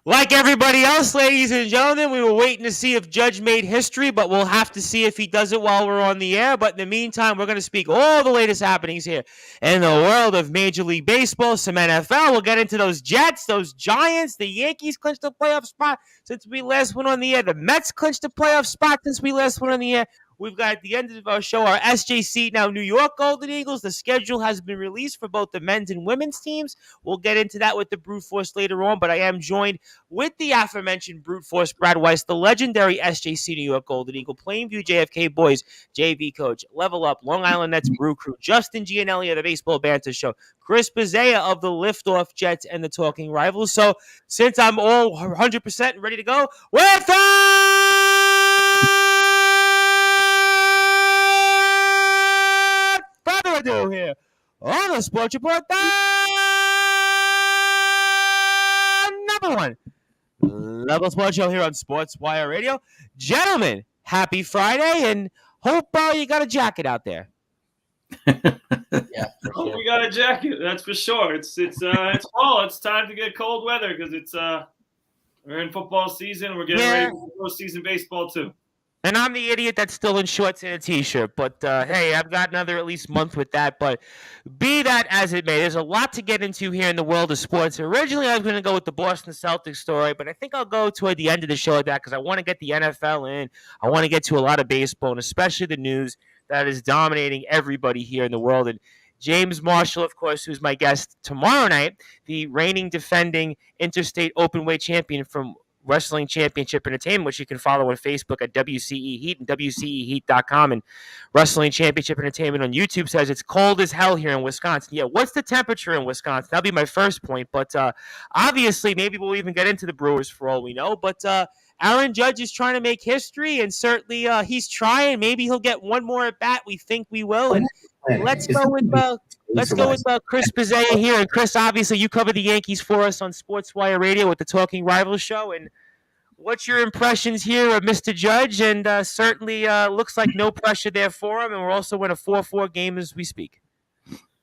Like everybody else, ladies and gentlemen, we were waiting to see if Judge made history, but we'll have to see if he does it while we're on the air. But in the meantime, we're going to speak all the latest happenings here in the world of Major League Baseball, some NFL. We'll get into those Jets, those Giants. The Yankees clinched a playoff spot since we last went on the air. The Mets clinched a playoff spot since we last went on the air. We've got at the end of our show our SJC, now New York Golden Eagles. The schedule has been released for both the men's and women's teams. We'll get into that with the Brute Force later on, but I am joined with the aforementioned Brute Force Brad Weiss, the legendary SJC New York Golden Eagle, Plainview JFK Boys, JV Coach, Level Up, Long Island Nets Brew Crew, Justin Gianelli of the Baseball Banter Show, Chris Pizzea of the Liftoff Jets and the Talking Rivals. So since I'm all 100% ready to go, further ado here on the Sports Report, number one level sports show here on Sportzwire Radio. Gentlemen, happy Friday, and hope you got a jacket out there. Yeah, sure. We got a jacket, that's for sure. It's fall. It's time to get cold weather because we're in football season. We're getting ready for postseason baseball too. And I'm the idiot that's still in shorts and a T-shirt. But, hey, I've got another at least month with that. But be that as it may, there's a lot to get into here in the world of sports. Originally, I was going to go with the Boston Celtics story, but I think I'll go toward the end of the show with that because I want to get the NFL in. I want to get to a lot of baseball, and especially the news that is dominating everybody here in the world. And James Marshall, of course, who's my guest tomorrow night, the reigning defending interstate openweight champion from Wrestling Championship Entertainment, which you can follow on Facebook at WCE Heat and WCEHeat.com, and Wrestling Championship Entertainment on YouTube, says it's cold as hell here in Wisconsin. Yeah, what's the temperature in Wisconsin? That'll be my first point, but obviously maybe we'll even get into the Brewers for all we know, but Aaron Judge is trying to make history, and certainly he's trying. Maybe he'll get one more at bat. We think we will, and let's go with Chris Pizzea here. And Chris, obviously, you cover the Yankees for us on Sportswire Radio with the Talking Rivals show. And what's your impressions here of Mr. Judge? And certainly looks like no pressure there for him. And we're also in a 4-4 game as we speak.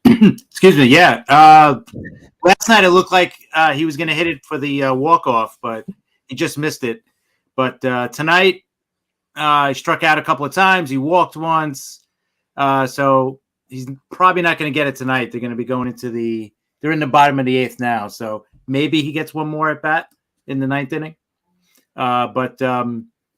Excuse me. Yeah. Last night it looked like he was going to hit it for the walk-off, but he just missed it. But tonight he struck out a couple of times. He walked once. So he's probably not going to get it tonight. They're going to be going into they're in the bottom of the eighth now. So maybe he gets one more at bat in the ninth inning. But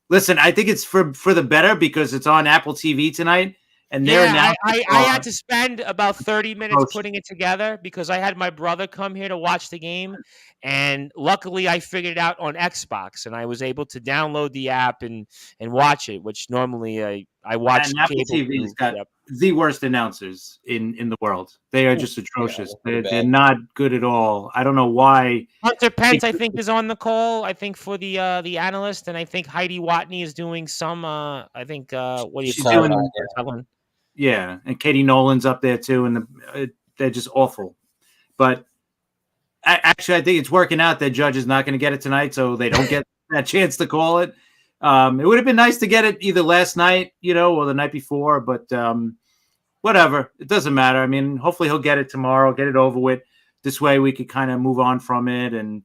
listen, I think it's for the better because it's on Apple TV tonight. And I had to spend about 30 minutes putting it together because I had my brother come here to watch the game. And luckily I figured it out on Xbox and I was able to download the app and watch it, which normally I watch. And Apple TV's got the worst announcers in the world. They are just atrocious. They're not good at all. I don't know why. Hunter Pence, I think, is on the call. I think for the analyst, and I think Heidi Watney is doing some. What do you call it? Yeah, and Katie Nolan's up there too, and they're just awful. But actually, I think it's working out that Judge is not going to get it tonight, so they don't get that chance to call it. It would have been nice to get it either last night, or the night before, but whatever. It doesn't matter. I mean, hopefully he'll get it tomorrow, get it over with. This way we could kind of move on from it and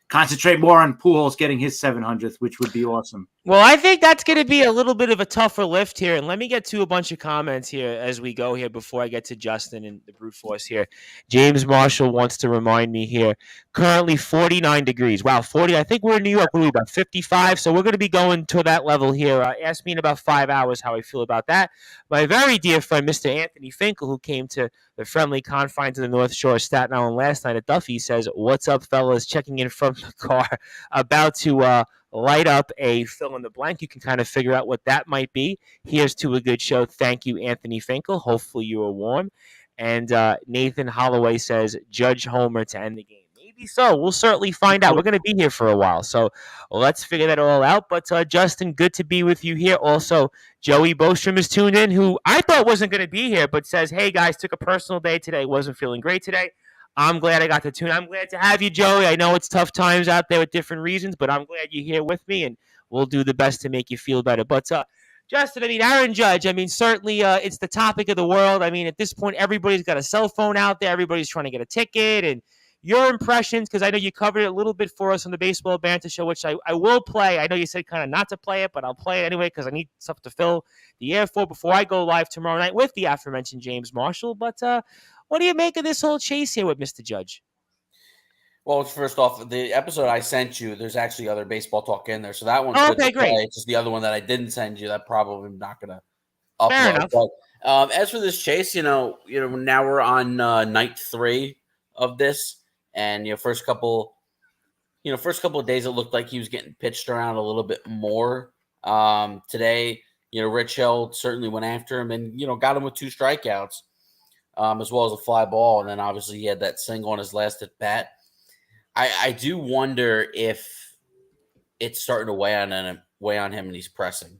concentrate more on Pujols getting his 700th, which would be awesome. Well, I think that's going to be a little bit of a tougher lift here. And let me get to a bunch of comments here as we go here before I get to Justin and the Brute Force here. James Marshall wants to remind me here, currently 49 degrees. Wow, 40. I think we're in New York. We're about 55. So we're going to be going to that level here. Ask me in about 5 hours how I feel about that. My very dear friend, Mr. Anthony Finkel, who came to the friendly confines of the North Shore of Staten Island last night at Duffy, says, "What's up, fellas?" Checking in from the car, about to light up a fill in the blank. You can kind of figure out what that might be. Here's to a good show. Thank you, Anthony Finkel. Hopefully you are warm. And Nathan Holloway says, Judge Homer to end the game. Maybe so. We'll certainly find out. We're going to be here for a while. So let's figure that all out. But Justin, good to be with you here. Also, Joey Bostrom is tuned in, who I thought wasn't going to be here, but says, hey, guys, took a personal day today. Wasn't feeling great today. I'm glad I got to tune. I'm glad to have you, Joey. I know it's tough times out there with different reasons, but I'm glad you're here with me, and we'll do the best to make you feel better. But, Justin, Aaron Judge, certainly it's the topic of the world. At this point, everybody's got a cell phone out there. Everybody's trying to get a ticket, and your impressions, because I know you covered it a little bit for us on the Baseball Banter Show, which I will play. I know you said kind of not to play it, but I'll play it anyway because I need stuff to fill the air for before I go live tomorrow night with the aforementioned James Marshall. But what do you make of this whole chase here with Mr. Judge? Well, first off, the episode I sent you, there's actually other baseball talk in there, so that one's Oh, good okay, to play. great. It's just the other one that I didn't send you that probably I'm not gonna upload. Fair enough. But as for this chase, now we're on night 3 of this, and first couple of days it looked like he was getting pitched around a little bit more. Today, Rich Hill certainly went after him and got him with 2 strikeouts, as well as a fly ball, and then obviously he had that single on his last at bat. I do wonder if it's starting to weigh on him and he's pressing.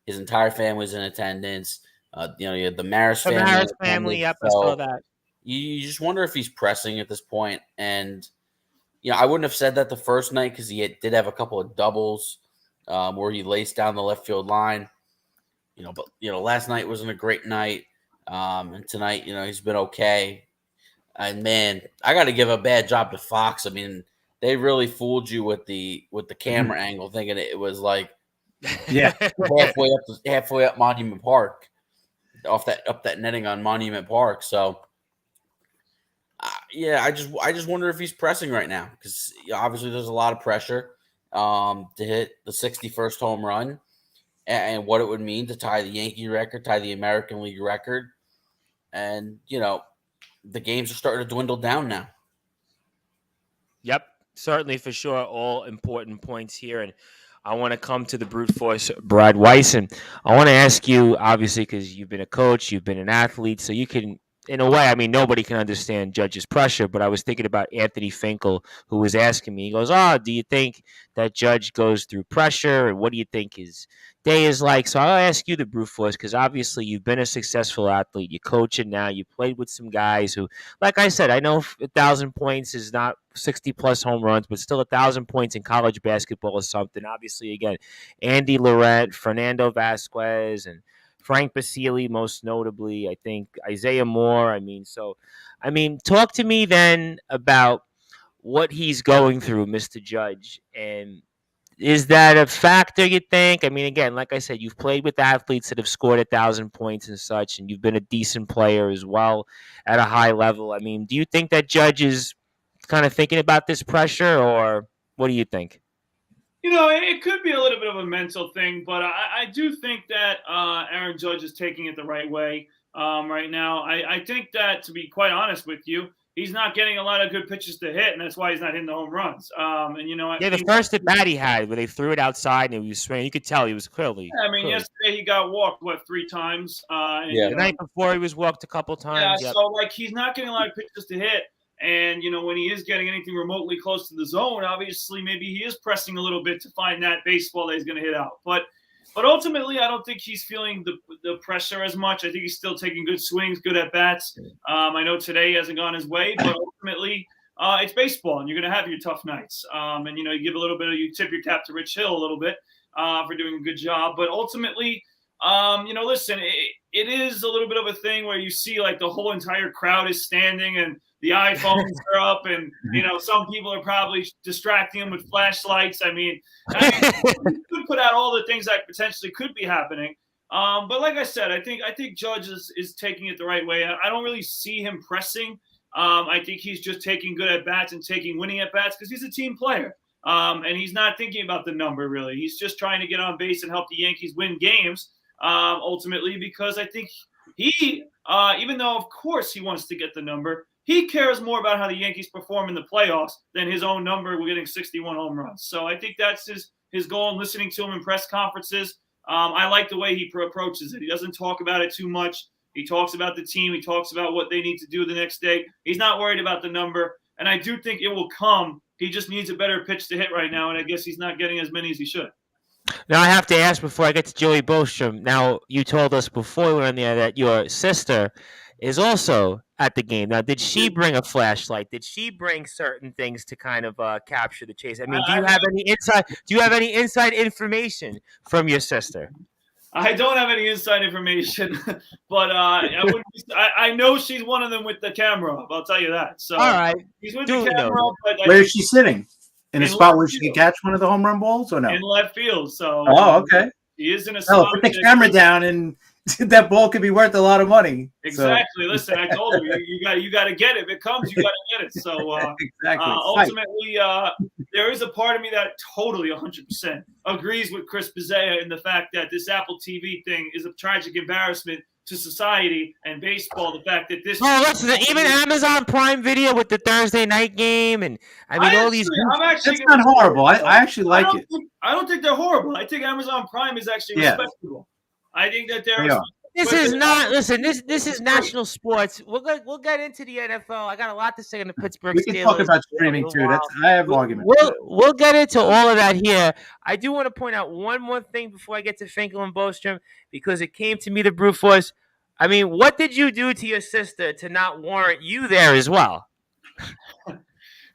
His entire family's in attendance. You had the Maris family. The Maris family, yep, I saw that. You just wonder if he's pressing at this point. And, I wouldn't have said that the first night because he did have a couple of doubles where he laced down the left field line. But last night wasn't a great night. And tonight, he's been okay. And man, I got to give a bad job to Fox. I mean, they really fooled you with the camera angle, thinking it was like halfway up Monument Park, up that netting on Monument Park. So, I just wonder if he's pressing right now because obviously there's a lot of pressure to hit the 61st home run and what it would mean to tie the Yankee record, tie the American League record, and the games are starting to dwindle down now. Yep, certainly for sure. All important points here. And I want to come to the brute force, Brad Weiss. And I want to ask you, obviously, because you've been a coach, you've been an athlete, so you can, in a way, I mean, nobody can understand Judge's pressure, but I was thinking about Anthony Finkel, who was asking me, he goes, do you think that Judge goes through pressure? And what do you think his day is like? So I'll ask you the brute force, because obviously you've been a successful athlete. You're coaching now. You played with some guys who, like I said, I know 1,000 points is not 60-plus home runs, but still 1,000 points in college basketball is something. Obviously, again, Andy Laurent, Fernando Vasquez, and Frank Basile, most notably, I think Isaiah Moore. Talk to me then about what he's going through, Mr. Judge. And is that a factor, you think? I mean, again, like I said, you've played with athletes that have scored 1,000 points and such, and you've been a decent player as well at a high level. I mean, do you think that Judge is kind of thinking about this pressure, or what do you think? It could be a little bit of a mental thing, but I do think that Aaron Judge is taking it the right way right now. I think that, to be quite honest with you, he's not getting a lot of good pitches to hit, and that's why he's not hitting the home runs. The first at bat he had, where they threw it outside and he was swinging, you could tell he was clearly. Yesterday he got walked 3 times. The night before he was walked a couple times. Yeah, so he's not getting a lot of pitches to hit. And, when he is getting anything remotely close to the zone, obviously maybe he is pressing a little bit to find that baseball that he's going to hit out. But ultimately, I don't think he's feeling the pressure as much. I think he's still taking good swings, good at-bats. I know today he hasn't gone his way, but ultimately it's baseball, and you're going to have your tough nights. And, you tip your cap to Rich Hill a little bit for doing a good job. But ultimately, listen, it is a little bit of a thing where you see the whole entire crowd is standing and the iPhones are up, and some people are probably distracting them with flashlights. You could put out all the things that potentially could be happening. But like I said, I think Judge is taking it the right way. I don't really see him pressing. I think he's just taking good at bats and taking winning at bats because he's a team player. And he's not thinking about the number really. He's just trying to get on base and help the Yankees win games. Ultimately, because I think he, even though of course he wants to get the number, he cares more about how the Yankees perform in the playoffs than his own number. We're getting 61 home runs. So I think that's his goal. And listening to him in press conferences, I like the way he approaches it. He doesn't talk about it too much. He talks about the team. He talks about what they need to do the next day. He's not worried about the number. And I do think it will come. He just needs a better pitch to hit right now. And I guess he's not getting as many as he should. Now, I have to ask before I get to Joey Bostrom. Now, you told us before we were on the air that your sister is also at the game. Now, did she bring a flashlight? Did she bring certain things to kind of capture the chase? I mean, do you have any inside information from your sister? I don't have any inside information, but I know she's one of them with the camera. I'll tell you that. So All right. she's with Duly the camera. noted. But Where is she sitting? In a In spot left where she can field. catch one of the home run balls, or no? in left field. So Oh, okay. She is in a Oh, spot. put the camera down, and that ball could be worth a lot of money. Exactly. Listen, I told her you got to get it. If it comes, you got to get it. So Exactly. ultimately, there is a part of me that totally 100% agrees with Chris Pizzea in the fact that this Apple TV thing is a tragic embarrassment to society and baseball. The fact that this. Oh, listen, even Amazon Prime Video with the Thursday night game, and I mean all these. That's not horrible. I actually like it. I don't think they're horrible. I think Amazon Prime is actually respectable. I think that they're. This is not. Listen, this is national sports. We'll get into the NFL. I got a lot to say on the Pittsburgh Steelers. We can talk about streaming too. I have arguments. We'll get into all of that here. I do want to point out one more thing before I get to Finkel and Bostrom, because it came to me, the brute force. I mean, what did you do to your sister to not warrant you there as well?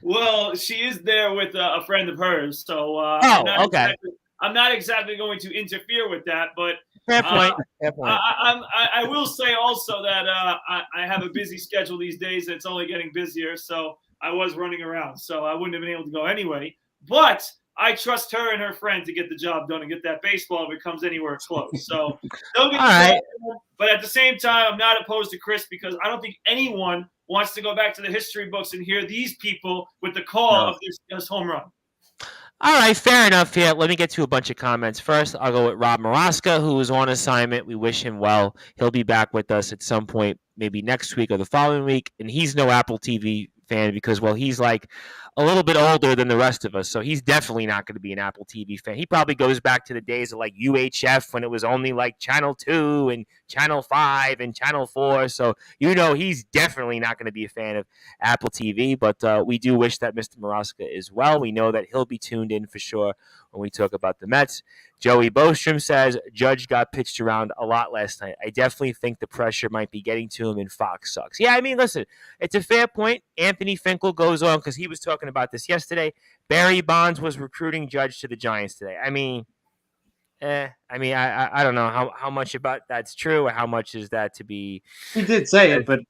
Well, she is there with a friend of hers, so okay. I'm not exactly going to interfere with that, but fair point. Fair point. I will say also that I have a busy schedule these days. It's only getting busier, so I was running around, so I wouldn't have been able to go anyway. But I trust her and her friend to get the job done and get that baseball if it comes anywhere close. So don't get me wrong, but at the same time, I'm not opposed to Chris, because I don't think anyone wants to go back to the history books and hear these people with the call of this home run. All right, fair enough here. Let me get to a bunch of comments. First, I'll go with Rob Maraska, who is on assignment. We wish him well. He'll be back with us at some point, maybe next week or the following week. And he's no Apple TV fan because, well, he's like a little bit older than the rest of us. So he's definitely not going to be an Apple TV fan. He probably goes back to the days of like UHF when it was only like Channel 2 and Channel 5 and Channel 4. So, he's definitely not going to be a fan of Apple TV. But we do wish that Mr. Maraska is well. We know that he'll be tuned in for sure when we talk about the Mets. Joey Bostrom says, Judge got pitched around a lot last night. I definitely think the pressure might be getting to him, and Fox sucks. Yeah, I mean, listen, it's a fair point. Anthony Finkel goes on because he was talking about this yesterday. Barry Bonds was recruiting Judge to the Giants today. I don't know how much about that's true or how much is that to be. He did say it, but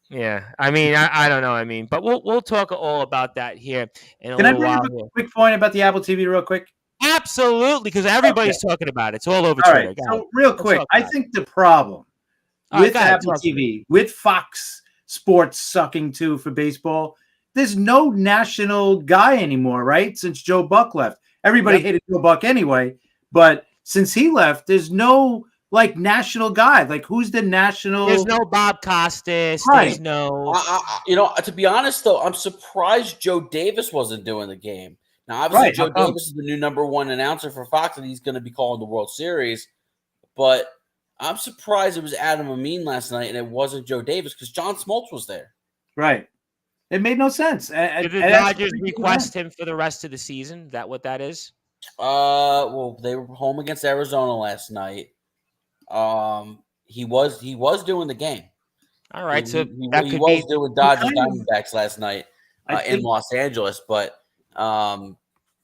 Yeah, I mean, I don't know. I mean, but we'll talk all about that here in a Can I little bring while. up a quick point about the Apple TV real quick? Absolutely, because everybody's talking about it. It's all over All Twitter. right, so real quick, I think the problem with Apple TV, with Fox Sports sucking too for baseball, there's no national guy anymore, right? Since Joe Buck left. Everybody hated Joe Buck anyway, but since he left, there's no national guy. Like, who's the national? There's no Bob Costas. Right. There's no. To be honest, though, I'm surprised Joe Davis wasn't doing the game. Now, obviously, Joe Davis is the new number one announcer for Fox, and he's going to be calling the World Series. But I'm surprised it was Adam Amin last night, and it wasn't Joe Davis, because John Smoltz was there. Right. It made no sense. Did the Dodgers request him for the rest of the season? Is that what that is? Well, they were home against Arizona last night. He was doing the game. All right, he was doing Dodgers Diamondbacks last night in Los Angeles, but and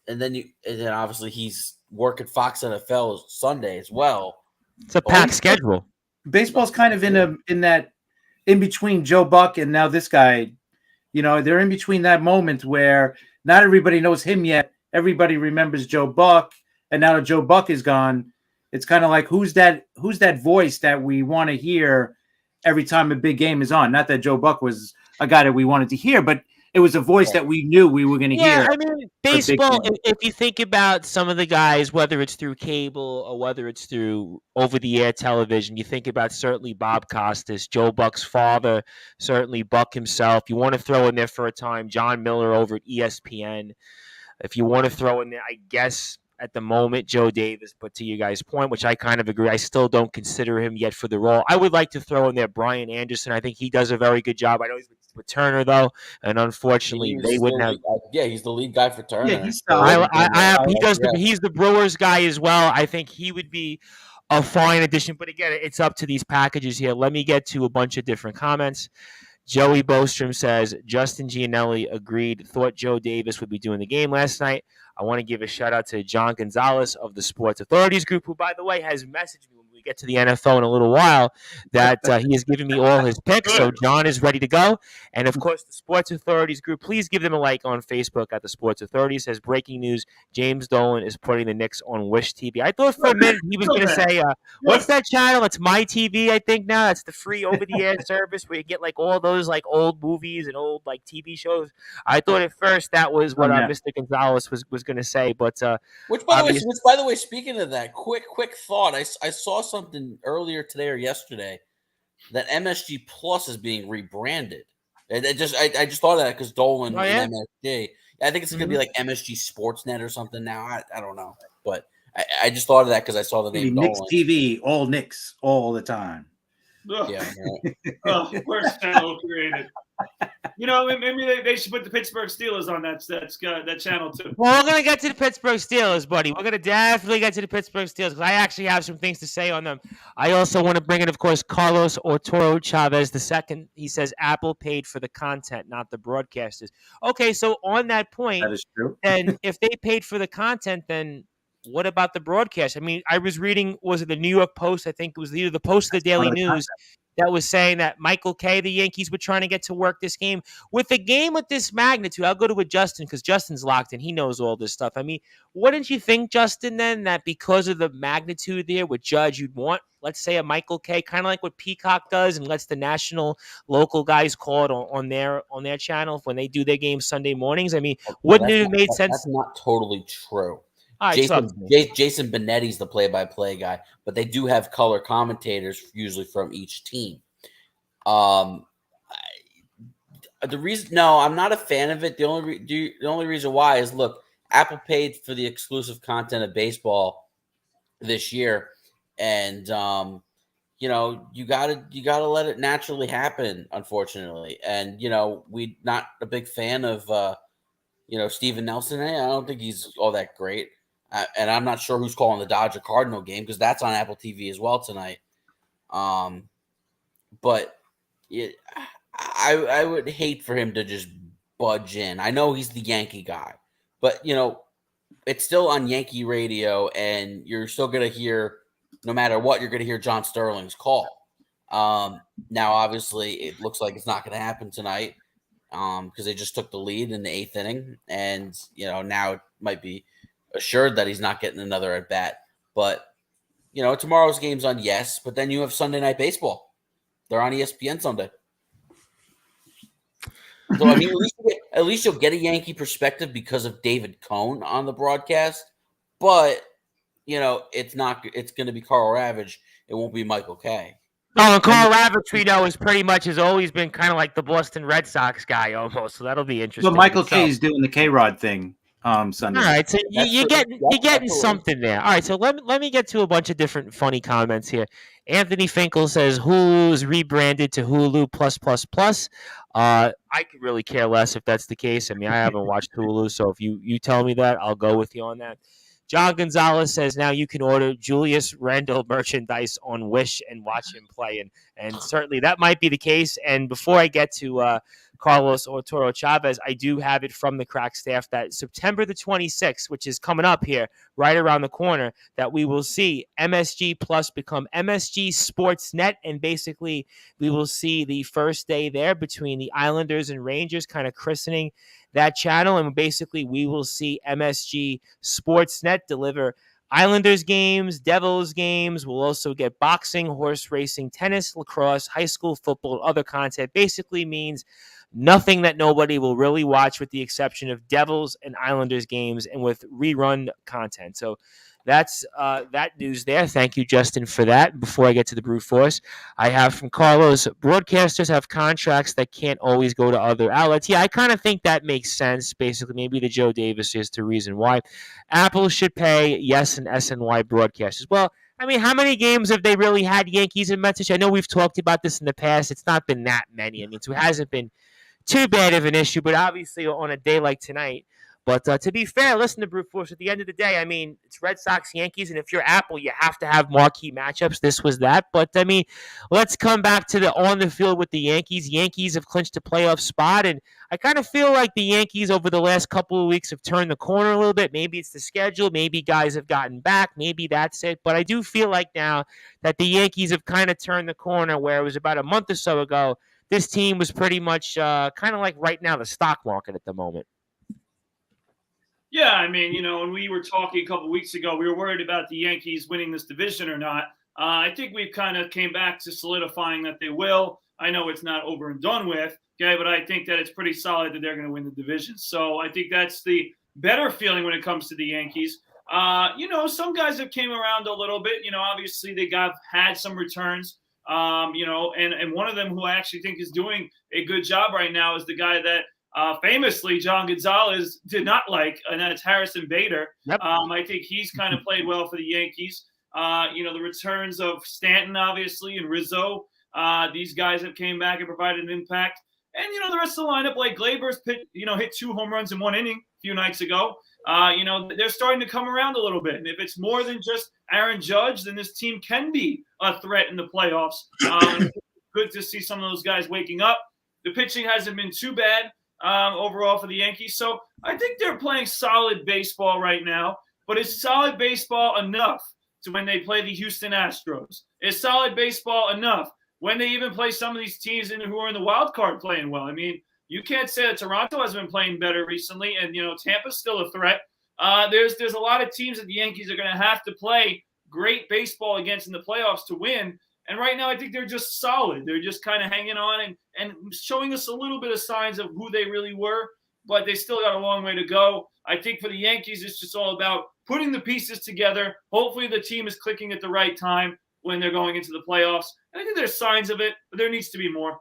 then obviously he's working Fox NFL Sunday as well. It's a packed schedule. Baseball's kind of in between Joe Buck and now this guy. They're in between that moment where not everybody knows him yet. Everybody remembers Joe Buck, and now that Joe Buck is gone, it's kind of like who's that voice that we want to hear every time a big game is on. Not that Joe Buck was a guy that we wanted to hear, but it was a voice that we knew we were going to hear. Yeah, I mean, baseball, if you think about some of the guys, whether it's through cable or whether it's through over-the-air television, you think about certainly Bob Costas, Joe Buck's father, certainly Buck himself. You want to throw in there for a time John Miller over at ESPN. If you want to throw in there, I guess, at the moment, Joe Davis, but to you guys' point, which I kind of agree, I still don't consider him yet for the role. I would like to throw in there Brian Anderson. I think he does a very good job. I know he's with Turner, though, and unfortunately, they wouldn't have. He's the lead guy for Turner. Yeah, he's he's the Brewers guy as well. I think he would be a fine addition, but again, it's up to these packages here. Let me get to a bunch of different comments. Joey Bostrom says, Justin Gianelli agreed, thought Joe Davis would be doing the game last night. I want to give a shout out to John Gonzalez of the Sports Authorities Group, who, by the way, has messaged me when we get to the NFL in a little while that he has given me all his picks. So John is ready to go. And, of course, the Sports Authorities Group, please give them a like on Facebook at the Sports Authorities. Says, breaking news, James Dolan is putting the Knicks on Wish TV. I thought for a minute he was going to say, what's that channel? It's My TV, I think now. That's the free over-the-air service where you get, like, all those, like, old movies and old, like, TV shows. I thought at first that was what Mr. Gonzalez was going to say, but which by the way, speaking of that, quick thought. I saw something earlier today or yesterday that MSG Plus is being rebranded. I just thought of that because Dolan and MSG. I think it's going to be like MSG Sportsnet or something now. I don't know, but I just thought of that because I saw the name Knicks Dolan. TV, all Knicks, all the time. Ugh. Yeah. Right. Worst channel created. You know, maybe they should put the Pittsburgh Steelers on that channel too. Well, we're going to get to the Pittsburgh Steelers, buddy. We're going to definitely get to the Pittsburgh Steelers because I actually have some things to say on them. I also want to bring in, of course, Carlos Arturo Chavez II. He says Apple paid for the content, not the broadcasters. Okay, so on that point, That is true. then if they paid for the content, then what about the broadcast? I mean, I was reading, was it the New York Post? I think it was either the Post or the Daily News that was saying that Michael Kay, the Yankees, were trying to get to work this game. With a game with this magnitude, I'll go to Justin because Justin's locked in. He knows all this stuff. I mean, wouldn't you think, Justin, then, that because of the magnitude there with Judge, you'd want, let's say, a Michael Kay, kind of like what Peacock does and lets the national local guys call it on their channel when they do their games Sunday mornings? I mean, wouldn't it have made sense? That's not totally true. Right, Jason Benetti's the play-by-play guy, but they do have color commentators usually from each team. I'm not a fan of it. The only reason why is, look, Apple paid for the exclusive content of baseball this year, and you gotta let it naturally happen. Unfortunately, and we not a big fan of Steven Nelson. I don't think he's all that great. And I'm not sure who's calling the Dodger Cardinal game because that's on Apple TV as well tonight. But I would hate for him to just budge in. I know he's the Yankee guy, but it's still on Yankee radio, and you're still gonna hear, no matter what, you're gonna hear John Sterling's call. Now, obviously, it looks like it's not gonna happen tonight because they just took the lead in the 8th inning, and now it might be assured that he's not getting another at bat. But tomorrow's game's on Yes, but then you have Sunday Night Baseball. They're on ESPN Sunday. So I mean, at least you'll get a Yankee perspective because of David Cohn on the broadcast. But it's going to be Carl Ravage. It won't be Michael Kay. Oh, and Carl Ravage, we know, has always been kind of like the Boston Red Sox guy almost. So that'll be interesting. So Michael Kay is doing the K-Rod thing. Sunday. All right, so you're getting something there. All right, so let me get to a bunch of different funny comments here. Anthony Finkel says Hulu's rebranded to Hulu +++. I could really care less if that's the case. I mean, I haven't watched Hulu, so if you tell me that, I'll go with you on that. John Gonzalez says now you can order Julius Randle merchandise on Wish and watch him play, and certainly that might be the case. And before I get to Carlos Arturo Chavez, I do have it from the crack staff that September the 26th, which is coming up here right around the corner, that we will see MSG Plus become MSG Sportsnet, and basically we will see the first day there between the Islanders and Rangers, kind of christening that channel, and basically we will see MSG Sportsnet deliver Islanders games, Devils games. We'll also get boxing, horse racing, tennis, lacrosse, high school football, other content. Basically means nothing that nobody will really watch with the exception of Devils and Islanders games and with rerun content. So that's that news there. Thank you, Justin, for that. Before I get to the brute force, I have from Carlos, broadcasters have contracts that can't always go to other outlets. Yeah, I kind of think that makes sense. Basically, maybe the Joe Davis is the reason why. Apple should pay Yes and SNY broadcasters. Well, I mean, how many games have they really had Yankees and Mets? I know we've talked about this in the past. It's not been that many. I mean, so it hasn't been too bad of an issue, but obviously on a day like tonight, But to be fair, listen to Brute Force. At the end of the day, I mean, it's Red Sox, Yankees, and if you're Apple, you have to have marquee matchups. This was that. But, I mean, let's come back to the on the field with the Yankees. Yankees have clinched a playoff spot, and I kind of feel like the Yankees over the last couple of weeks have turned the corner a little bit. Maybe it's the schedule. Maybe guys have gotten back. Maybe that's it. But I do feel like now that the Yankees have kind of turned the corner where it was about a month or so ago, this team was pretty much kind of like right now the stock market at the moment. Yeah, I mean, when we were talking a couple weeks ago, we were worried about the Yankees winning this division or not. I think we've kind of came back to solidifying that they will. I know it's not over and done with, okay, but I think that it's pretty solid that they're going to win the division. So I think that's the better feeling when it comes to the Yankees. Some guys have came around a little bit. Obviously they had some returns. And one of them who I actually think is doing a good job right now is the guy that famously John Gonzalez did not like, and that's Harrison Bader. Yep. I think he's kind of played well for the Yankees. The returns of Stanton, obviously, and Rizzo. These guys have came back and provided an impact. And, the rest of the lineup, like Gleyber's hit 2 home runs in 1 inning a few nights ago. They're starting to come around a little bit. And if it's more than just Aaron Judge, then this team can be a threat in the playoffs. Good to see some of those guys waking up. The pitching hasn't been too bad overall for the Yankees. So I think they're playing solid baseball right now. But it's solid baseball enough to when they play the Houston Astros. It's solid baseball enough when they even play some of these teams who are in the wild card playing well. I mean, you can't say that Toronto has been playing better recently, and Tampa's still a threat. There's a lot of teams that the Yankees are going to have to play great baseball against in the playoffs to win. And right now, I think they're just solid. They're just kind of hanging on and showing us a little bit of signs of who they really were, but they still got a long way to go. I think for the Yankees, it's just all about putting the pieces together. Hopefully the team is clicking at the right time when they're going into the playoffs. And I think there's signs of it, but there needs to be more.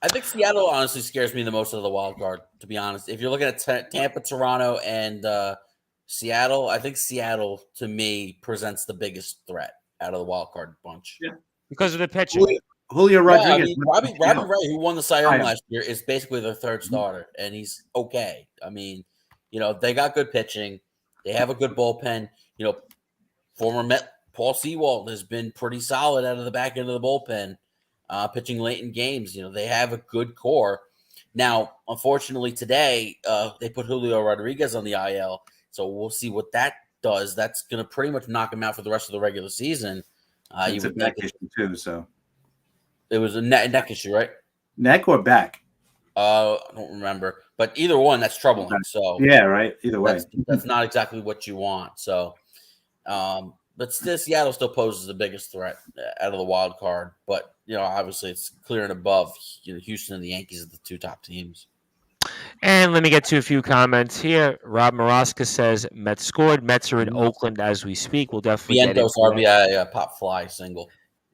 I think Seattle honestly scares me the most out of the wild card, to be honest. If you're looking at Tampa, Toronto, and Seattle, I think Seattle, to me, presents the biggest threat out of the wild card bunch. Yeah. Because of the pitching. Julio Rodriguez. Yeah, I mean, Robin Ray, who won the Cy Young last year, is basically their third starter, and he's okay. I mean, they got good pitching. They have a good bullpen. Former Met Paul Sewald has been pretty solid out of the back end of the bullpen, pitching late in games. They have a good core. Now, unfortunately, today they put Julio Rodriguez on the IL, so we'll see what that does. That's going to pretty much knock him out for the rest of the regular season. It's a neck issue too, so it was a neck issue, right? Neck or back? I don't remember, but either one, that's troubling. So yeah, right. Either way, that's not exactly what you want. So, but Seattle still poses the biggest threat out of the wild card. But obviously, it's clear and above. Houston and the Yankees are the 2 top teams. And let me get to a few comments here. Rob Maraska says Mets scored. Mets are in Oakland as we speak. We'll definitely get into RBI pop fly single.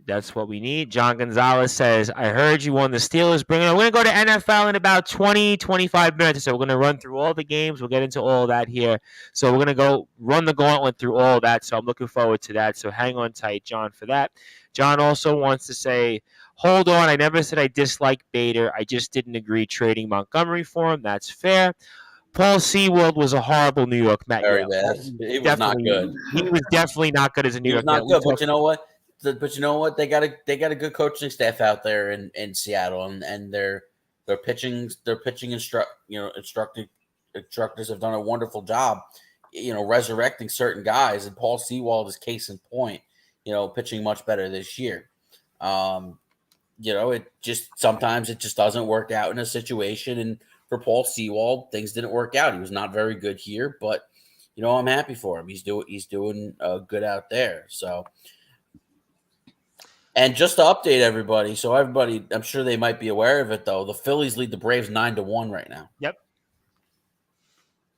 That's what we need. John Gonzalez says, I heard you won the Steelers. We're going to go to NFL in about 20, 25 minutes. So we're going to run through all the games. We'll get into all that here. So we're going to go run the gauntlet through all that. So I'm looking forward to that. So hang on tight, John, for that. John also wants to say, hold on. I never said I dislike Bader. I just didn't agree trading Montgomery for him. That's fair. Paul Sewald was a horrible New York Met. Very bad. He was not good. He was definitely not good as a New York Met. Not good, but you know what? They got a good coaching staff out there in Seattle, and their pitching instructors have done a wonderful job, resurrecting certain guys, and Paul Sewald is case in point, pitching much better this year. It just sometimes it just doesn't work out in a situation, and for Paul Sewald, things didn't work out. He was not very good here, but I'm happy for him. He's doing good out there. So. And just to update everybody, so everybody, I'm sure they might be aware of it, though. The Phillies lead the Braves 9-1 right now. Yep.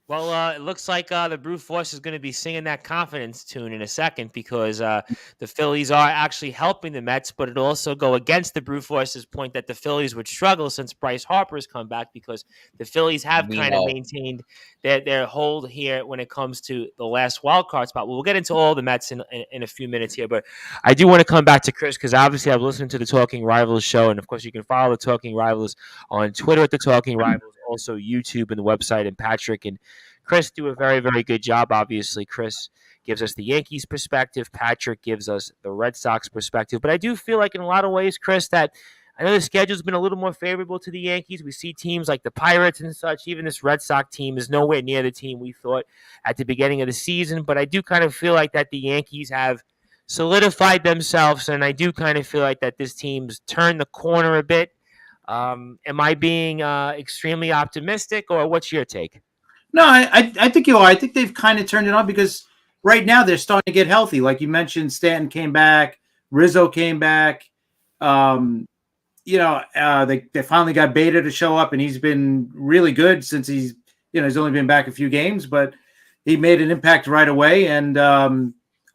Well, it looks like the Brute Force is going to be singing that confidence tune in a second because the Phillies are actually helping the Mets, but it also go against the Brute Force's point that the Phillies would struggle since Bryce Harper's come back because the Phillies have kind of maintained their hold here when it comes to the last wild card spot. Well, we'll get into all the Mets in a few minutes here, but I do want to come back to Chris because obviously I've listened to the Talking Rivals show, and of course you can follow the Talking Rivals on Twitter at the Talking Rivals, also YouTube and the website, and Patrick and Chris do a very, very good job. Obviously, Chris gives us the Yankees perspective. Patrick gives us the Red Sox perspective. But I do feel like in a lot of ways, Chris, that I know the schedule's been a little more favorable to the Yankees. We see teams like the Pirates and such. Even this Red Sox team is nowhere near the team we thought at the beginning of the season. But I do kind of feel like that the Yankees have solidified themselves, and I do kind of feel like that this team's turned the corner a bit. Am I being extremely optimistic, or what's your take? No, I think you are. I think they've kind of turned it on because right now they're starting to get healthy. Like you mentioned, Stanton came back, Rizzo came back. They finally got Beta to show up, and he's been really good since he's only been back a few games, but he made an impact right away, and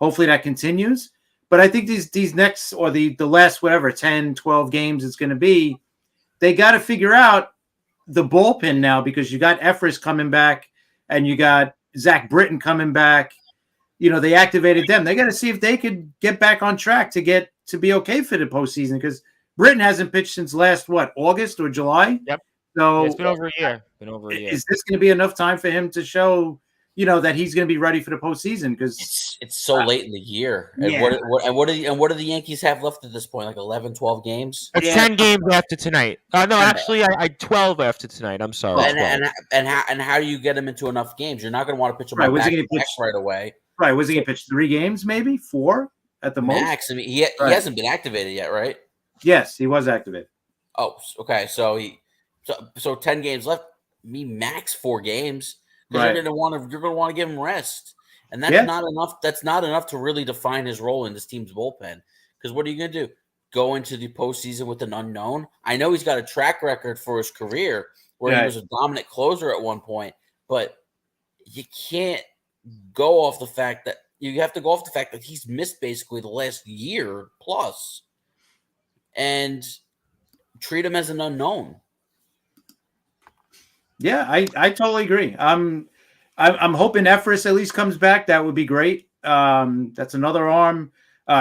hopefully that continues. But I think these next, or the last, 10, 12 games it's going to be, they got to figure out the bullpen now, because you got Efris coming back and you got Zach Britton coming back. They activated them. They got to see if they could get back on track to be okay for the postseason, because Britton hasn't pitched since last, August or July? Yep. So it's been over a year. Is this going to be enough time for him to show, that he's going to be ready for the postseason? Because it's so late in the year. And yeah. what do the Yankees have left at this point? Like 11, 12 games? It's 10 games after tonight. No, actually, I 12 after tonight. I'm sorry. And how do you get him into enough games? You're not going to want to pitch him back right away. Right. Was he going to pitch 3 games, maybe 4 at the most? Max. I mean, he hasn't been activated yet, right? Yes, he was activated. Oh, okay. So 10 games left. Max 4 games. Because you're going to want to give him rest, and that's not enough. That's not enough to really define his role in this team's bullpen. Because what are you going to do? Go into the postseason with an unknown? I know he's got a track record for his career where he was a dominant closer at one point, but you can't go off the fact that he's missed basically the last year plus, and treat him as an unknown. Yeah, I totally agree. I'm hoping Efris at least comes back. That would be great. That's another arm.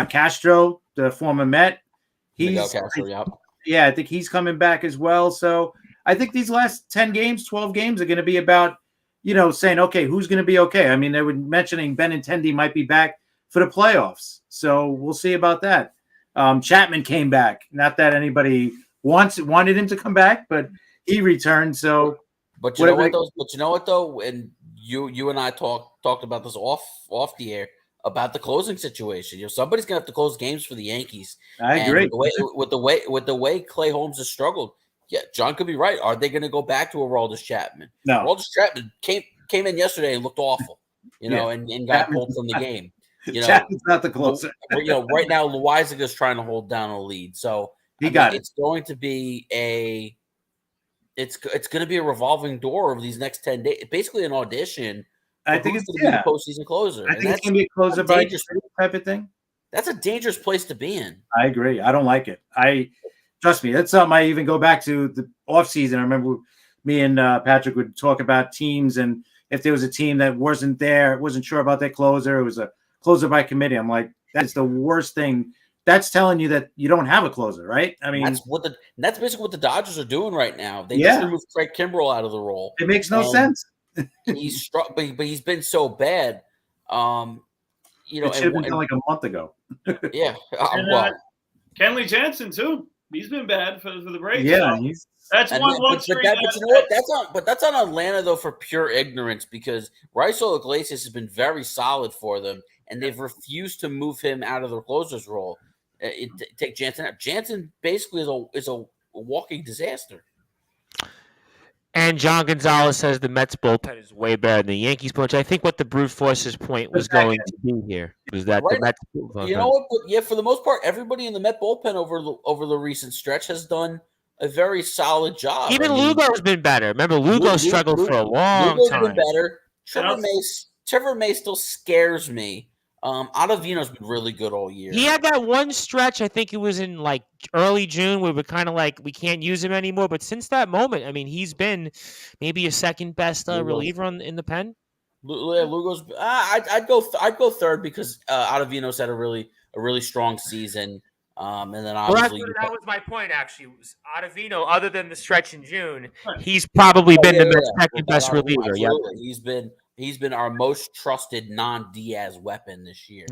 Castro, the former Met, I think he's coming back as well. So I think these last 10 games, 12 games are going to be about, saying, okay, who's going to be okay? I mean, they were mentioning Benintendi might be back for the playoffs. So we'll see about that. Chapman came back. Not that anybody wanted him to come back, but he returned. So. But you know what though, and you and I talked about this off the air about the closing situation. Somebody's gonna have to close games for the Yankees. I agree. With the way Clay Holmes has struggled. Yeah, John could be right. Are they gonna go back to Aroldis Chapman? No. Aroldis Chapman came in yesterday and looked awful, and got pulled from the game. Chapman's not the closer. Right now Loizaga's trying to hold down a lead. So it's going to be It's going to be a revolving door over these next 10 days. Basically, an audition. I think it's going to be the postseason closer. I think it's going to be a closer by type of thing. That's a dangerous place to be in. I agree. I don't like it. Trust me. That's something I even go back to the offseason. I remember me and Patrick would talk about teams, and if there was a team that wasn't sure about their closer, it was a closer by committee. I'm like, that's the worst thing. That's telling you that you don't have a closer, right? I mean, that's basically what the Dodgers are doing right now. They just removed Craig Kimbrell out of the role. It makes no sense. He's struck, but he's been so bad. It should have been done like a month ago. And Kenley Jansen too. He's been bad for the Braves. Yeah, that's one luxury. But you know what? That's on Atlanta though for pure ignorance, because Raisel Iglesias has been very solid for them, and they've refused to move him out of the closer's role. Take Jansen out. Jansen basically is a walking disaster. And John Gonzalez says the Mets bullpen is way better than the Yankees bunch. I think what the brute force's point was going to be here was that the Mets bullpen. You know what? Yeah, for the most part, everybody in the Met bullpen over the recent stretch has done a very solid job. Even Lugo's been better. Remember, Lugo struggled for a long Lugo's time. Been better. Trevor May still scares me. Ottavino's been really good all year. He had that one stretch, I think it was in like early June, where we're kind of like, we can't use him anymore. But since that moment, I mean, he's been maybe a second best reliever in the pen. Lugo's. I'd go third because Ottavino's had a really strong season. And then obviously that was my point. Actually, was Ottavino, other than the stretch in June, he's probably been the second best reliever. Yeah, he's been he's been our most trusted non-Diaz weapon this year.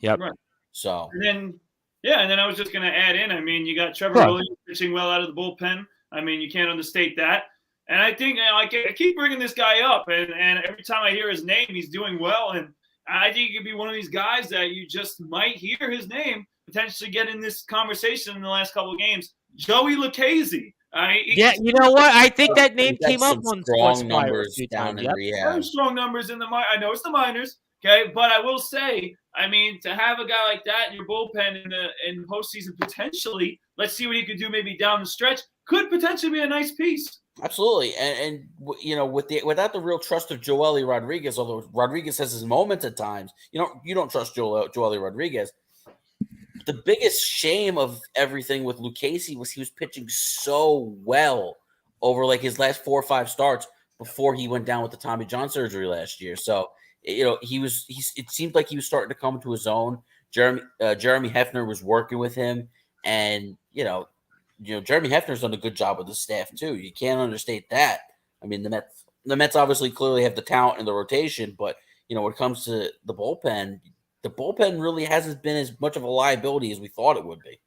Yep. Right. So And then I was just going to add in, I mean, you got Trevor Sure. Williams pitching well out of the bullpen. I mean, you can't understate that. And I think I keep bringing this guy up, and every time I hear his name, he's doing well. And I think he could be one of these guys that you just might hear his name potentially get in this conversation in the last couple of games. Joey Lucchese. Yeah, you know what? I think that name He's came got up some on strong Sportswire numbers a few down times. in Yep. rehab. very strong numbers in the minors. I know it's the minors, okay, but I will say, I mean, to have a guy like that in your bullpen in the postseason potentially, let's see what he could do maybe down the stretch, could potentially be a nice piece. Absolutely, and you know, without the real trust of Joely Rodriguez, although Rodriguez has his moments at times, you don't trust Joely Rodriguez. The biggest shame of everything with Lucchese was he was pitching so well over like his last 4 or 5 starts before he went down with the Tommy John surgery last year. So it seemed like he was starting to come to his own. Jeremy Hefner was working with him, and Jeremy Hefner's done a good job with the staff too. You can't understate that. I mean, the Mets obviously clearly have the talent in the rotation, but when it comes to the bullpen really hasn't been as much of a liability as we thought it would be.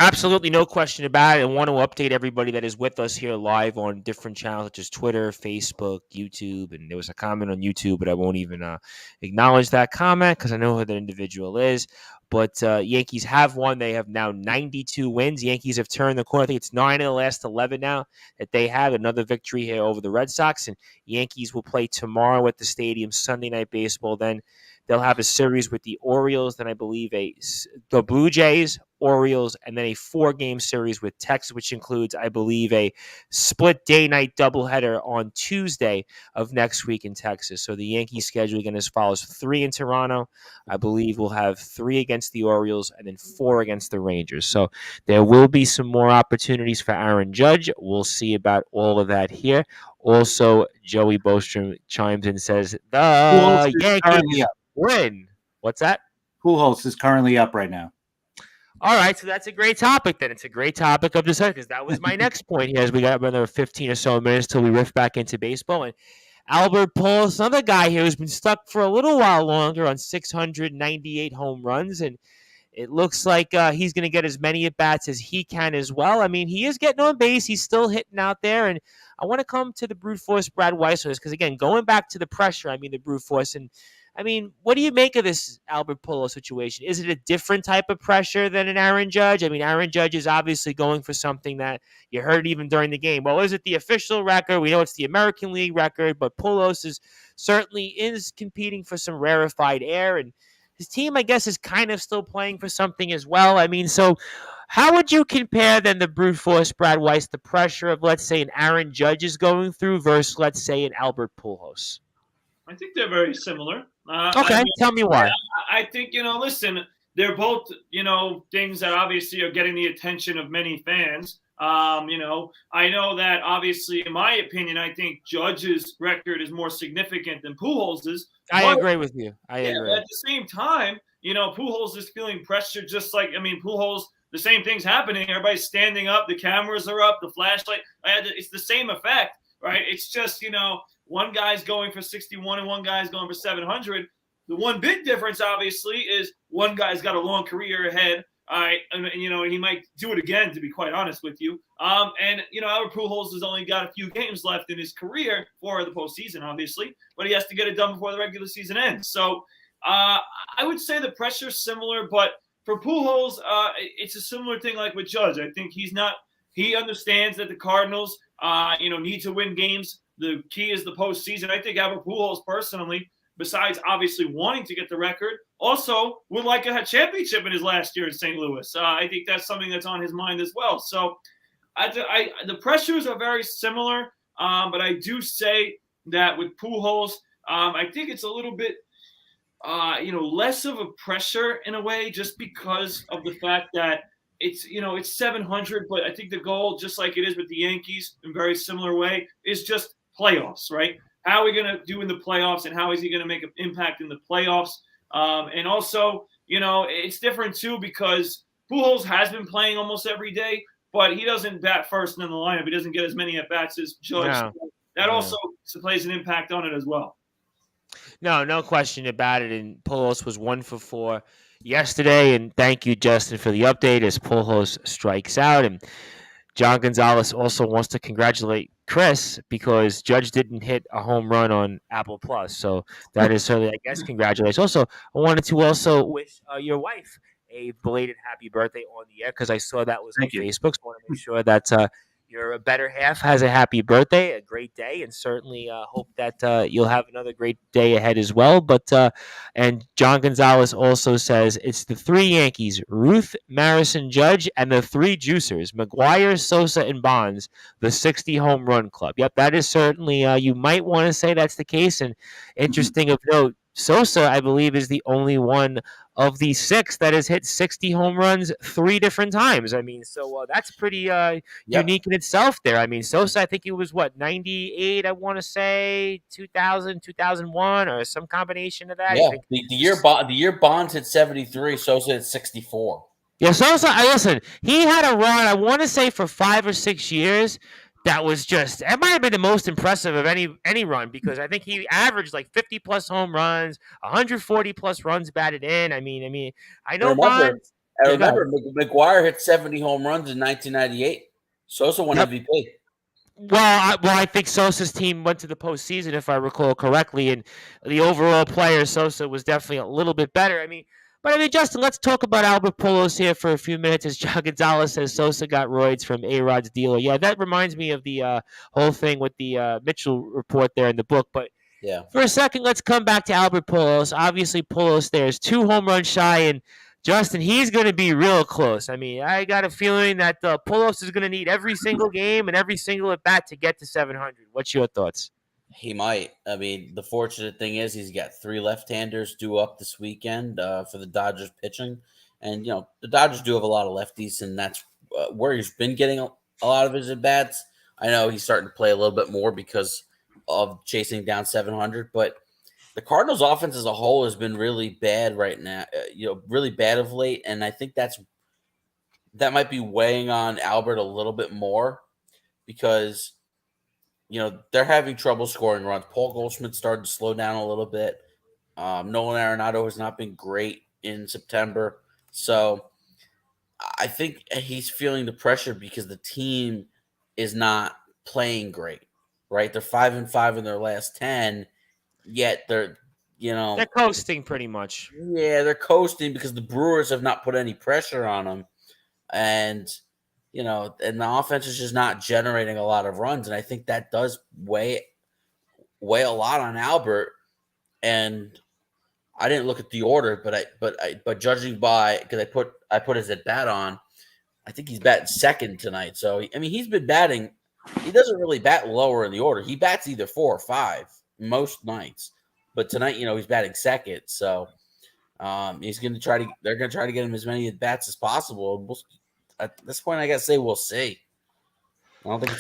Absolutely, no question about it. I want to update everybody that is with us here live on different channels such as Twitter, Facebook, YouTube. And there was a comment on YouTube, but I won't even acknowledge that comment because I know who that individual is. But Yankees have won. They have now 92 wins. Yankees have turned the corner. I think it's 9 of the last 11 now that they have. Another victory here over the Red Sox. And Yankees will play tomorrow at the stadium, Sunday Night Baseball. Then they'll have a series with the Orioles. Then I believe the Blue Jays, Orioles, and then a 4-game series with Texas, which includes, I believe, a split day-night doubleheader on Tuesday of next week in Texas. So the Yankees schedule again as follows: 3 in Toronto. I believe we'll have 3 against the Orioles and then 4 against the Rangers. So there will be some more opportunities for Aaron Judge. We'll see about all of that here. Also, Joey Bostrom chimes in and says, the Yankees win. What's that? Pujols is currently up right now. All right, so that's a great topic then. It's a great topic of discussion because that was my next point here as we got another 15 or so minutes till we riff back into baseball. And Albert Pujols, another guy here who's been stuck for a little while longer on 698 home runs, and it looks like he's going to get as many at-bats as he can as well. I mean, he is getting on base. He's still hitting out there, and I want to come to the brute force Brad Weiss on this because, again, going back to the pressure, the brute force, and I mean, what do you make of this Albert Pujols situation? Is it a different type of pressure than an Aaron Judge? I mean, Aaron Judge is obviously going for something that you heard even during the game. Well, is it the official record? We know it's the American League record, but Pujols certainly is competing for some rarefied air, and his team, I guess, is kind of still playing for something as well. I mean, so how would you compare then the brute force Brad Weiss, the pressure of, let's say, an Aaron Judge is going through versus, let's say, an Albert Pujols? I think they're very similar. Okay, tell me why. I think, listen, they're both, things that obviously are getting the attention of many fans. I know that obviously, in my opinion, I think Judge's record is more significant than Pujols's. I agree with you. I agree. At the same time, Pujols is feeling pressure just like, Pujols, the same thing's happening. Everybody's standing up. The cameras are up. The flashlight. It's the same effect, right? It's just, one guy's going for 61 and one guy's going for 700. The one big difference, obviously, is one guy's got a long career ahead. All right, and he might do it again, to be quite honest with you. And Albert Pujols has only got a few games left in his career for the postseason, obviously, but he has to get it done before the regular season ends. So I would say the pressure's similar, but for Pujols, it's a similar thing like with Judge. I think he understands that the Cardinals, need to win games. The key is the postseason. I think Albert Pujols personally, besides obviously wanting to get the record, also would like a championship in his last year in St. Louis. I think that's something that's on his mind as well. So the pressures are very similar, but I do say that with Pujols, I think it's a little bit, less of a pressure in a way just because of the fact that it's 700, but I think the goal, just like it is with the Yankees in a very similar way, is just playoffs, right? How are we going to do in the playoffs, and how is he going to make an impact in the playoffs? And also, it's different too because Pujols has been playing almost every day, but he doesn't bat first in the lineup. He doesn't get as many at-bats as Judge. No. That also plays an impact on it as well. No question about it. And Pujols was 1 for 4 yesterday. And thank you, Justin, for the update as Pujols strikes out. And John Gonzalez also wants to congratulate Chris because Judge didn't hit a home run on Apple Plus. So that is certainly, I guess, congratulations. Also, I wanted to also wish your wife a belated happy birthday on the air because I saw that was on Thank you. Facebook. So I want to make sure that your better half has a happy birthday, a great day, and certainly hope that you'll have another great day ahead as well. But and John Gonzalez also says it's the 3 Yankees: Ruth, Marison, Judge, and the 3 Juicers: McGuire, Sosa, and Bonds. The 60 home run club. Yep, that is certainly. You might want to say that's the case. And interesting of note, Sosa, I believe, is the only one of the 6 that has hit 60 home runs 3 different times. I mean, so that's pretty unique in itself there. I mean, Sosa, I think he was, 98, I want to say, 2000, 2001, or some combination of that. Yeah, the year Bonds hit 73, Sosa hit 64. Yeah, Sosa, listen, he had a run, I want to say, for 5 or 6 years. That was just, it might have been the most impressive of any run because I think he averaged like 50 plus home runs, 140 plus runs batted in. I mean, I know Bonds. I remember McGuire hit 70 home runs in 1998. Sosa won MVP. Well, I think Sosa's team went to the postseason, if I recall correctly, and the overall player, Sosa, was definitely a little bit better. But Justin, let's talk about Albert Pujols here for a few minutes. As John Gonzalez says, Sosa got roids from A-Rod's dealer. Yeah, that reminds me of the whole thing with the Mitchell report there in the book. But yeah, for a second, let's come back to Albert Pujols. Obviously, Pujols there is 2 home runs shy, and Justin, he's going to be real close. I mean, I got a feeling that Pujols is going to need every single game and every single at bat to get to 700. What's your thoughts? He might. I mean, the fortunate thing is he's got 3 left-handers due up this weekend for the Dodgers pitching. And, the Dodgers do have a lot of lefties, and that's where he's been getting a lot of his at-bats. I know he's starting to play a little bit more because of chasing down 700, but the Cardinals' offense as a whole has been really bad right now, really bad of late, and I think that might be weighing on Albert a little bit more because – they're having trouble scoring runs. Paul Goldschmidt started to slow down a little bit. Nolan Arenado has not been great in September. So I think he's feeling the pressure because the team is not playing great, right? They're 5-5 in their last 10, yet they're coasting pretty much. Yeah, they're coasting because the Brewers have not put any pressure on them. And and the offense is just not generating a lot of runs, and I think that does weigh a lot on Albert. And I didn't look at the order, but judging by because I put his at bat on, I think he's batting second tonight. So he's been batting. He doesn't really bat lower in the order. He bats either 4 or 5 most nights, but tonight he's batting second. So he's going to try to. They're going to try to get him as many at bats as possible. At this point, I gotta say we'll see. I don't think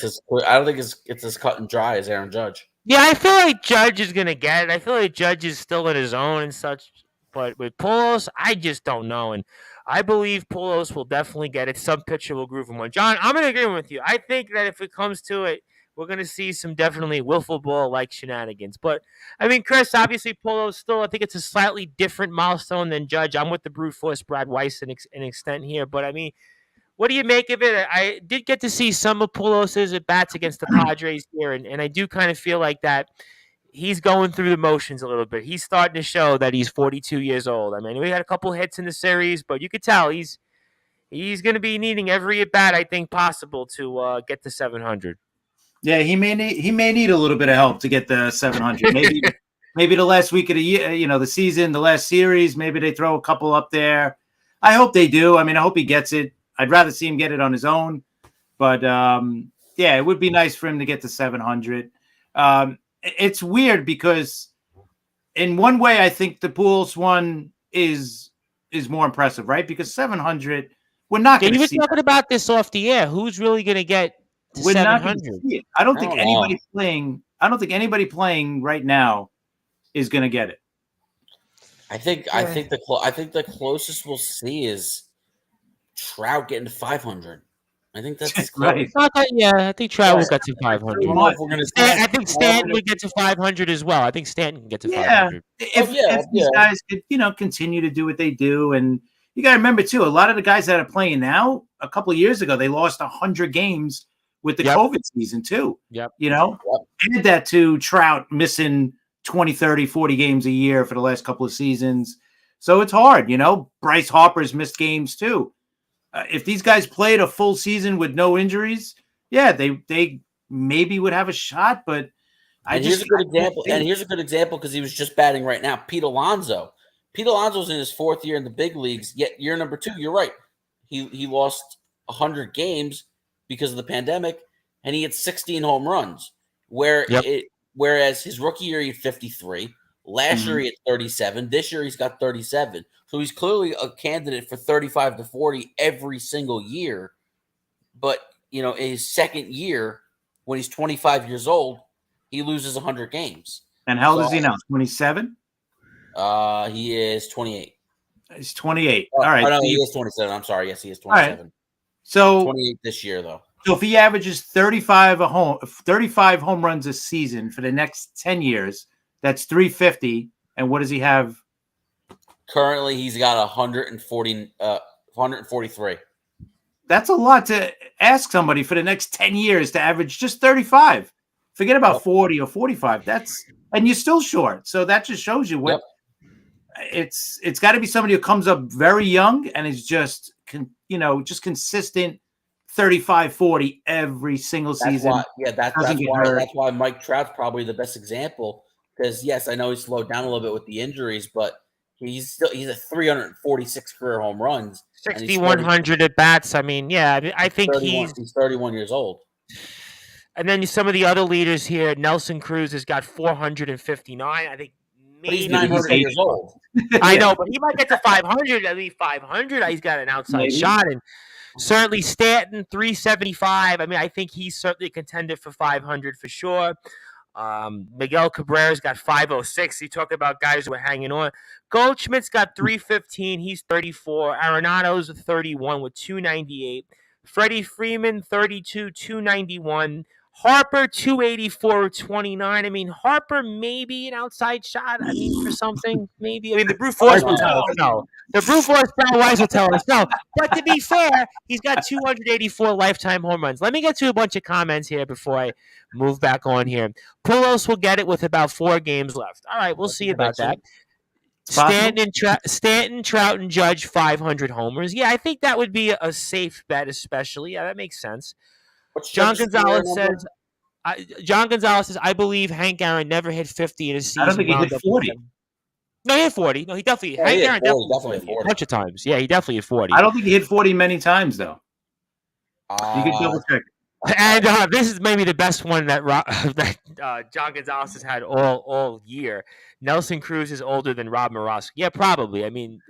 it's as cut and dry as Aaron Judge. Yeah, I feel like Judge is gonna get it. I feel like Judge is still in his zone and such. But with Pujols, I just don't know. And I believe Pujols will definitely get it. Some pitcher will groove him one. John, I'm in agreement with you. I think that if it comes to it, we're gonna see some definitely wiffle ball like shenanigans. But Chris, obviously Pujols still. I think it's a slightly different milestone than Judge. I'm with the brute force Brad Weiss in an extent here, but what do you make of it? I did get to see some of Pujols' at bats against the Padres here, and I do kind of feel like that he's going through the motions a little bit. He's starting to show that he's 42 years old. We had a couple hits in the series, but you could tell he's going to be needing every at bat I think possible to get to 700. Yeah, he may need a little bit of help to get the 700. Maybe the last week of the year, the season, the last series, maybe they throw a couple up there. I hope they do. I hope he gets it. I'd rather see him get it on his own, but it would be nice for him to get to 700. It's weird because in one way, I think the Pujols one is more impressive, right? Because 700, we're not going to see. You were talking about this off the air. Who's really going to get to 700? I don't think anybody playing. I don't think anybody playing right now is going to get it. I think the closest we'll see is Trout getting to 500. I think that's Right. I think Trout will get to 500. don't know if we're gonna see I think Stanton would get to 500 as well. I think Stanton can get to 500. If these guys could, continue to do what they do, and you got to remember too, a lot of the guys that are playing now, a couple of years ago, they lost 100 games with the COVID season too. Yep. Add that to Trout missing 20, 30, 40 games a year for the last couple of seasons. So it's hard, Bryce Harper's missed games too. If these guys played a full season with no injuries, they maybe would have a shot. But here's a good example because he was just batting right now. Pete Alonso. Pete Alonso's in his 4th year in the big leagues. Yet year number 2, you're right. He lost 100 games because of the pandemic, and he had 16 home runs. Whereas his rookie year he had 53. Last year he had 37. This year he's got 37. So he's clearly a candidate for 35 to 40 every single year. But, in his second year, when he's 25 years old, he loses 100 games. And how old is he now? 27? He is 28. He's 28. All right. No, he is 27. I'm sorry. Yes, he is 27. Right. So 28 this year, though. So if he averages 35 home runs a season for the next 10 years, that's 350. And what does he have? Currently, he's got 143. That's a lot to ask somebody for the next 10 years to average just 35. Forget about 40 or 45. And you're still short. So that just shows you what it's got to be somebody who comes up very young and is just consistent 35, 40 every single season. That's why Mike Trout's probably the best example. Because yes, I know he slowed down a little bit with the injuries, but he's a 346 career home runs, 6,100 at bats. I mean, I think he's 31 years old. And then some of the other leaders here, Nelson Cruz has got 459. I think maybe he's 900 years old. I know, but he might get to 500. At least 500. He's got an outside shot, and certainly Stanton 375. I mean, I think he's certainly a contender for 500 for sure. Miguel Cabrera's got 506. You talk about guys who are hanging on. Goldschmidt's got 315. He's 34. Arenado's 31 with 298. Freddie Freeman 32, 291. Harper 284 with 29. I mean, Harper maybe an outside shot. I mean, for something maybe. I mean, the brute force will tell us no. The brute force Brown Wise will tell us no. But to be fair, he's got 284 lifetime home runs. Let me get to a bunch of comments here before I move back on here. Pulos will get it with about 4 games left. All right, we'll see about that. Stanton, Trout, and Judge 500 homers. Yeah, I think that would be a safe bet, especially. Yeah, that makes sense. John Gonzalez says, I believe Hank Aaron never hit 50 in a season. I don't think he hit 40. No, he hit 40. No, he definitely. Hank Aaron definitely hit 40 a bunch of times. Yeah, he definitely hit 40. I don't think he hit 40 many times though. You can double check. And this is maybe the best one that John Gonzalez has had all year. Nelson Cruz is older than Rob Morosky. Yeah, probably. I mean,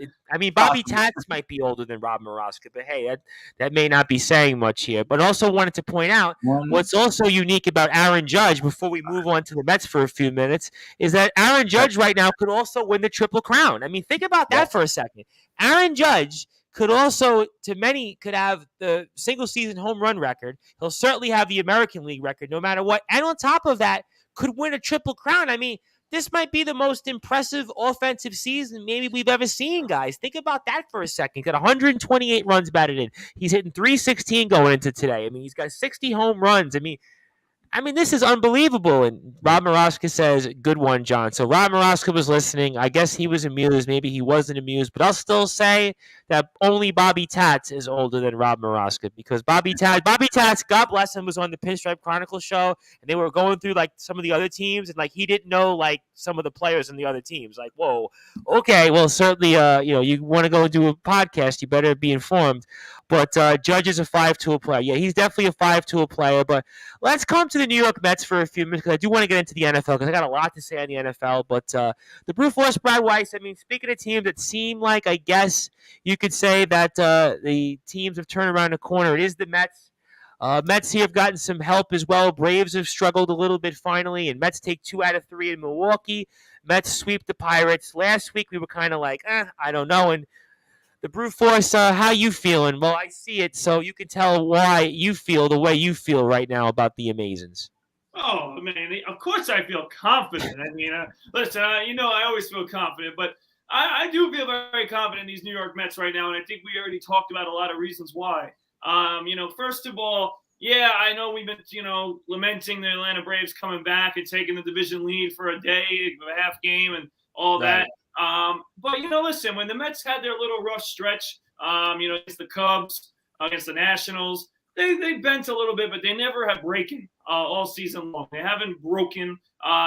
Bobby Tats might be older than Rob Morosky, but hey, that may not be saying much here. But also wanted to point out what's also unique about Aaron Judge before we move on to the Mets for a few minutes is that Aaron Judge right now could also win the Triple Crown. I mean, think about that for a second. Aaron Judge could also, to many, could have the single-season home run record. He'll certainly have the American League record no matter what. And on top of that, could win a Triple Crown. I mean, this might be the most impressive offensive season maybe we've ever seen, guys. Think about that for a second. He's got 128 runs batted in. He's hitting 316 going into today. I mean, he's got 60 home runs. I mean, this is unbelievable. And Rob Morosky says, good one, John. So Rob Morosky was listening. I guess he was amused. Maybe he wasn't amused. But I'll still say that only Bobby Tats is older than Rob Morosky because Bobby Tats, God bless him, was on the Pinstripe Chronicle show. And they were going through, like, some of the other teams. And, like, he didn't know, like, some of the players in the other teams. Like, whoa, okay, well, certainly, you want to go do a podcast, you better be informed. But Judge is a 5-tool player. Yeah, he's definitely a 5-tool player. But let's come to the New York Mets for a few minutes because I do want to get into the NFL because I got a lot to say on the NFL. But the Brute Force Brad Weiss, I mean, speaking of teams that seem like, I guess you could say that the teams have turned around the corner, it is the Mets. Mets here have gotten some help as well. Braves have struggled a little bit finally, and Mets take 2 out of 3 in Milwaukee. Mets sweep the Pirates. Last week we were kind of like, I don't know. And the brute force. How you feeling? Well, I see it, so you can tell why you feel the way you feel right now about the Amazons. Oh, man, of course I feel confident. I mean, listen, I always feel confident, but I do feel very confident in these New York Mets right now, and I think we already talked about a lot of reasons why. First of all, yeah, I know we've been, lamenting the Atlanta Braves coming back and taking the division lead for a day, a half game, and all that. But, listen, when the Mets had their little rough stretch, against the Cubs, against the Nationals, they bent a little bit, but they never have breaking all season long. They haven't broken.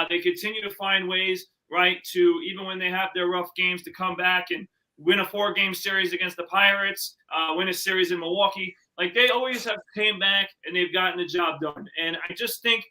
They continue to find ways, right, to even when they have their rough games to come back and win a 4-game series against the Pirates, win a series in Milwaukee. Like, they always have came back and they've gotten the job done. And I just think,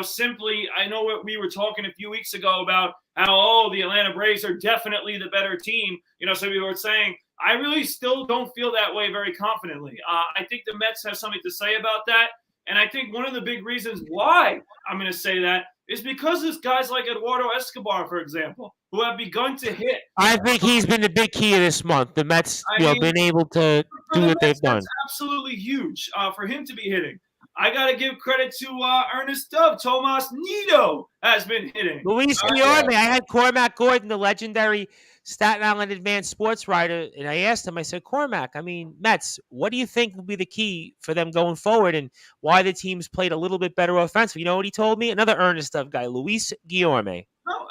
simply, I know what we were talking a few weeks ago about how, the Atlanta Braves are definitely the better team. So we were saying, I really still don't feel that way very confidently. I think the Mets have something to say about that. And I think one of the big reasons why I'm going to say that is because there's guys like Eduardo Escobar, for example, who have begun to hit. I think he's been the big key of this month. The Mets, been able to do what they've done. That's absolutely huge for him to be hitting. I got to give credit to Ernest Dove. Tomas Nido has been hitting. Luis Guillorme. I had Cormac Gordon, the legendary Staten Island advanced sports writer, and I asked him, I said, Cormac, Mets, what do you think will be the key for them going forward and why the team's played a little bit better offensively? You know what he told me? Another Ernest Dove guy, Luis Guillorme. No,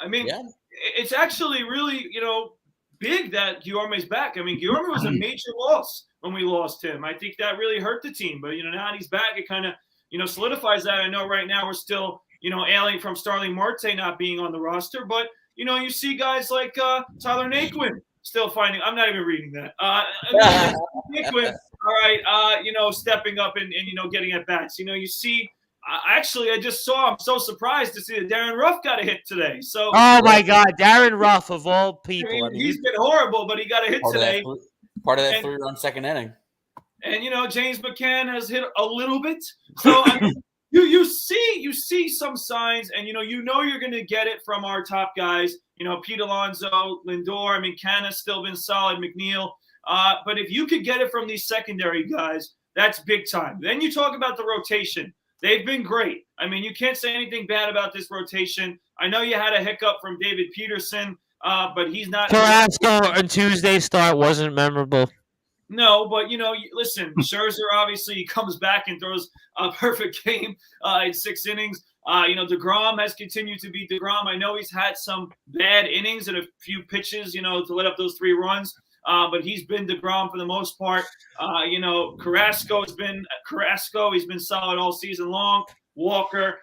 it's actually really, big that Guillorme's back. Guillorme was a major loss when we lost him. I think that really hurt the team. But, now he's back, it kind of, solidifies that. I know right now we're still, ailing from Starling Marte not being on the roster. But, you see guys like Tyler Naquin still finding – I'm not even reading that. Naquin, all right, stepping up and getting at bats. You see – actually, I just saw. I'm so surprised to see that Darren Ruff got a hit today. So, oh my God, Darren Ruff of all people. He's been horrible, but he got a hit today. Part of that 3-run second inning. And James McCann has hit a little bit. So you see some signs, and you're going to get it from our top guys. Pete Alonso, Lindor. Canna's still been solid. McNeil. But if you could get it from these secondary guys, that's big time. Then you talk about the rotation. They've been great. You can't say anything bad about this rotation. I know you had a hiccup from David Peterson, but he's not. Carrasco on Tuesday's start wasn't memorable. No, but, listen, Scherzer, obviously, he comes back and throws a perfect game in 6 innings. DeGrom has continued to be DeGrom. I know he's had some bad innings and a few pitches, to let up those 3 runs. But he's been DeGrom for the most part. Carrasco has been Carrasco. He's been solid all season long. Walker,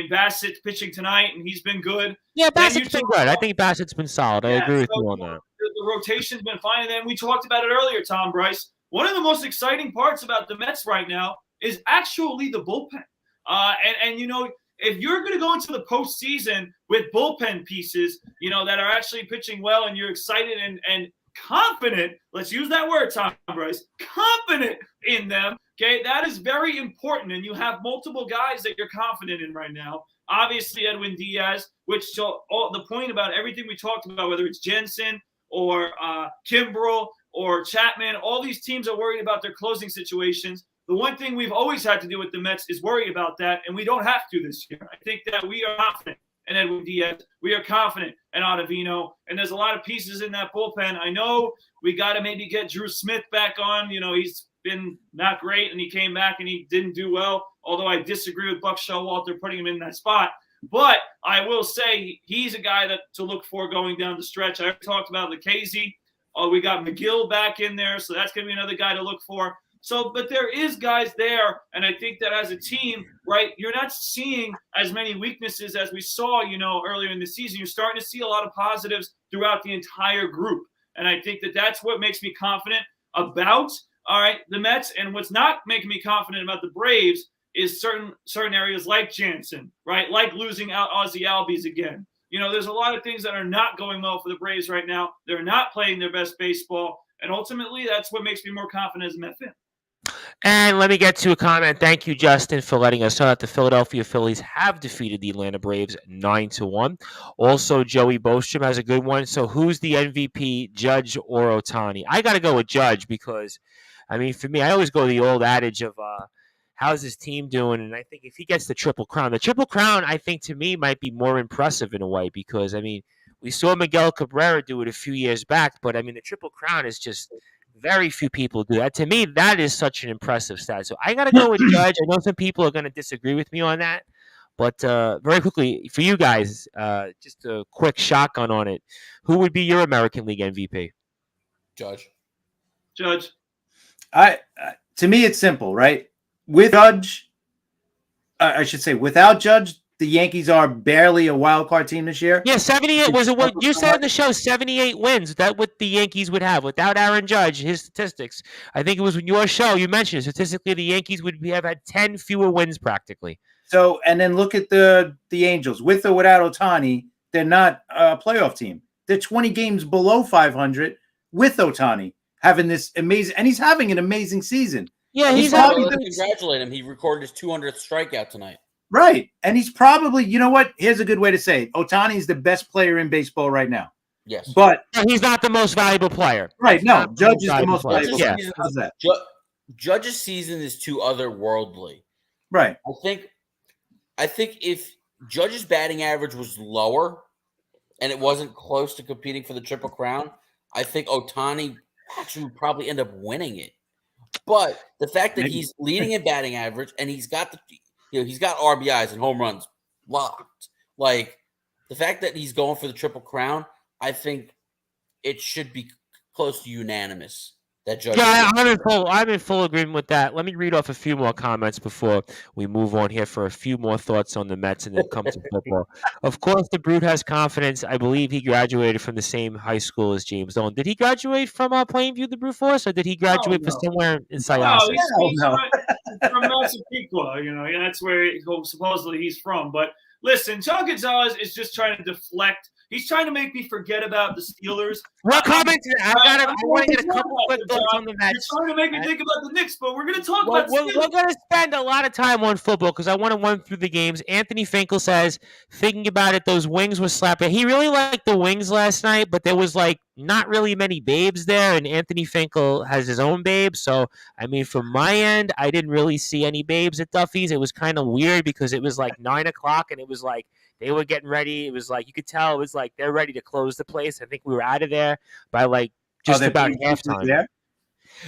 Bassett's pitching tonight, and he's been good. Yeah, Bassett's been good. I think Bassett's been solid. I agree with you on that. The rotation's been fine. And then we talked about it earlier, Tom Bryce. One of the most exciting parts about the Mets right now is actually the bullpen. If you're going to go into the postseason with bullpen pieces, that are actually pitching well, and you're excited and confident, let's use that word, Tom Bryce, confident in them, okay? That is very important, and you have multiple guys that you're confident in right now. Obviously, Edwin Diaz, which the point about everything we talked about, whether it's Jensen or Kimbrel or Chapman, all these teams are worried about their closing situations. The one thing we've always had to do with the Mets is worry about that, and we don't have to this year. I think that we are confident in Edwin Diaz. We are confident in Ottavino, and there's a lot of pieces in that bullpen. I know we got to maybe get Drew Smith back on. He's been not great, and he came back and he didn't do well, although I disagree with Buck Showalter putting him in that spot. But I will say he's a guy to look for going down the stretch. I talked about Lucchesi. We got McGill back in there, so that's going to be another guy to look for. So, but there is guys there, and I think that as a team, right, you're not seeing as many weaknesses as we saw, earlier in the season. You're starting to see a lot of positives throughout the entire group, and I think that that's what makes me confident about, all right, the Mets. And what's not making me confident about the Braves is certain areas like Jansen, right, like losing out Ozzie Albies again. There's a lot of things that are not going well for the Braves right now. They're not playing their best baseball, and ultimately that's what makes me more confident as a Met fan. And let me get to a comment. Thank you, Justin, for letting us know that the Philadelphia Phillies have defeated the Atlanta Braves 9-1. Also, Joey Bostrom has a good one. So, who's the MVP, Judge or Ohtani? I got to go with Judge because, I mean, for me, I always go the old adage of how's his team doing, and I think if he gets the Triple Crown, I think to me might be more impressive in a way because, I mean, we saw Miguel Cabrera do it a few years back, but I mean, the Triple Crown is just very few people do that. To me, that is such an impressive stat. So I got to go with Judge. I know some people are going to disagree with me on that, but very quickly for you guys, just a quick shotgun on it. Who would be your American League MVP? Judge. To me, it's simple, right? With Judge, I should say, without Judge, the Yankees are barely a wild card team this year. Yeah, 78 was what you said in the show. 78 wins. That what the Yankees would have without Aaron Judge. His statistics. I think it was in your show you mentioned statistically the Yankees would have had 10 fewer wins practically. So, and then look at the Angels with or without Ohtani. They're not a playoff team. They're 20 games below 500 with Ohtani having this amazing, and he's having an amazing season. Yeah, he's probably congratulate him. He recorded his 200th strikeout tonight. Right. And he's probably, you know what? Here's a good way to say it. Ohtani is the best player in baseball right now. Yes. But he's not the most valuable player. Right. No, Judge is the most valuable player. Yeah. How's that? Judge's season is too otherworldly. Right. I think if Judge's batting average was lower and it wasn't close to competing for the Triple Crown, I think Ohtani actually would probably end up winning it. But the fact that he's leading in batting average and he's got he's got RBIs and home runs locked. Like the fact that he's going for the Triple Crown, I think it should be close to unanimous. That Judge. Yeah, I'm in full agreement with that. Let me read off a few more comments before we move on here for a few more thoughts on the Mets and then come to football. Of course, the Brute has confidence. I believe he graduated from the same high school as James Dolan. Did he graduate from Plainview, the Brute Force, or did he graduate from somewhere in Syosset? He's from Massapequa. That's where supposedly he's from. But listen, John Gonzalez is just trying to deflect. He's trying to make me forget about the Steelers. What comment? I want to get a couple quick thoughts on the Mets. You're trying to make me think about the Knicks, but we're going to talk about We're going to spend a lot of time on football because I want to run through the games. Anthony Finkel says, thinking about it, those wings were slapping. He really liked the wings last night, but there was not really many babes there, and Anthony Finkel has his own babes. So, I mean, from my end, I didn't really see any babes at Duffy's. It was kind of weird because it was 9 o'clock, and it was they were getting ready. It was you could tell it was they're ready to close the place. I think we were out of there by just about halftime. There?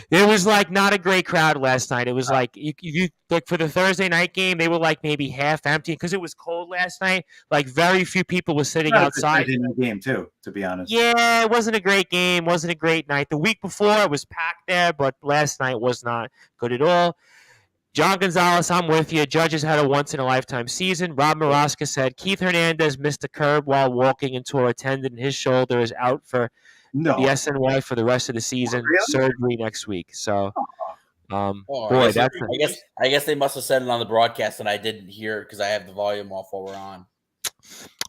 There was not a great crowd last night. It was you for the Thursday night game, they were maybe half empty because it was cold last night. Very few people were sitting outside. In the game too, to be honest. Yeah, it wasn't a great game. Wasn't a great night. The week before it was packed there, but last night was not good at all. John Gonzalez, I'm with you. Judges had a once-in-a-lifetime season. Rob Maraska said Keith Hernandez missed a curb while walking and tore a tendon. His shoulder is out for the SNY for the rest of the season. Really? Surgery next week. So, I guess they must have said it on the broadcast, and I didn't hear it because I have the volume off while we're on.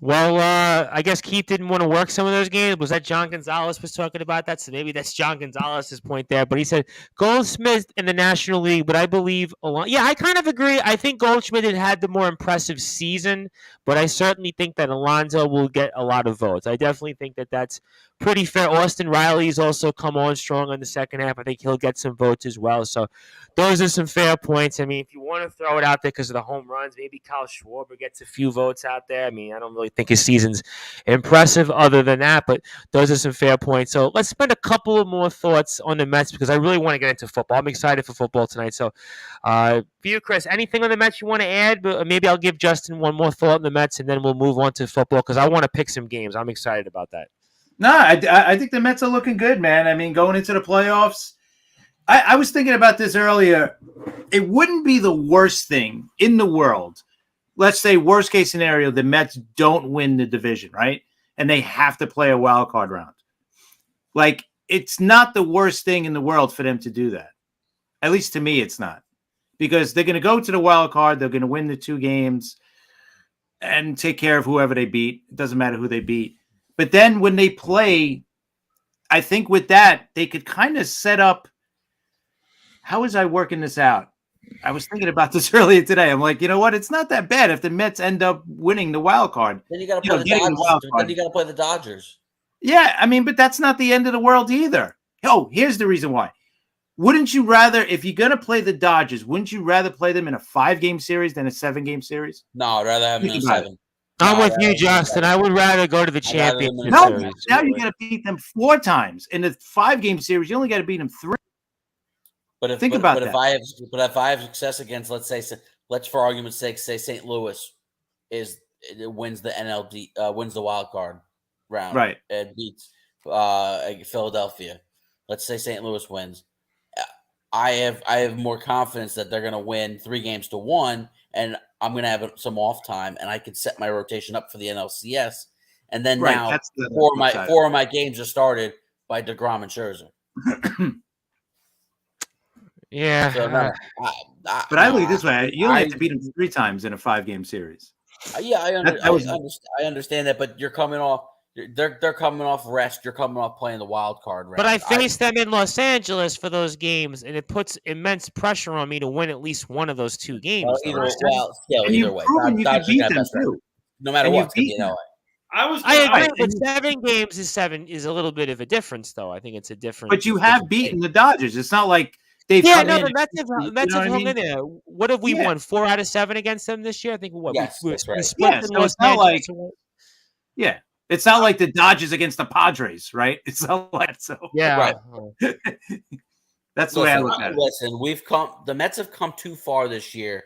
Well, I guess Keith didn't want to work some of those games. Was that John Gonzalez was talking about that? So maybe that's John Gonzalez's point there. But he said Goldschmidt in the National League, but I believe yeah, I kind of agree. I think Goldschmidt had the more impressive season, but I certainly think that Alonso will get a lot of votes. I definitely think that that's pretty fair. Austin Riley's also come on strong in the second half. I think he'll get some votes as well. So those are some fair points. I mean, if you want to throw it out there because of the home runs, maybe Kyle Schwarber gets a few votes out there. I mean, I don't really think his season's impressive other than that, but those are some fair points. So let's spend a couple of more thoughts on the Mets because I really want to get into football. I'm excited for football tonight. So for you, Chris, anything on the Mets you want to add? But maybe I'll give Justin one more thought on the Mets, and then we'll move on to football because I want to pick some games. I'm excited about that. No, I think the Mets are looking good, man. I mean, going into the playoffs, I was thinking about this earlier. It wouldn't be the worst thing in the world. Let's say worst case scenario, the Mets don't win the division, right? And they have to play a wild card round. It's not the worst thing in the world for them to do that. At least to me, it's not. Because they're going to go to the wild card. They're going to win the 2 games and take care of whoever they beat. It doesn't matter who they beat. But then when they play, I think with that, they could kind of set up how was I working this out? I was thinking about this earlier today. I'm like, you know what? It's not that bad if the Mets end up winning the wild card. Then you got to play the Dodgers. Then you got to play the Dodgers. Yeah, I mean, but that's not the end of the world either. Oh, here's the reason why. Wouldn't you rather, if you're going to play the Dodgers, wouldn't you rather play them in a 5-game series than a 7-game series? No, I'd rather have them in a 7. I'm with you, Justin. I would rather go to the championship series. Now you got to beat them 4 times. In the 5-game series, you only got to beat them 3. But if if I have success against, let's for argument's sake say St. Louis wins the wins the wild card round, right? And beats Philadelphia. Let's say St. Louis wins. I have more confidence that they're going to win 3-1, and I'm going to have some off time, and I can set my rotation up for the NLCS. And then now 4 of my games are started by DeGrom and Scherzer. Yeah. So, but I look at it this way. You only have to beat them 3 times in a 5-game series. Yeah, I understand that, but you're coming off. They're coming off rest. You're coming off playing the wild card round. But I faced them in Los Angeles for those games, and it puts immense pressure on me to win at least one of those 2 games. Either way, you can beat them too. No matter what, I agree, but 7 games is a little bit of a difference, though. I think it's a difference. But you have beaten the Dodgers. It's not like they've the Mets have hung in there. What have we won? 4 out of 7 against them this year? I think what? Yes, that's right. So it's not like it's not like the Dodgers against the Padres, right? It's not like so. Yeah, right. That's the way I look at it. Listen, the Mets have come too far this year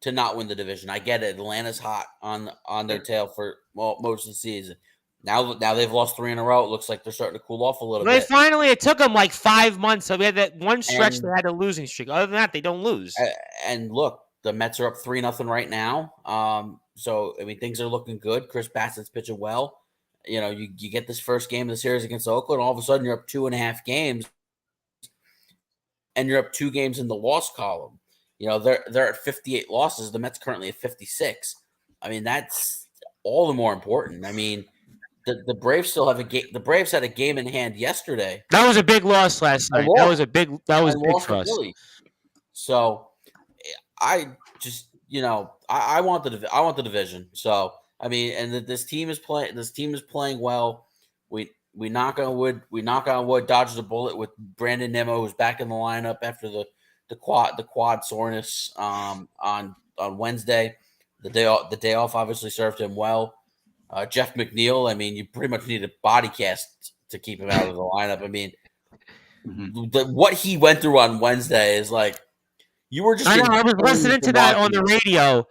to not win the division. I get it. Atlanta's hot on their tail for most of the season. Now they've lost 3 in a row. It looks like they're starting to cool off a little bit. Finally, it took them like 5 months. So we had that one stretch they had a losing streak. Other than that, they don't lose. And look, the Mets are up 3-0 right now. So I mean, things are looking good. Chris Bassett's pitching well. You know, you get this first game of the series against Oakland, all of a sudden you're up 2.5 games, and you're up 2 games in the loss column. You know, they're at 58 losses. The Mets currently at 56. I mean, that's all the more important. I mean, the Braves still have a game. The Braves had a game in hand yesterday. That was a big loss last night. That was big for us. So I just, I want the division. So I mean, and this team is playing well. We knock on wood, dodges a bullet with Brandon Nimmo, who's back in the lineup after the quad soreness on Wednesday. The day off obviously served him well. Jeff McNeil, I mean, you pretty much need a body cast to keep him out of the lineup. I mean, what he went through on Wednesday is like, you were just. I know. I was listening to that on the radio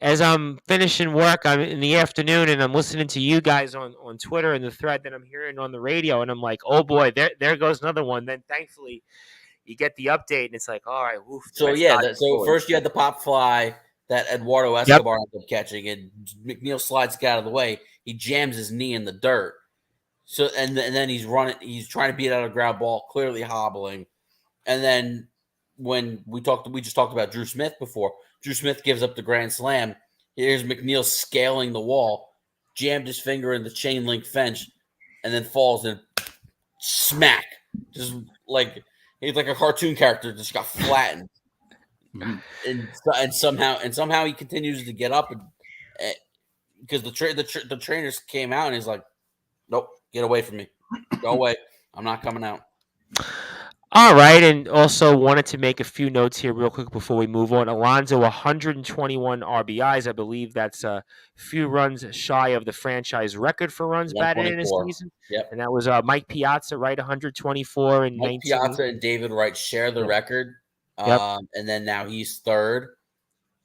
as I'm finishing work. I'm in the afternoon, and I'm listening to you guys on Twitter and the thread that I'm hearing on the radio, and I'm like, oh boy, there goes another one. Then thankfully, you get the update, and it's like, all right, woof. So first you had the pop fly that Eduardo Escobar ended up catching, and McNeil slides out of the way. He jams his knee in the dirt. So and then he's running. He's trying to beat out a ground ball, clearly hobbling. And then when we just talked about Drew Smith before. Drew Smith gives up the grand slam. Here's McNeil scaling the wall, jammed his finger in the chain link fence, and then falls and smack. Just like he's like a cartoon character, just got flattened. And somehow he continues to get up, and because the trainers came out and he's like, "Nope, get away from me, go away. I'm not coming out." All right, and also wanted to make a few notes here real quick before we move on. Alonso, 121 RBIs. I believe that's a few runs shy of the franchise record for runs batted in a season. Yep. And that was Mike Piazza, right, 124 and 19. Piazza and David Wright share the record. And then now he's third.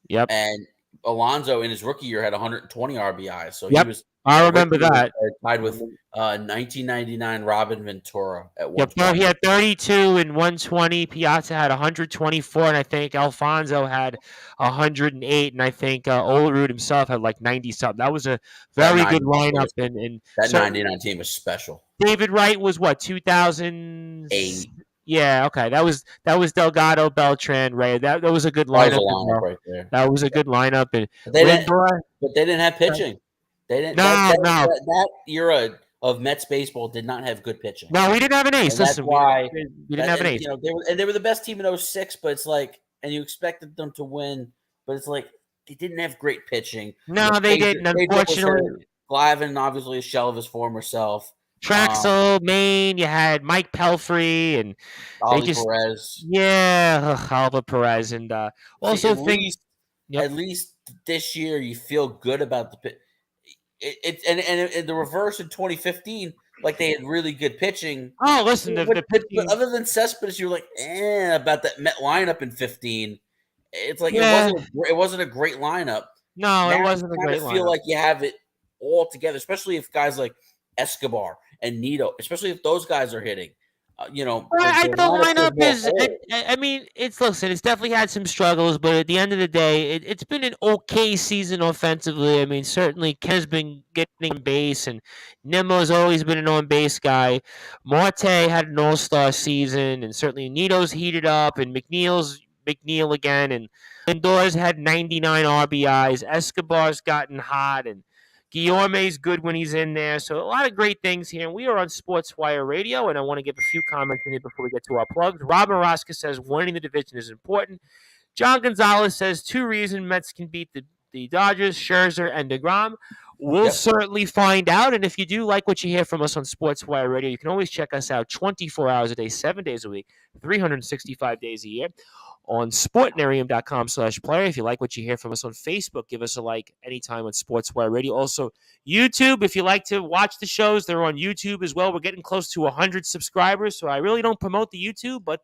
Yep. And Alonso in his rookie year had 120 RBIs. So he was. I remember that. Tied with 1999 Robin Ventura at 120. Yep, he had 32 and 120. Piazza had 124, and I think Alfonso had 108, and I think Olerud himself had like 90-something. That was a very good lineup. And that 99 team was special. David Wright was what, 2008? Yeah, okay. That was Delgado, Beltran, Ray. That was a good lineup. That was a lineup right there. That was a good lineup. And but they didn't have pitching. They didn't. No. That era of Mets baseball did not have good pitching. No, we didn't have an ace. And that's Listen, why we didn't have an ace. You know, they were the best team in 06, but it's like, and you expected them to win, but it's like they didn't have great pitching. No, they didn't. Unfortunately, Glavine, obviously, a shell of his former self. Traxel, Maine. You had Mike Pelfrey and Perez. Yeah, Oliver Perez, and also at least this year you feel good about the pitch. And the reverse in 2015, like they had really good pitching. Oh, listen, the pitching. Other than Cespedes, you're like, about that Met lineup in 15. It's like it wasn't a great lineup. No, now it wasn't a great lineup. I feel like you have it all together, especially if guys like Escobar and Nito, especially if those guys are hitting. The lineup is. It's definitely had some struggles, but at the end of the day, it's been an okay season offensively. I mean, certainly Ken's been getting on base, and Nimmo's always been an on base guy. Marte had an all-star season, and certainly Nito's heated up, and McNeil again, and Lindor's had 99 RBIs. Escobar's gotten hot, and Guillorme's good when he's in there. So a lot of great things here. And we are on Sportswire Radio, and I want to give a few comments in here before we get to our plugs. Rob Maraska says winning the division is important. John Gonzalez says 2 reasons Mets can beat the Dodgers, Scherzer, and DeGrom. We'll certainly find out. And if you do like what you hear from us on Sportswire Radio, you can always check us out 24 hours a day, 7 days a week, 365 days a year on sportnarium.com/player. If you like what you hear from us on Facebook, give us a like anytime on Sportswire Radio. Also, YouTube, if you like to watch the shows, they're on YouTube as well. We're getting close to 100 subscribers, so I really don't promote the YouTube, but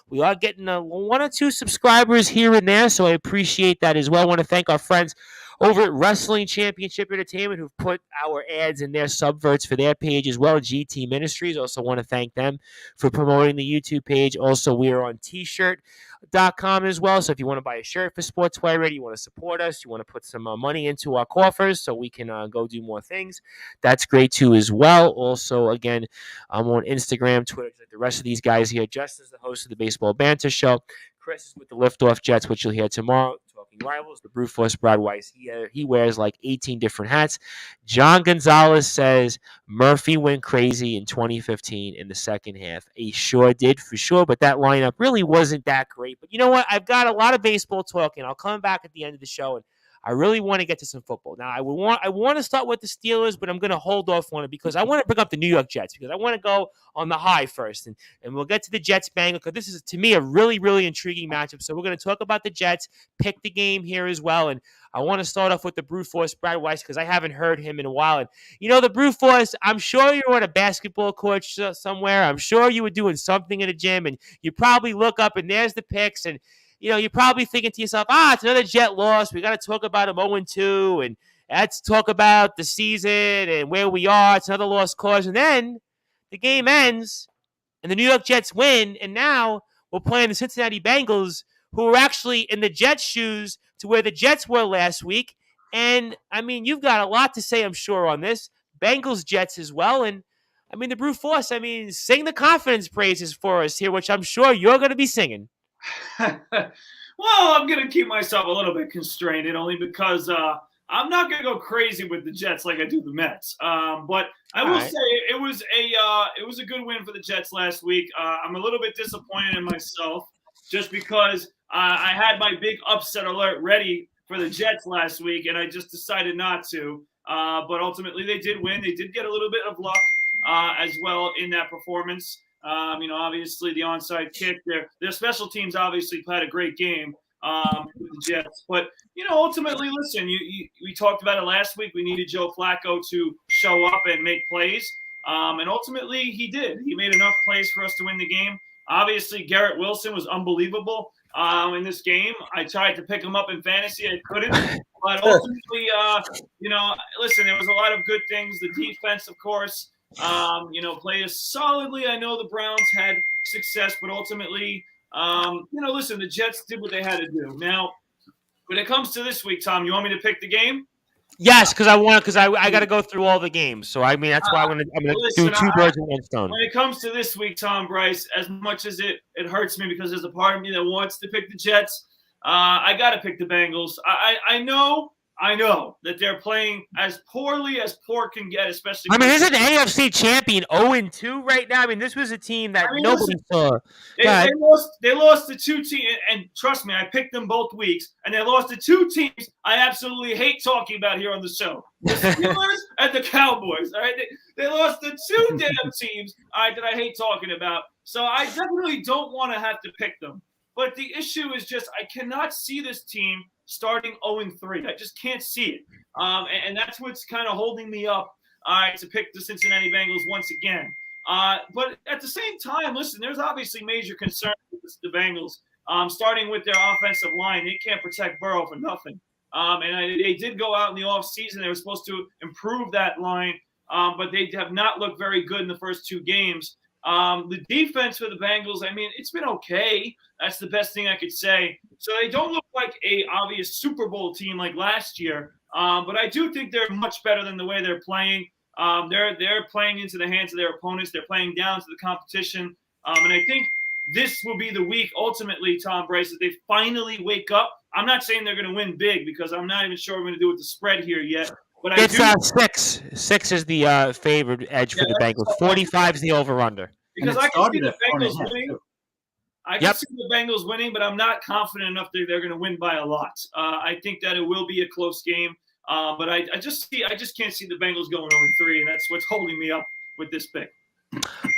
we are getting 1 or 2 subscribers here and there, so I appreciate that as well. I want to thank our friends over at Wrestling Championship Entertainment who've put our ads in their subverts for their page as well, GT Ministries. Also want to thank them for promoting the YouTube page. Also, we are on t-shirt.com as well, so if you want to buy a shirt for Sportswire Radio, you want to support us, you want to put some money into our coffers so we can go do more things, that's great too as well. Also, again, I'm on Instagram, Twitter, like the rest of these guys here. Justin's the host of the Baseball Banter Show. Chris is with the Liftoff Jets, which you'll hear tomorrow. Talking Rivals, the Brute Force Brad Weiss. He wears like 18 different hats. John Gonzalez says Murphy went crazy in 2015 in the second half. He sure did, for sure, but that lineup really wasn't that great. But you know what? I've got a lot of baseball talking. I'll come back at the end of the show, and I really want to get to some football. Now, I want to start with the Steelers, but I'm going to hold off on it because I want to bring up the New York Jets because I want to go on the high first, and we'll get to the Jets Bengals because this is, to me, a really, really intriguing matchup. So we're going to talk about the Jets, pick the game here as well, and I want to start off with the Brute Force, Brad Weiss, because I haven't heard him in a while. And, the Brute Force, I'm sure you're on a basketball court somewhere. I'm sure you were doing something in a gym, and you probably look up, and there's the picks, and you're probably thinking to yourself, it's another Jet loss. We got to talk about them 0-2, and let's talk about the season and where we are. It's another lost cause. And then the game ends, and the New York Jets win, and now we're playing the Cincinnati Bengals, who are actually in the Jets' shoes to where the Jets were last week. And, you've got a lot to say, I'm sure, on this. Bengals, Jets as well. And, the Brute Force, sing the confidence praises for us here, which I'm sure you're going to be singing. Well, I'm going to keep myself a little bit constrained, only because I'm not going to go crazy with the Jets like I do the Mets. But I will say it was a good win for the Jets last week. I'm a little bit disappointed in myself just because I had my big upset alert ready for the Jets last week, and I just decided not to. But ultimately, they did win. They did get a little bit of luck as well in that performance. Obviously the onside kick, their special teams obviously had a great game with the Jets. But, ultimately, listen, we talked about it last week. We needed Joe Flacco to show up and make plays. And ultimately he did. He made enough plays for us to win the game. Obviously, Garrett Wilson was unbelievable in this game. I tried to pick him up in fantasy. I couldn't. But ultimately, listen, there was a lot of good things. The defense, of course, play solidly. I know the Browns had success, but ultimately, listen, the Jets did what they had to do. Now, when it comes to this week, Tom, you want me to pick the game? Yes, because I got to go through all the games. So that's why I'm gonna do 2 birds with 1 stone. When it comes to this week, Tom, Bryce, as much as it hurts me because there's a part of me that wants to pick the Jets, I got to pick the Bengals. I know I know that they're playing as poorly as poor can get, especially. I mean, isn't the AFC champion 0-2 right now? I mean, this was a team that nobody saw. They lost to two teams, and trust me, I picked them both weeks, and they lost to two teams I absolutely hate talking about here on the show: the Steelers and the Cowboys. All right, they lost to two damn teams, all right, that I hate talking about. So I definitely don't want to have to pick them. But the issue is just I cannot see this team starting 0-3. I just can't see it. And that's what's kind of holding me up, all right, to pick the Cincinnati Bengals once again. But at the same time, listen, there's obviously major concern with the Bengals, starting with their offensive line. They can't protect Burrow for nothing. They did go out in the offseason. They were supposed to improve that line, but they have not looked very good in the first two games. The defense for the Bengals, I mean, it's been okay. That's the best thing I could say. So they don't look like a obvious Super Bowl team like last year, but I do think they're much better than the way they're playing. They're playing into the hands of their opponents. They're playing down to the competition. And I think this will be the week, ultimately, Tom Brace, that they finally wake up. I'm not saying they're going to win big because I'm not even sure we're going to do with the spread here yet. But It's 6. 6 is the favored edge for the Bengals. 45 is the over-under. Because I can see the Bengals winning. I can see the Bengals winning, but I'm not confident enough that they're going to win by a lot. I think that it will be a close game, but I just can't see the Bengals going 0-3, and that's what's holding me up with this pick.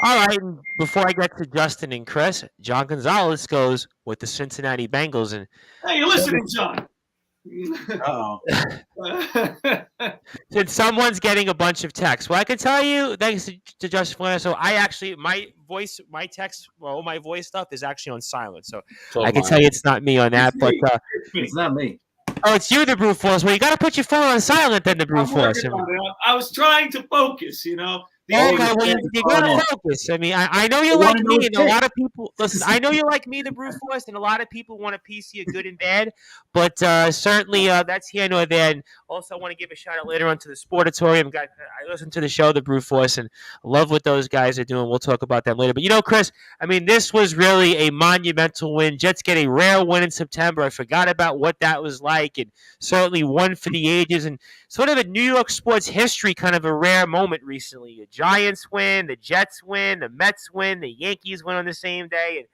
All right, and before I get to Justin and Chris, John Gonzalez goes with the Cincinnati Bengals. And hey, you're listening, John. Uh-oh. Since someone's getting a bunch of texts, well, I can tell you, thanks to Justin Flanagan, so my voice stuff is actually on silent, so I can tell you it's not me on that, but it's not me. Oh, it's you, the Brute Force. Well, you got to put your phone on silent, then, the Brute Force. I was trying to focus, you know. Okay, well, you got to focus. I mean, I know you're like me, and a lot of people – listen, I know you're like me, the Brute Force, and a lot of people want a piece of you, good and bad, but certainly that's here nor there. And also, I want to give a shout-out later on to the Sportatorium. I listen to the show, the Brute Force, and love what those guys are doing. We'll talk about them later. But, Chris, I mean, this was really a monumental win. Jets get a rare win in September. I forgot about what that was like, and certainly one for the ages, and sort of a New York sports history kind of a rare moment recently. Giants win, the Jets win, the Mets win, the Yankees win on the same day, and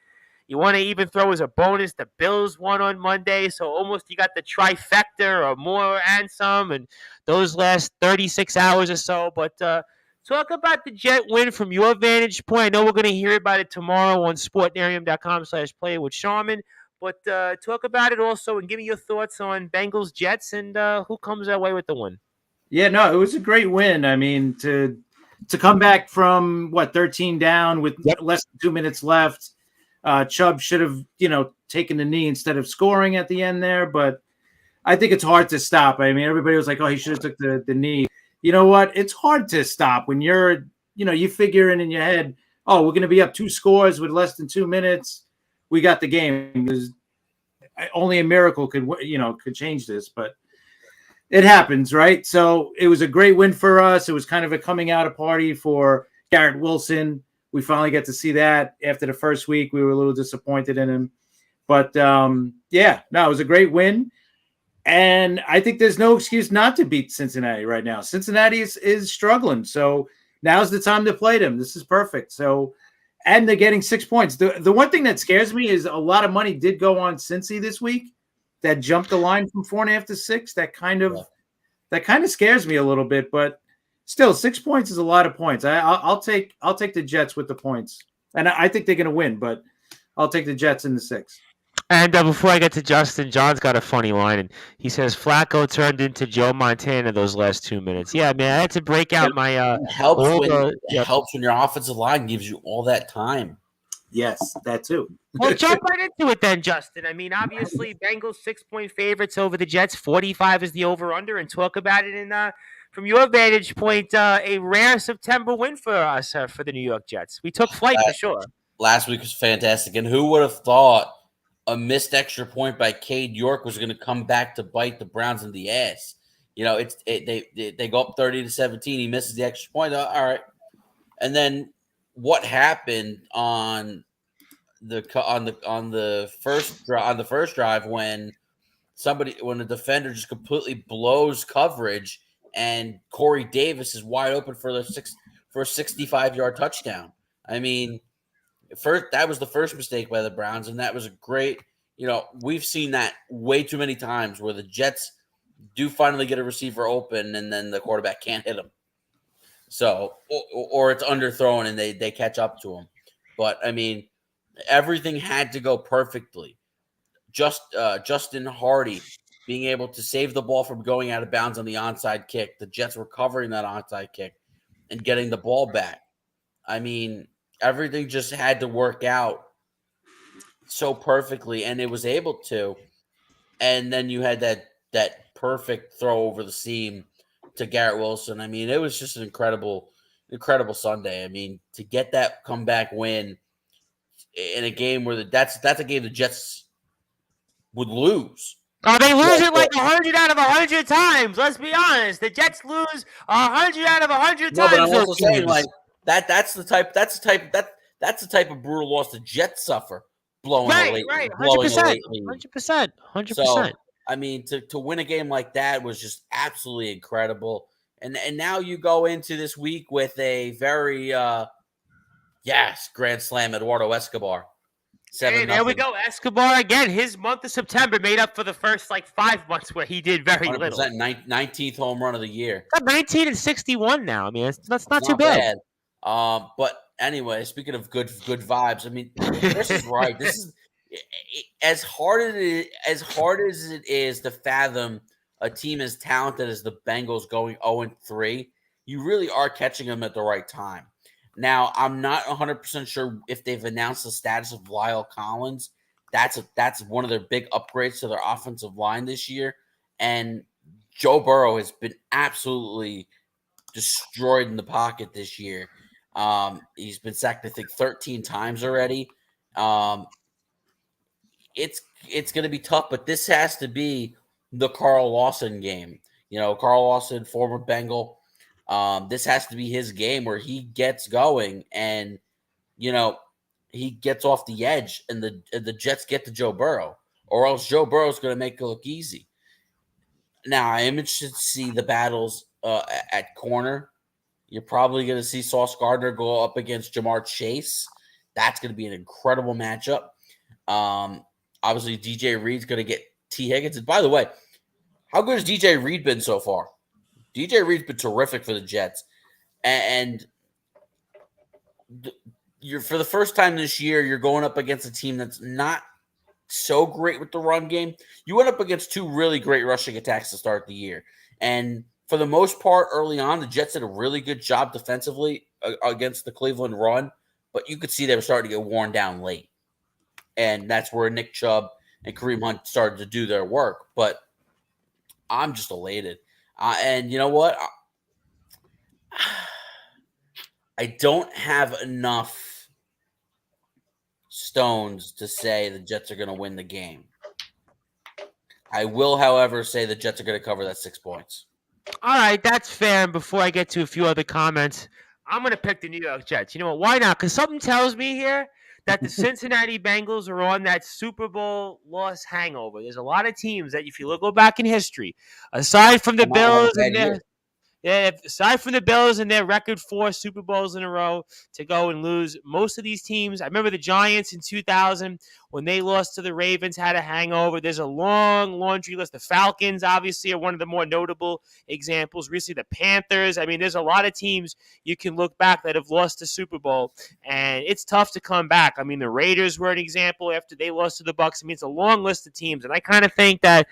you want to even throw as a bonus the Bills won on Monday, so almost you got the trifecta or more and some, and those last 36 hours or so. But talk about the Jet win from your vantage point. I know we're going to hear about it tomorrow on sportnarium.com/play with Sharman, but talk about it also and give me your thoughts on Bengals Jets and who comes away with the win. Yeah, no, it was a great win. I mean, to come back from 13 down with less than 2 minutes left, Chubb should have, taken the knee instead of scoring at the end there. But I think it's hard to stop. I mean, everybody was like, "Oh, he should have took the knee." You know what? It's hard to stop when you're, you figure in your head, "Oh, we're going to be up 2 scores with less than 2 minutes. We got the game." Only a miracle could change this, but it happens, right? So it was a great win for us. It was kind of a coming out party for Garrett Wilson. We finally get to see that after the first week. We were a little disappointed in him. But, it was a great win. And I think there's no excuse not to beat Cincinnati right now. Cincinnati is struggling. So now's the time to play them. This is perfect. So, and they're getting 6 points. The one thing that scares me is a lot of money did go on Cincy this week. That jumped the line from 4.5 to 6. That kind of scares me a little bit, but still 6 points is a lot of points. I'll take the Jets with the points, and I think they're going to win, but I'll take the Jets in the 6. And before I get to Justin, John's got a funny line, and he says Flacco turned into Joe Montana those last 2 minutes. Yeah, man, I had to break out my it helps when your offensive line gives you all that time. Yes, that too. Well, jump right into it then, Justin. I mean, obviously, Bengals 6-point favorites over the Jets. 45 is the over-under, and talk about it in from your vantage point, a rare September win for us for the New York Jets. We took flight for sure. Last week was fantastic, and who would have thought a missed extra point by Cade York was going to come back to bite the Browns in the ass? They go up 30-17. He misses the extra point. All right, and then what happened on the first drive when when a defender just completely blows coverage and Corey Davis is wide open for a 65-yard touchdown. I mean, that was the first mistake by the Browns, and that was a great, we've seen that way too many times where the Jets do finally get a receiver open and then the quarterback can't hit him. So, or it's underthrown and they catch up to him. But, I mean, everything had to go perfectly. Justin Hardy being able to save the ball from going out of bounds on the onside kick. The Jets recovering that onside kick and getting the ball back. I mean, everything just had to work out so perfectly, and it was able to. And then you had that perfect throw over the seam to Garrett Wilson. I mean, it was just an incredible Sunday. I mean, to get that comeback win in a game where that's a game the Jets would lose. Oh, they lose it like 100 out of 100 times. Let's be honest. The Jets lose 100 out of 100 times. No, but I'm also saying like that's the type of brutal loss the Jets suffer. Blowing right, 100%. So, I mean, to win a game like that was just absolutely incredible. And now you go into this week with a very grand slam, Eduardo Escobar. Hey, there we go. Escobar again. His month of September made up for the first 5 months where he did very little. 19th home run of the year. 19 and 61 now. I mean, that's not too bad. But anyway, speaking of good vibes, I mean, Chris is right. This is as hard as it is to fathom a team as talented as the Bengals going 0-3. You really are catching them at the right time. Now, I'm not 100% sure if they've announced the status of Lyle Collins. That's one of their big upgrades to their offensive line this year. And Joe Burrow has been absolutely destroyed in the pocket this year. He's been sacked, I think, 13 times already. It's going to be tough, but this has to be the Carl Lawson game. Carl Lawson, former Bengal. This has to be his game where he gets going and, he gets off the edge and the Jets get to Joe Burrow, or else Joe Burrow is going to make it look easy. Now, I am interested to see the battles at corner. You're probably going to see Sauce Gardner go up against Jamar Chase. That's going to be an incredible matchup. Obviously, DJ Reed's going to get T. Higgins. And by the way, how good has DJ Reed been so far? DJ Reed's been terrific for the Jets. And you're for the first time this year, you're going up against a team that's not so great with the run game. You went up against two really great rushing attacks to start the year. And for the most part, early on, the Jets did a really good job defensively against the Cleveland run, but you could see they were starting to get worn down late. And that's where Nick Chubb and Kareem Hunt started to do their work. But I'm just elated. And you know what? I don't have enough stones to say the Jets are going to win the game. I will, however, say the Jets are going to cover that 6 points. All right, that's fair. And before I get to a few other comments, I'm going to pick the New York Jets. You know what? Why not? Because something tells me here that the Cincinnati Bengals are on that Super Bowl loss hangover. There's a lot of teams that, if you go back in history, aside from the Bills and their record 4 Super Bowls in a row to go and lose, most of these teams, I remember the Giants in 2000 when they lost to the Ravens, had a hangover. There's a long laundry list. The Falcons, obviously, are one of the more notable examples. Recently, the Panthers. I mean, there's a lot of teams you can look back that have lost the Super Bowl, and it's tough to come back. I mean, the Raiders were an example after they lost to the Bucs. I mean, it's a long list of teams, and I kind of think that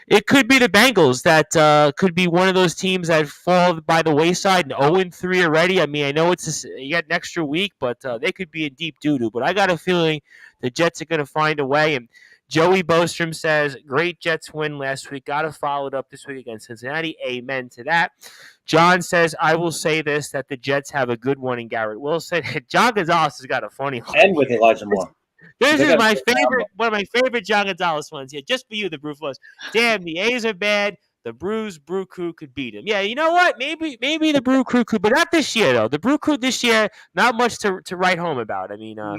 it could be the Bengals that could be one of those teams that fall by the wayside and 0-3 already. I mean, I know you got an extra week, but they could be in deep doo-doo. But I got a feeling the Jets are going to find a way. And Joey Bostrom says, great Jets win last week. Got to follow it up this week against Cincinnati. Amen to that. John says, I will say this, that the Jets have a good one in Garrett Wilson. John Gonzalez has got a funny one. And with Elijah Moore. This is my favorite, one of my favorite John Gonzalez ones here. Just for you, the Brew was. Damn, the A's are bad. The Brew Crew could beat him. Yeah, you know what? Maybe the Brew Crew could, but not this year though. The Brew Crew this year, not much to write home about. I mean, No.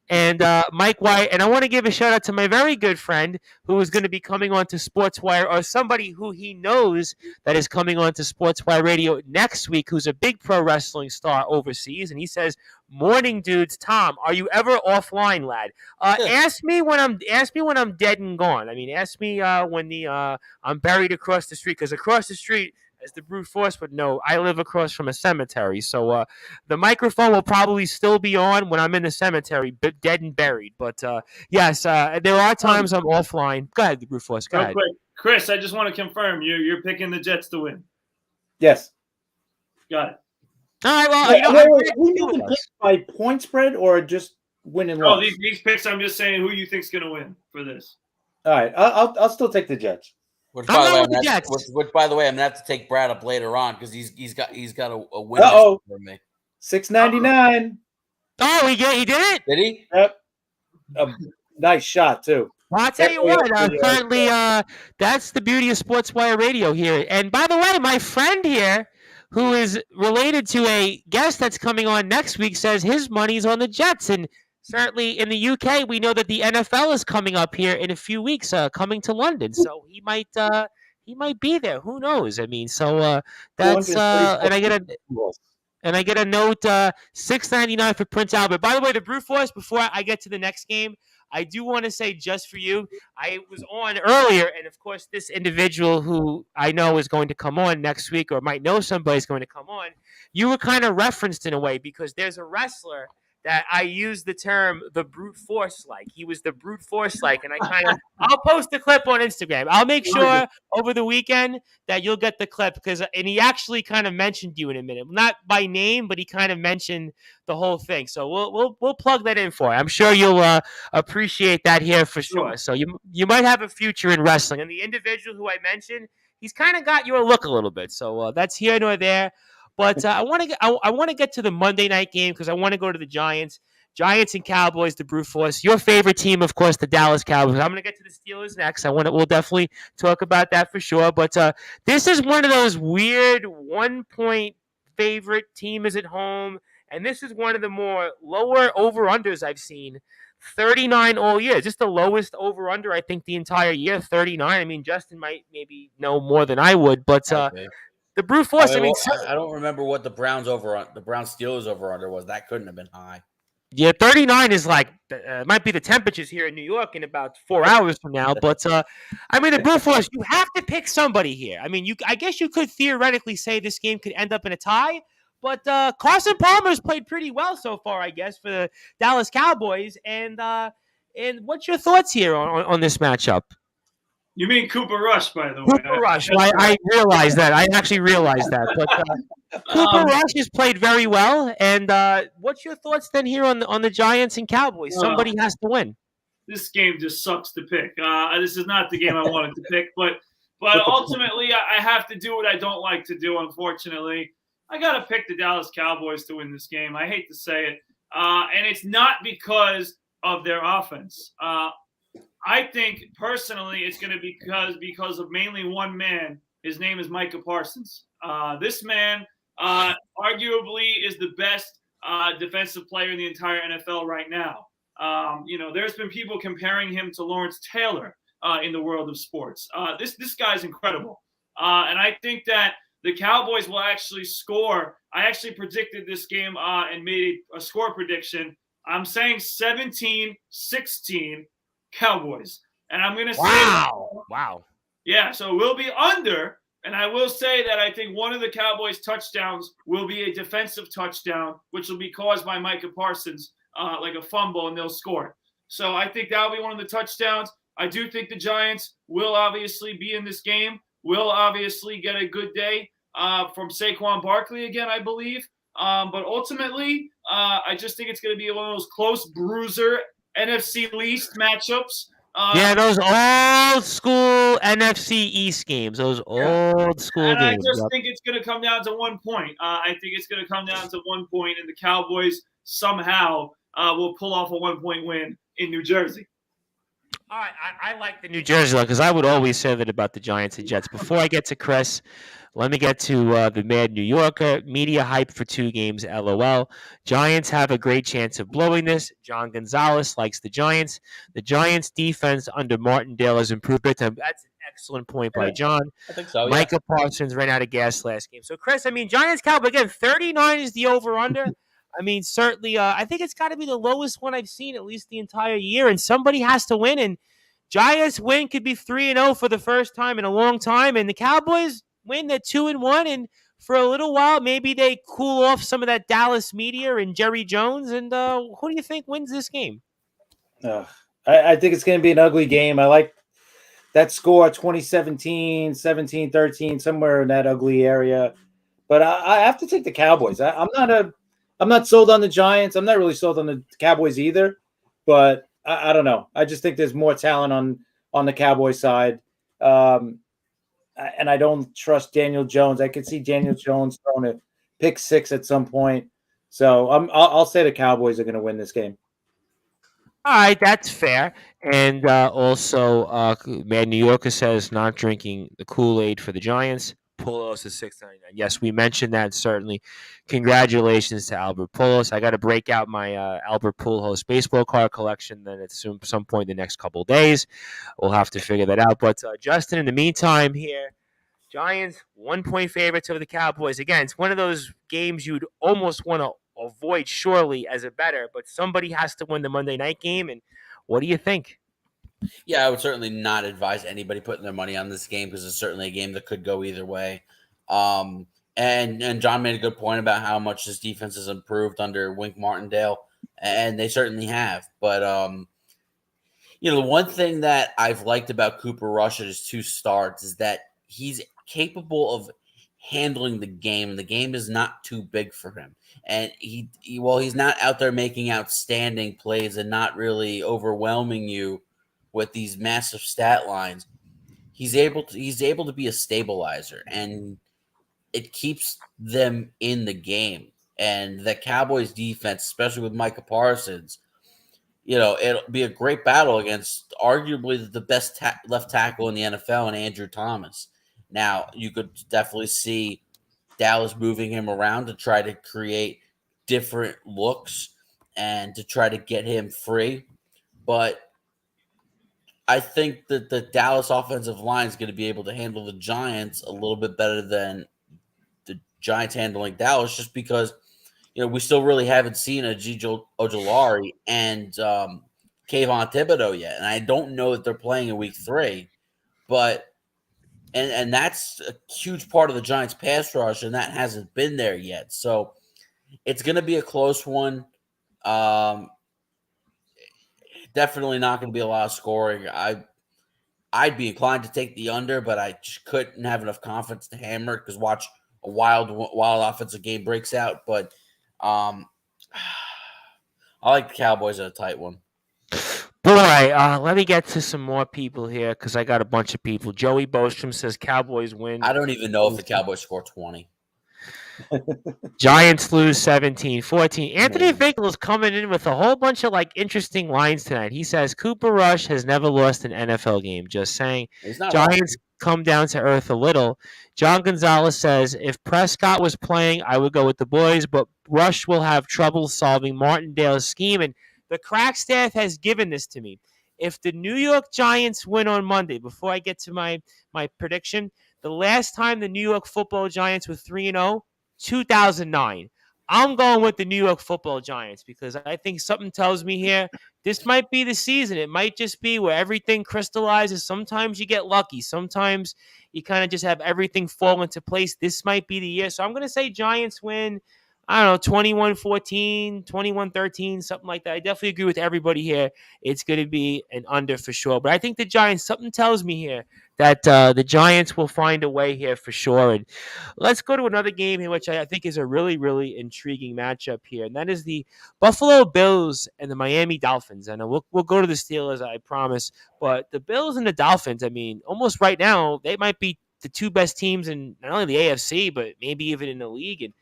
and Mike White. And I want to give a shout out to my very good friend who is going to be coming on to Sportswire, or somebody who he knows that is coming on to Sportswire Radio next week, who's a big pro wrestling star overseas. And he says, "Morning, dudes. Tom, are you ever offline, lad? Ask me when I'm dead and gone. I mean, ask me when I'm buried across the street, because across the street, as the brute force would know, I live across from a cemetery. So the microphone will probably still be on when I'm in the cemetery, dead and buried. But yes, there are times I'm offline. Go ahead, the brute force. Go ahead. Quick. Chris, I just want to confirm you're picking the Jets to win. Yes. Got it. All right. Well, we need to pick by point spread or just win and Oh, loss. these picks. I'm just saying who you think's going to win for this. All right, I'll still take the Jets. Which, by the way, I'm gonna have to take Brad up later on because he's got a win for me. $6.99. Oh, he did it. Did he? Yep. A nice shot too. Well, I'll tell you what. Certainly, that's the beauty of Sportswire Radio here. And by the way, my friend here, who is related to a guest that's coming on next week, says his money's on the Jets. And certainly in the UK, we know that the NFL is coming up here in a few weeks, coming to London. So he might be there. Who knows? I mean, so that's and I get a note, $6.99 for Prince Albert. By the way, the Brute Force, before I get to the next game, I do want to say, just for you, I was on earlier, and of course, this individual who I know is going to come on next week, or might know somebody's going to come on, you were kind of referenced in a way, because there's a wrestler that I use the term the brute force like. He was the brute force like, and I'll post the clip on Instagram. I'll make sure over the weekend that you'll get the clip, and he actually kind of mentioned you in a minute, not by name, but he kind of mentioned the whole thing. So we'll plug that in for you. I'm sure you'll appreciate that here for sure. So you might have a future in wrestling. And the individual who I mentioned, he's kind of got your look a little bit. So that's here nor there. But I want to get to the Monday night game, because I want to go to the Giants and Cowboys, the brute force. Your favorite team, of course, the Dallas Cowboys. I'm going to get to the Steelers next. We'll definitely talk about that for sure. But this is one of those weird 1-point favorite team is at home, and this is one of the more lower over-unders I've seen. 39 all year. Just the lowest over-under, I think, the entire year, 39. I mean, Justin might maybe know more than I would, but the brute force. I don't remember what the Browns Steelers over under was. That couldn't have been high. Yeah, 39 is like might be the temperatures here in New York in about 4 hours from now. But I mean, the brute force. You have to pick somebody here. I mean, I guess you could theoretically say this game could end up in a tie. But Carson Palmer's played pretty well so far, I guess, for the Dallas Cowboys. And what's your thoughts here on this matchup? You mean Cooper Rush, by the way. Cooper Rush. I realized that. I actually realized that. But Cooper Rush has played very well. And what's your thoughts then here on the Giants and Cowboys? Somebody has to win. This game just sucks to pick. This is not the game I wanted to pick. But ultimately, I have to do what I don't like to do, unfortunately. I got to pick the Dallas Cowboys to win this game. I hate to say it. And it's not because of their offense. I think personally it's going to be because of mainly one man. His name is Micah Parsons. This man arguably is the best defensive player in the entire NFL right now. There's been people comparing him to Lawrence Taylor in the world of sports. This guy's incredible. And I think that the Cowboys will actually score. I actually predicted this game and made a score prediction. I'm saying 17-16. Cowboys. And I'm going to say Wow. Yeah, so we'll be under, and I will say that I think one of the Cowboys touchdowns will be a defensive touchdown, which will be caused by Micah Parsons, like a fumble, and they'll score. So I think that'll be one of the touchdowns. I do think the Giants will obviously be in this game, will obviously get a good day from Saquon Barkley again, I believe. But ultimately, I just think it's going to be one of those close bruiser NFC least matchups. Those old school NFC East games. Those old school games. I just think it's going to come down to 1 point. I think it's going to come down to 1 point, and the Cowboys somehow will pull off a 1-point win in New Jersey. All right, I like the New Jersey because I would always say that about the Giants and Jets. Before I get to Chris, let me get to the Mad New Yorker. Media hype for 2 games, LOL. Giants have a great chance of blowing this. John Gonzalez likes the Giants. The Giants' defense under Martindale has improved big time. That's an excellent point by John. I think so. Micah Parsons ran out of gas last game. So, Chris, I mean, Giants Cowboys, again, 39 is the over-under. I mean, certainly, I think it's got to be the lowest one I've seen at least the entire year, and somebody has to win. And Giants win could be 3-0 for the first time in a long time, and the Cowboys win at 2-1. And for a little while, maybe they cool off some of that Dallas media and Jerry Jones. And who do you think wins this game? I think it's going to be an ugly game. I like that score 2017, 17-13, somewhere in that ugly area. But I have to take the Cowboys. I'm not sold on the Giants. I'm not really sold on the Cowboys either. But I don't know. I just think there's more talent on the Cowboys side. And I don't trust Daniel Jones. I could see Daniel Jones throwing a pick 6 at some point. So I'll say the Cowboys are going to win this game. All right, that's fair. And also, Mad New Yorker says not drinking the Kool-Aid for the Giants. Pulos is $6.99. Yes, we mentioned that, certainly. Congratulations to Albert Pujols. I got to break out my Albert Pujols baseball card collection then at some point in the next couple of days. We'll have to figure that out. But Justin, in the meantime here, Giants 1-point favorites over the Cowboys. Again, it's one of those games you'd almost want to avoid surely as a bettor, but somebody has to win the Monday night game. And what do you think? Yeah, I would certainly not advise anybody putting their money on this game because it's certainly a game that could go either way. And John made a good point about how much this defense has improved under Wink Martindale, and they certainly have. But the one thing that I've liked about Cooper Rush at his 2 starts is that he's capable of handling the game. The game is not too big for him, and he's not out there making outstanding plays and not really overwhelming you with these massive stat lines. He's able to be a stabilizer, and it keeps them in the game. And the Cowboys defense, especially with Micah Parsons, it'll be a great battle against arguably the best left tackle in the NFL, and Andrew Thomas. Now, you could definitely see Dallas moving him around to try to create different looks and to try to get him free. But I think that the Dallas offensive line is going to be able to handle the Giants a little bit better than the Giants handling Dallas, just because we still really haven't seen a Gigi Ojulari and Kayvon Thibodeau yet, and I don't know that they're playing in Week 3, but and that's a huge part of the Giants' pass rush, and that hasn't been there yet. So it's going to be a close one. Definitely not going to be a lot of scoring. I'd be inclined to take the under, but I just couldn't have enough confidence to hammer it because watch a wild offensive game breaks out. But I like the Cowboys at a tight one. Boy, let me get to some more people here because I got a bunch of people. Joey Bostrom says Cowboys win. I don't even know if the Cowboys score 20. Giants lose 17-14. Anthony Finkel is coming in with a whole bunch of interesting lines tonight. He says Cooper Rush has never lost an NFL game. Just saying. Giants come down to earth a little. John Gonzalez says if Prescott was playing, I would go with the boys, but Rush will have trouble solving Martindale's scheme. And the crack staff has given this to me. If the New York Giants win on Monday, before I get to my prediction, the last time the New York Football Giants were 3-0, 2009. I'm going with the New York Football Giants because I think something tells me here this might be the season. It might just be where everything crystallizes. Sometimes you get lucky. Sometimes you kind of just have everything fall into place. This might be the year. So I'm going to say Giants win, I don't know, 21-14, 21-13, something like that. I definitely agree with everybody here. It's going to be an under for sure. But I think the Giants, something tells me here that the Giants will find a way here for sure. And let's go to another game here, which I think is a really, really intriguing matchup here. And that is the Buffalo Bills and the Miami Dolphins. And we'll go to the Steelers, I promise. But the Bills and the Dolphins, I mean, almost right now, they might be the 2 best teams in not only the AFC, but maybe even in the league. And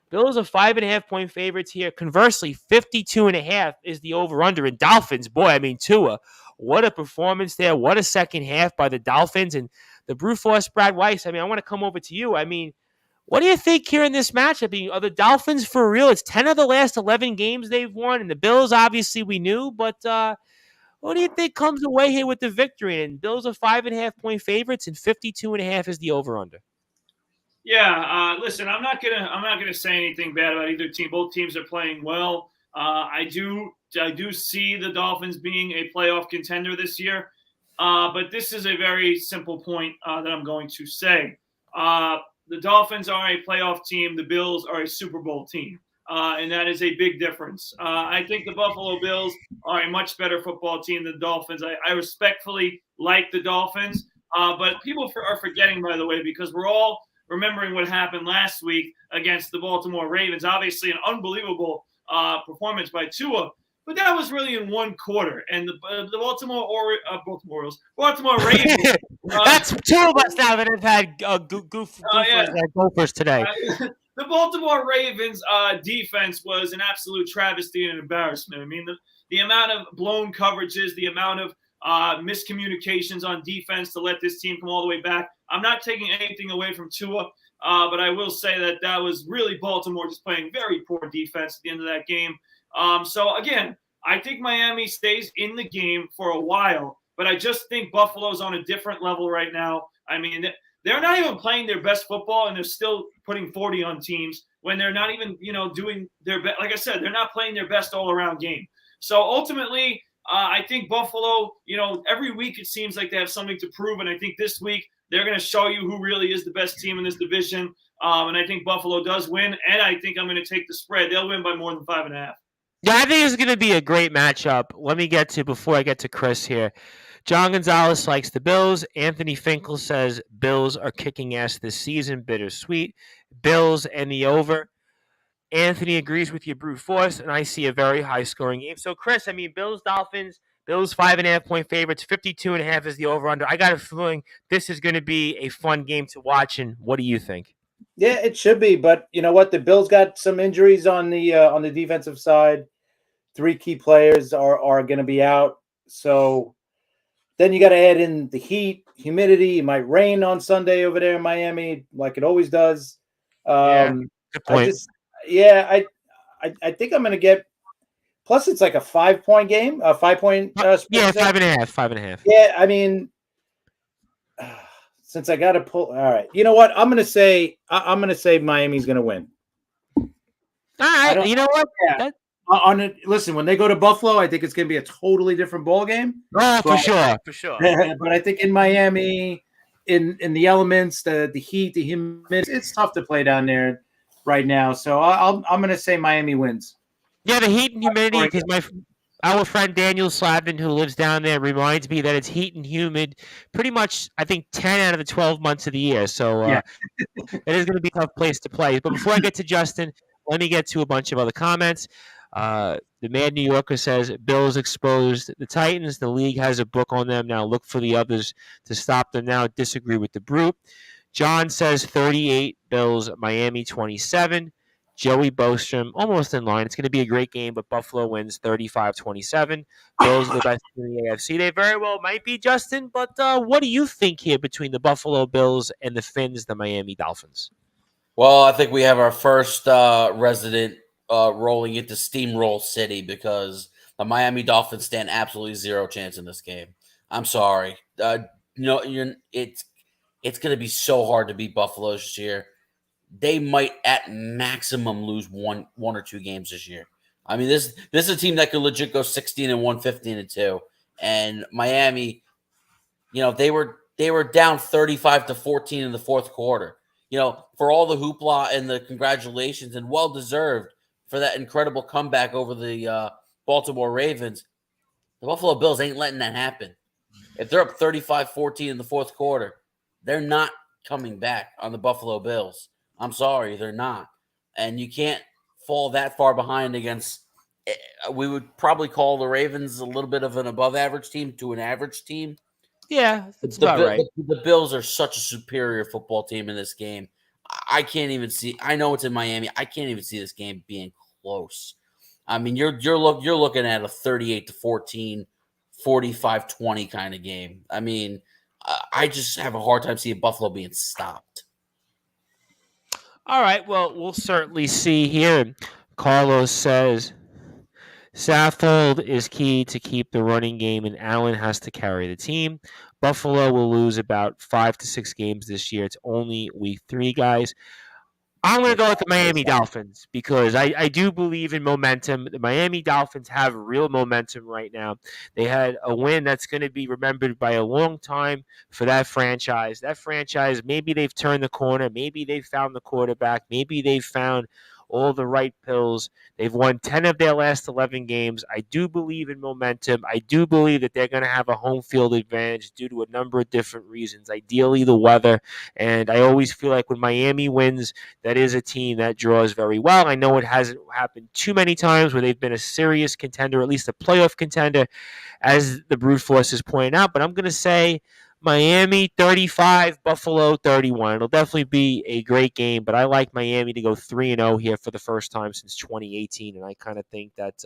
Bills are 5.5-point favorites here. Conversely, 52.5 is the over-under. And Dolphins, boy, I mean, Tua, what a performance there. What a second half by the Dolphins and the brute force Brad Weiss. I mean, I want to come over to you. I mean, what do you think here in this matchup? I mean, are the Dolphins for real? It's 10 of the last 11 games they've won, and the Bills, obviously, we knew, but what do you think comes away here with the victory? And Bills are 5.5-point favorites, and 52.5 is the over/under. Yeah, listen, I'm not gonna say anything bad about either team. Both teams are playing well. I do see the Dolphins being a playoff contender this year, but this is a very simple point that I'm going to say. The Dolphins are a playoff team. The Bills are a Super Bowl team, and that is a big difference. I think the Buffalo Bills are a much better football team than the Dolphins. I respectfully like the Dolphins, but people are forgetting, by the way, because we're all remembering what happened last week against the Baltimore Ravens. Obviously, an unbelievable performance by Tua, but that was really in one quarter. And the Baltimore Ravens. That's two of us now that have had gophers today. The Baltimore Ravens defense was an absolute travesty and an embarrassment. I mean, the amount of blown coverages, the amount of miscommunications on defense to let this team come all the way back. I'm not taking anything away from Tua, but I will say that was really Baltimore just playing very poor defense at the end of that game. So, again, I think Miami stays in the game for a while, but I just think Buffalo's on a different level right now. I mean, they're not even playing their best football, and they're still putting 40 on teams when they're not even, doing their best. Like I said, they're not playing their best all-around game. So, ultimately, I think Buffalo, every week it seems like they have something to prove, and I think this week they're going to show you who really is the best team in this division, and I think Buffalo does win, and I think I'm going to take the spread. They'll win by more than 5.5. Yeah, I think it's going to be a great matchup. Before I get to Chris here, John Gonzalez likes the Bills. Anthony Finkel says Bills are kicking ass this season. Bittersweet. Bills and the over. Anthony agrees with your brute force, and I see a very high-scoring game. So, Chris, I mean, Bills-Dolphins, Bills 5.5-point favorites, 52.5 is the over/under. I got a feeling this is going to be a fun game to watch, and what do you think? Yeah, it should be, but you know what? The Bills got some injuries on the defensive side. 3 key players are going to be out, so then you got to add in the heat, humidity. It might rain on Sunday over there in Miami, like it always does. Good point. I think I'm going to get. Plus, it's like a 5-point game, a 5-point. Yeah, 5.5. Yeah, I mean, since I got to pull. All right, you know what? I'm going to say Miami's going to win. All right, you know what? Yeah. Listen, when they go to Buffalo, I think it's going to be a totally different ball game. Oh, for sure. But I think in Miami, in the elements, the heat, the humidity, it's tough to play down there right now. So I'm going to say Miami wins. Yeah, the heat and humidity, because our friend Daniel Slavin, who lives down there, reminds me that it's heat and humid pretty much, I think, 10 out of the 12 months of the year. So it is going to be a tough place to play. But before I get to Justin, let me get to a bunch of other comments. The Mad New Yorker says, Bills exposed the Titans. The league has a book on them. Now look for the others to stop them now. Disagree with the brute. John says 38, Bills, Miami 27. Joey Bostrom, almost in line. It's going to be a great game, but Buffalo wins 35-27. Bills are the best in the AFC. They very well might be, Justin, but what do you think here between the Buffalo Bills and the Finns, the Miami Dolphins? Well, I think we have our first resident rolling into Steamroll City because the Miami Dolphins stand absolutely zero chance in this game. I'm sorry. It's going to be so hard to beat Buffalo this year. They might at maximum lose one or 2 games this year. I mean, this is a team that could legit go 16-1, 15-2. And Miami, they were down 35-14 in the fourth quarter. For all the hoopla and the congratulations, and well deserved for that incredible comeback over the Baltimore Ravens, the Buffalo Bills ain't letting that happen. If they're up 35-14 in the fourth quarter, they're not coming back on the Buffalo Bills. I'm sorry, they're not. And you can't fall that far behind against – we would probably call the Ravens a little bit of an above-average team to an average team. Yeah, that's about right. The Bills are such a superior football team in this game. I can't even see – I know it's in Miami. I can't even see this game being close. I mean, you're looking at a 38-14, 45-20 kind of game. I mean, I just have a hard time seeing Buffalo being stopped. All right, well, we'll certainly see here. Carlos says Saffold is key to keep the running game, and Allen has to carry the team. Buffalo will lose about 5 to 6 games this year. It's only week 3, guys. I'm going to go with the Miami Dolphins because I do believe in momentum. The Miami Dolphins have real momentum right now. They had a win that's going to be remembered by a long time for that franchise. That franchise, maybe they've turned the corner. Maybe they've found the quarterback. Maybe they've found all the right pills. They've won 10 of their last 11 games. I do believe in momentum. I do believe that they're going to have a home field advantage due to a number of different reasons, ideally the weather. And I always feel like when Miami wins, that is a team that draws very well. I know it hasn't happened too many times where they've been a serious contender, at least a playoff contender, as the Brute Force is pointing out. But I'm going to say Miami 35, Buffalo 31. It'll definitely be a great game, but I like Miami to go 3-0 here for the first time since 2018, and I kind of think that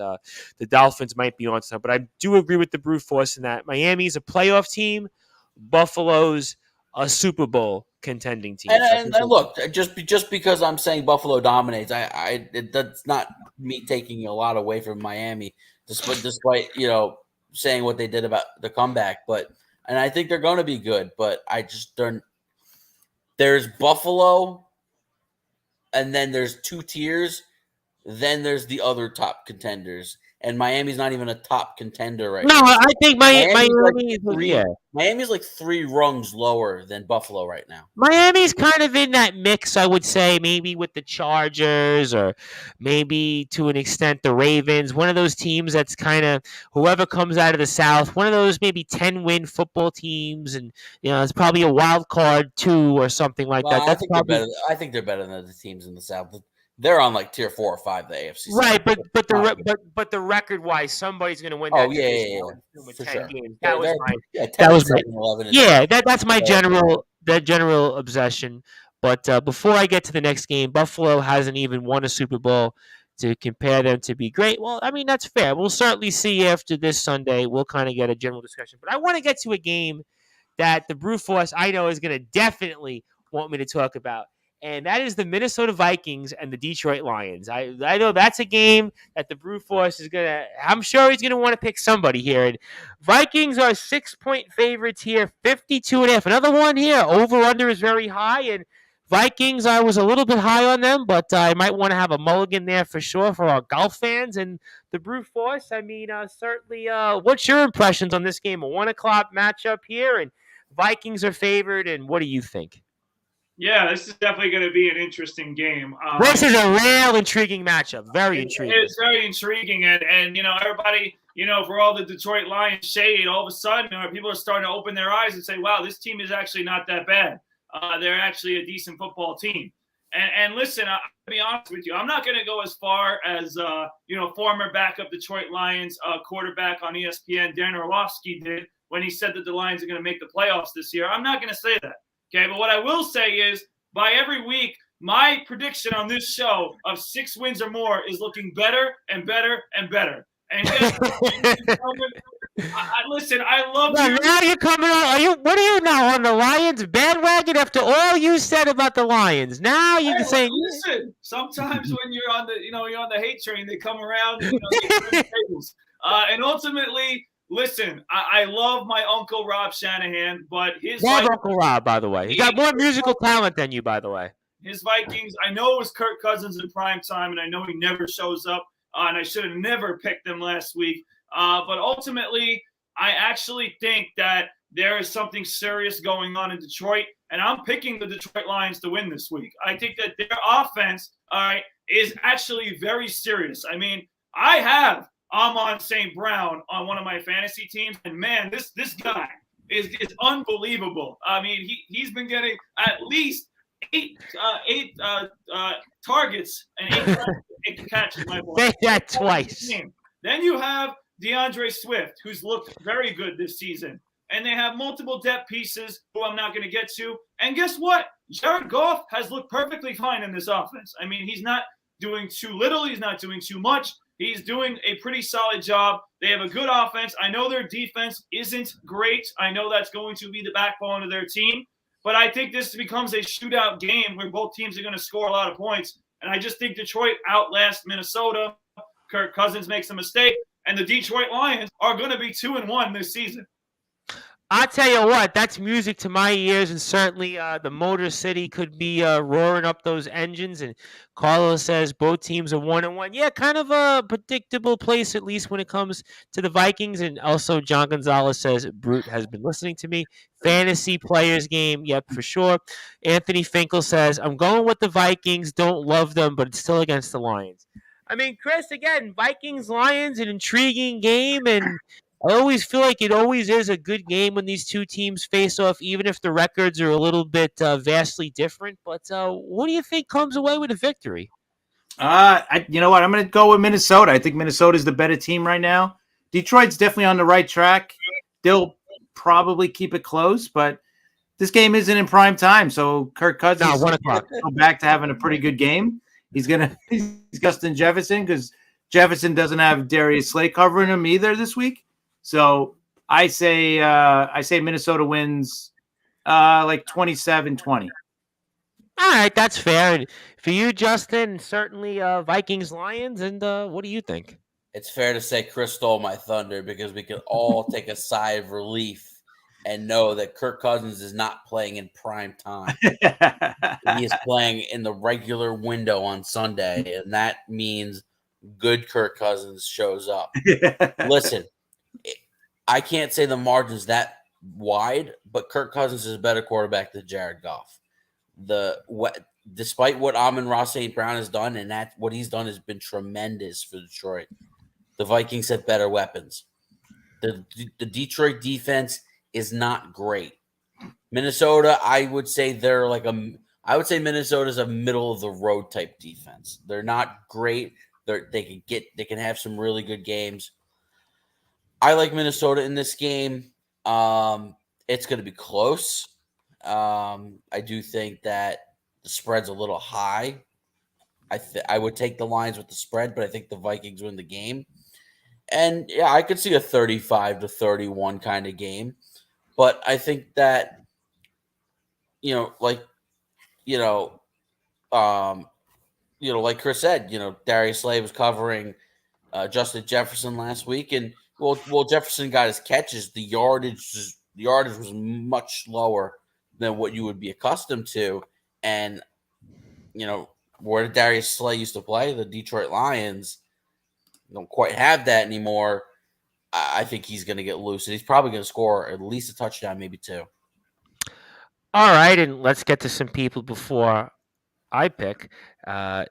the Dolphins might be on something. But I do agree with the Brute Force in that Miami's a playoff team, Buffalo's a Super Bowl contending team. And look, just because I'm saying Buffalo dominates, that's not me taking a lot away from Miami, despite saying what they did about the comeback, but. And I think they're going to be good, but there's Buffalo, and then there's 2 tiers, then there's the other top contenders. And Miami's not even a top contender right now. No, I think Miami Miami's like 3 rungs lower than Buffalo right now. Miami's kind of in that mix, I would say, maybe with the Chargers or maybe to an extent the Ravens. One of those teams that's kind of whoever comes out of the South, one of those maybe 10-win football teams, and it's probably a wild card 2 or something like that. I think they're better than the teams in the South. They're on like tier 4 or 5, the AFC. Right, but the record wise, somebody's going to win. Oh that for 10 sure. games. That's my general obsession. But before I get to the next game, Buffalo hasn't even won a Super Bowl. To compare them to be great, well, I mean that's fair. We'll certainly see after this Sunday. We'll kind of get a general discussion. But I want to get to a game that the Brute Force I know is going to definitely want me to talk about. And that is the Minnesota Vikings and the Detroit Lions. I know that's a game that the Brute Force is I'm sure he's going to want to pick somebody here. And Vikings are 6-point favorites here, 52.5. Another one here. Over-under is very high. And Vikings, I was a little bit high on them, but I might want to have a mulligan there for sure for our golf fans. And the Brute Force, I mean, certainly, what's your impressions on this game? A 1 o'clock matchup here, and Vikings are favored. And what do you think? Yeah, this is definitely going to be an interesting game. This is a real intriguing matchup. Very intriguing. It's very intriguing. And everybody, for all the Detroit Lions shade, all of a sudden, people are starting to open their eyes and say, wow, this team is actually not that bad. They're actually a decent football team. And listen, I'll be honest with you. I'm not going to go as far as, former backup Detroit Lions quarterback on ESPN, Dan Orlovsky, did when he said that the Lions are going to make the playoffs this year. I'm not going to say that. Okay, but what I will say is by every week, my prediction on this show of 6 wins or more is looking better and better and better. And listen, I love you. Now you're coming on. What are you now on the Lions bandwagon after all you said about the Lions? Now you can say. Listen, sometimes when you're on the hate train, they come around. And ultimately. Listen, I love my Uncle Rob Shanahan, but Uncle Rob, by the way. He got more musical talent than you, by the way. His Vikings, I know it was Kirk Cousins in prime time, and I know he never shows up, and I should have never picked them last week. But ultimately, I actually think that there is something serious going on in Detroit, and I'm picking the Detroit Lions to win this week. I think that their offense, is actually very serious. I mean, I have Amon St. Brown on one of my fantasy teams, and man, this guy is unbelievable. I mean, he's been getting at least eight targets and 8 catches. Say that twice. Then you have DeAndre Swift, who's looked very good this season, and they have multiple depth pieces who I'm not going to get to. And guess what? Jared Goff has looked perfectly fine in this offense. I mean, he's not doing too little. He's not doing too much. He's doing a pretty solid job. They have a good offense. I know their defense isn't great. I know that's going to be the backbone of their team. But I think this becomes a shootout game where both teams are going to score a lot of points. And I just think Detroit outlasts Minnesota. Kirk Cousins makes a mistake. And the Detroit Lions are going to be 2-1 this season. I'll tell you what, that's music to my ears, and certainly the Motor City could be roaring up those engines. And Carlos says both teams are 1-1. Yeah, kind of a predictable place, at least when it comes to the Vikings. And also, John Gonzalez says Brute has been listening to me. Fantasy players game, yep, for sure. Anthony Finkel says, I'm going with the Vikings. Don't love them, but it's still against the Lions. I mean, Chris, again, Vikings-Lions, an intriguing game, and I always feel like it always is a good game when these two teams face off, even if the records are a little bit vastly different. But what do you think comes away with a victory? You know what? I'm going to go with Minnesota. I think Minnesota's the better team right now. Detroit's definitely on the right track. They'll probably keep it close, but this game isn't in prime time. So Kirk Cousins is 1 o'clock. go back to having a pretty good game. He's Justin Jefferson, because Jefferson doesn't have Darius Slay covering him either this week. So I say Minnesota wins like 27-20. All right, that's fair. And for you, Justin, certainly Vikings-Lions. And what do you think? It's fair to say Chris stole my thunder, because we can all take a sigh of relief and know that Kirk Cousins is not playing in prime time. He is playing in the regular window on Sunday, and that means good Kirk Cousins shows up. Listen, I can't say the margin's that wide, but Kirk Cousins is a better quarterback than Jared Goff. Despite what Amon-Ra St. Brown has done, and that what he's done has been tremendous for Detroit, the Vikings have better weapons. The Detroit defense is not great. Minnesota, I would say Minnesota's a middle of the road type defense. They're not great. They can have some really good games. I like Minnesota in this game. It's going to be close. I do think that the spread's a little high. I would take the Lions with the spread, but I think the Vikings win the game. And yeah, I could see a 35-31 kind of game. But I think that, like like Chris said, Darius Slay was covering Justin Jefferson last week, and well, Jefferson got his catches. The yardage was much lower than what you would be accustomed to, and where Darius Slay used to play, the Detroit Lions don't quite have that anymore. I think he's going to get loose, and he's probably going to score at least a touchdown, maybe two. All right, and let's get to some people before I pick. Man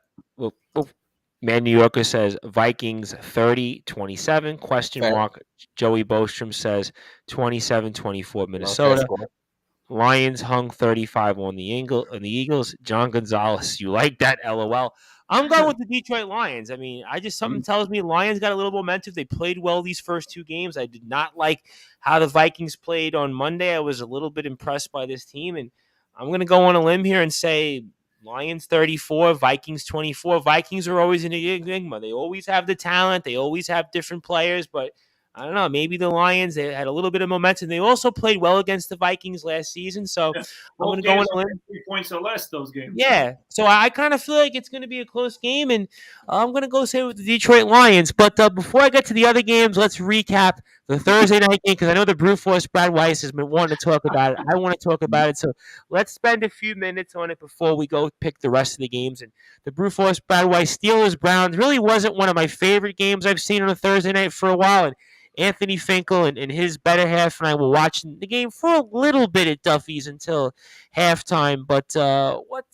New Yorker says Vikings 30-27, question Fair. mark. Joey Bostrom says 27-24 Minnesota. Lions hung 35 on the Eagles. John Gonzalez, you like that? LOL. I'm going with the Detroit Lions. I mean, something tells me Lions got a little momentum. They played well these first two games. I did not like how the Vikings played on Monday. I was a little bit impressed by this team, and I'm going to go on a limb here and say Lions 34, Vikings 24. Vikings are always an enigma. They always have the talent. They always have different players, but I don't know. Maybe the Lions, they had a little bit of momentum. They also played well against the Vikings last season. So I'm going to go on a limb. 3 points or less, those games. Yeah. So I kind of feel like it's going to be a close game, and I'm going to go say with the Detroit Lions. But before I get to the other games, let's recap the Thursday night game, because I know the Brute Force Brad Weiss has been wanting to talk about it. I want to talk about it. So let's spend a few minutes on it before we go pick the rest of the games. And the Brute Force Brad Weiss Steelers Browns really wasn't one of my favorite games I've seen on a Thursday night for a while. And Anthony Finkel and his better half and I were watching the game for a little bit at Duffy's until halftime. But what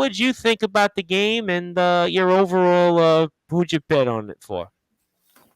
did you think about the game and your overall who'd you bet on it for?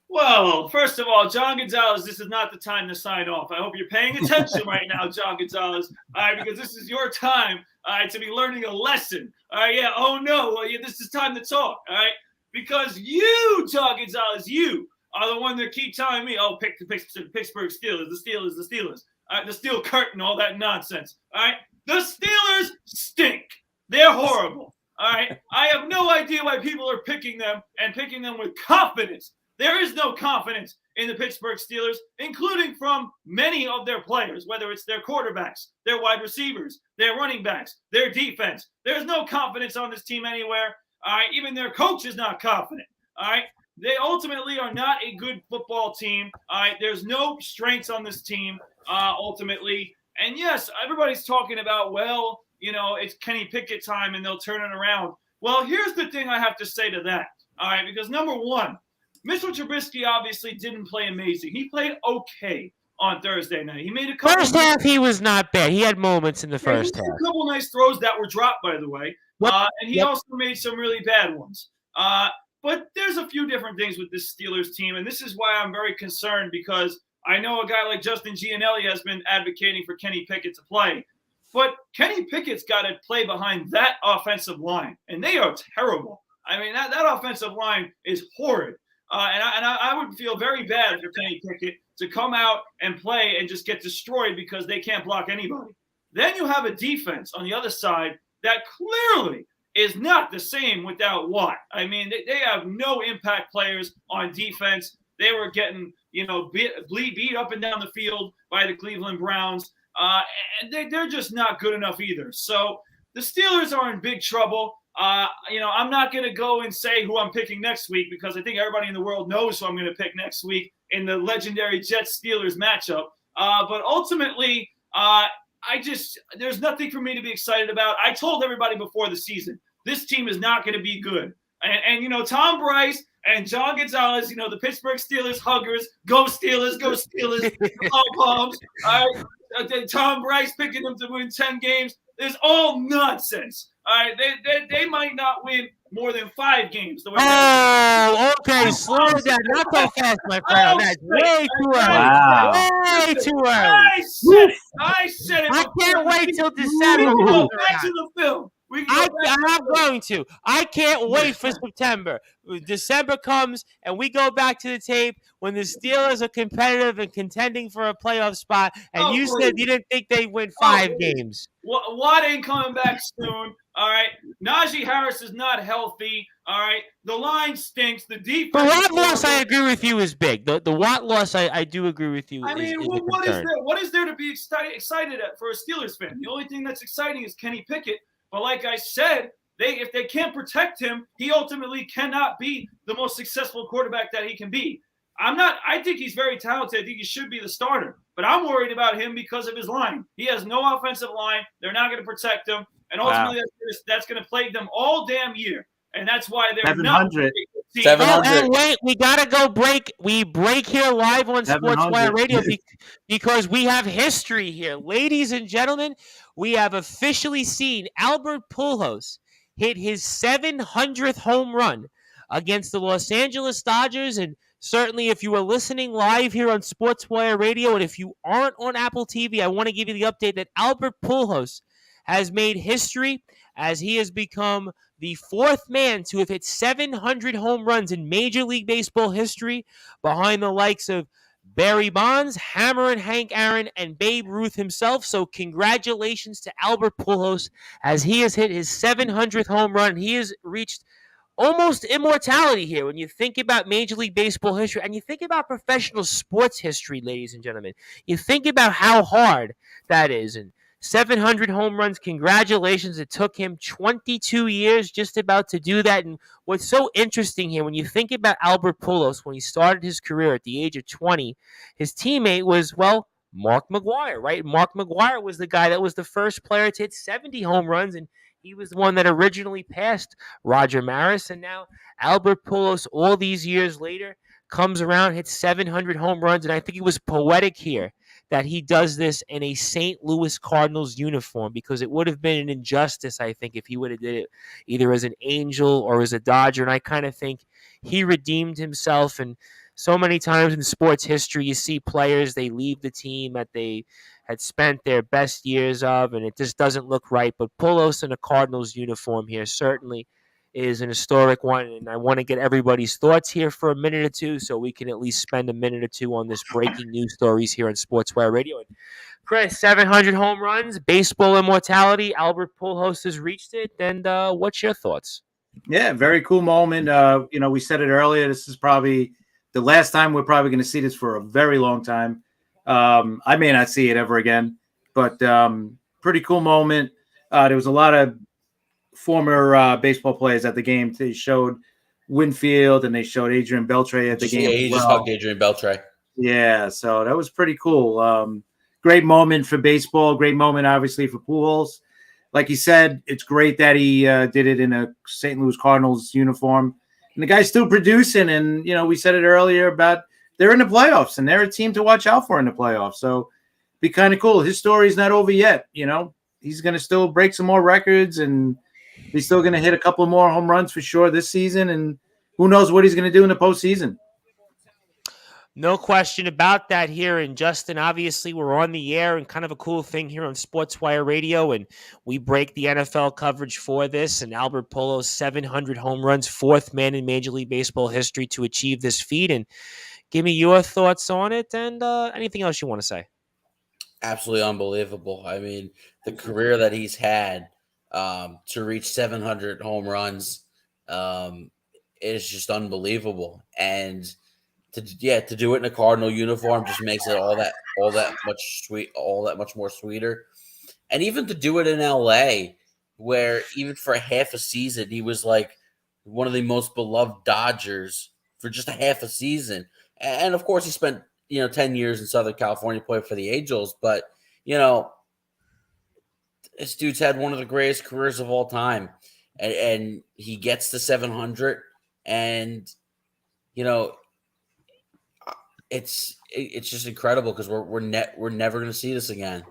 Well, first of all, John Gonzalez, this is not the time to sign off. I hope you're paying attention right now, John Gonzalez, all right, because this is your time, all right, to be learning a lesson. All right, yeah, oh no, well, yeah, this is time to talk, all right, because you, John Gonzalez, you are the one that keep telling me, oh, pick the Pittsburgh Steelers, the Steelers, all right, the Steel Curtain, all that nonsense, all right? The Steelers stink. They're horrible, All right. I have no idea why people are picking them and picking them with confidence. There is no confidence in the Pittsburgh Steelers, including from many of their players, whether it's their quarterbacks, their wide receivers, their running backs, their defense. There's no confidence on this team anywhere. All right. Even their coach is not confident. All right. They ultimately are not a good football team. All right. There's no strengths on this team, ultimately. And yes, everybody's talking about, well, it's Kenny Pickett time and they'll turn it around. Well, here's the thing I have to say to that. All right. Because number one, Mitchell Trubisky obviously didn't play amazing. He played okay on Thursday night. He made a couple. First half, he was not bad. He had moments in the first half. A couple nice throws that were dropped, by the way. And he also made some really bad ones. But there's a few different things with this Steelers team, and this is why I'm very concerned, because I know a guy like Justin Gianelli has been advocating for Kenny Pickett to play. But Kenny Pickett's got to play behind that offensive line, and they are terrible. I mean, that offensive line is horrid. And I would feel very bad for Kenny Pickett to come out and play and just get destroyed because they can't block anybody. Then you have a defense on the other side that clearly is not the same without Watt. I mean, they have no impact players on defense. They were getting, beat up and down the field by the Cleveland Browns. And they're just not good enough either. So the Steelers are in big trouble. I'm not going to go and say who I'm picking next week, because I think everybody in the world knows who I'm going to pick next week in the legendary Jets-Steelers matchup. But ultimately, there's nothing for me to be excited about. I told everybody before the season, this team is not going to be good. And Tom Bryce and John Gonzalez, the Pittsburgh Steelers huggers, go Steelers, palms. All right, Tom Bryce picking them to win 10 games. It's all nonsense. All right, they might not win more than 5 games. Okay, slow down. Not so fast, my friend. That's way too early. Wow. Way too early. I said it. I can't wait till December. Go back to the film. I'm not going to. I can't wait for September. December comes, and we go back to the tape when the Steelers are competitive and contending for a playoff spot, and you said you didn't think they'd win 5 games. Watt ain't coming back soon. All right. Najee Harris is not healthy. All right. The line stinks. The defense. The Watt loss, I agree with you, is big. The Watt loss, I do agree with you. I mean, what is there to be excited at for a Steelers fan? The only thing that's exciting is Kenny Pickett. But like I said, if they can't protect him, he ultimately cannot be the most successful quarterback that he can be. I think he's very talented. I think he should be the starter. But I'm worried about him because of his line. He has no offensive line. They're not going to protect him. And ultimately, that's going to plague them all damn year. And that's why they're 700. 700. Wait, we got to go break. We break here live on Sportzwire Radio because we have history here. Ladies and gentlemen, we have officially seen Albert Pujols hit his 700th home run against the Los Angeles Dodgers. And certainly, if you were listening live here on Sportswire Radio, and if you aren't on Apple TV, I want to give you the update that Albert Pujols has made history as he has become the 4th man to have hit 700 home runs in Major League Baseball history, behind the likes of Barry Bonds, Hammer and Hank Aaron, and Babe Ruth himself. So congratulations to Albert Pujols as he has hit his 700th home run. He has reached almost immortality here when you think about Major League Baseball history and you think about professional sports history, ladies and gentlemen. You think about how hard that is. And 700 home runs, congratulations. It took him 22 years just about to do that. And what's so interesting here, when you think about Albert Pujols, when he started his career at the age of 20, his teammate was, Mark McGwire, right? Mark McGwire was the guy that was the first player to hit 70 home runs, and he was the one that originally passed Roger Maris. And now Albert Pujols, all these years later, comes around, hits 700 home runs, and I think it was poetic here that he does this in a St. Louis Cardinals uniform, because it would have been an injustice, I think, if he would have did it either as an Angel or as a Dodger. And I kind of think he redeemed himself. And so many times in sports history, you see players, they leave the team that they had spent their best years of, and it just doesn't look right. But Pujols in a Cardinals uniform here certainly is an historic one, and I want to get everybody's thoughts here for a minute or two so we can at least spend a minute or two on this breaking news stories here on Sportswire Radio. And Chris, 700 home runs, baseball immortality. Albert Pujols has reached it, and what's your thoughts? Yeah, very cool moment. We said it earlier. This is probably the last time we're probably going to see this for a very long time. I may not see it ever again, but pretty cool moment. There was a lot of former baseball players at the game. They showed Winfield and they showed Adrian Beltre at the game. Yeah, he just hugged Adrian Beltre. Yeah, so that was pretty cool. Great moment for baseball. Great moment, obviously, for Pujols. Like he said, it's great that he did it in a St. Louis Cardinals uniform. And the guy's still producing. And, we said it earlier about they're in the playoffs and they're a team to watch out for in the playoffs. So be kind of cool. His story's not over yet. He's going to still break some more records and he's still going to hit a couple more home runs for sure this season. And who knows what he's going to do in the postseason. No question about that here. And Justin, obviously we're on the air, and kind of a cool thing here on Sportswire Radio, and we break the NFL coverage for this. And Albert Pujols, 700 home runs, fourth man in Major League Baseball history to achieve this feat. And give me your thoughts on it and anything else you want to say. Absolutely unbelievable. I mean, the career that he's had to reach 700 home runs is just unbelievable. And to do it in a Cardinal uniform just makes it all that much more sweeter. And even to do it in LA, where even for half a season he was like one of the most beloved Dodgers for just a half a season. And of course he spent 10 years in Southern California playing for the Angels, but this dude's had one of the greatest careers of all time, and he gets to 700, and it's just incredible because we're never going to see this again.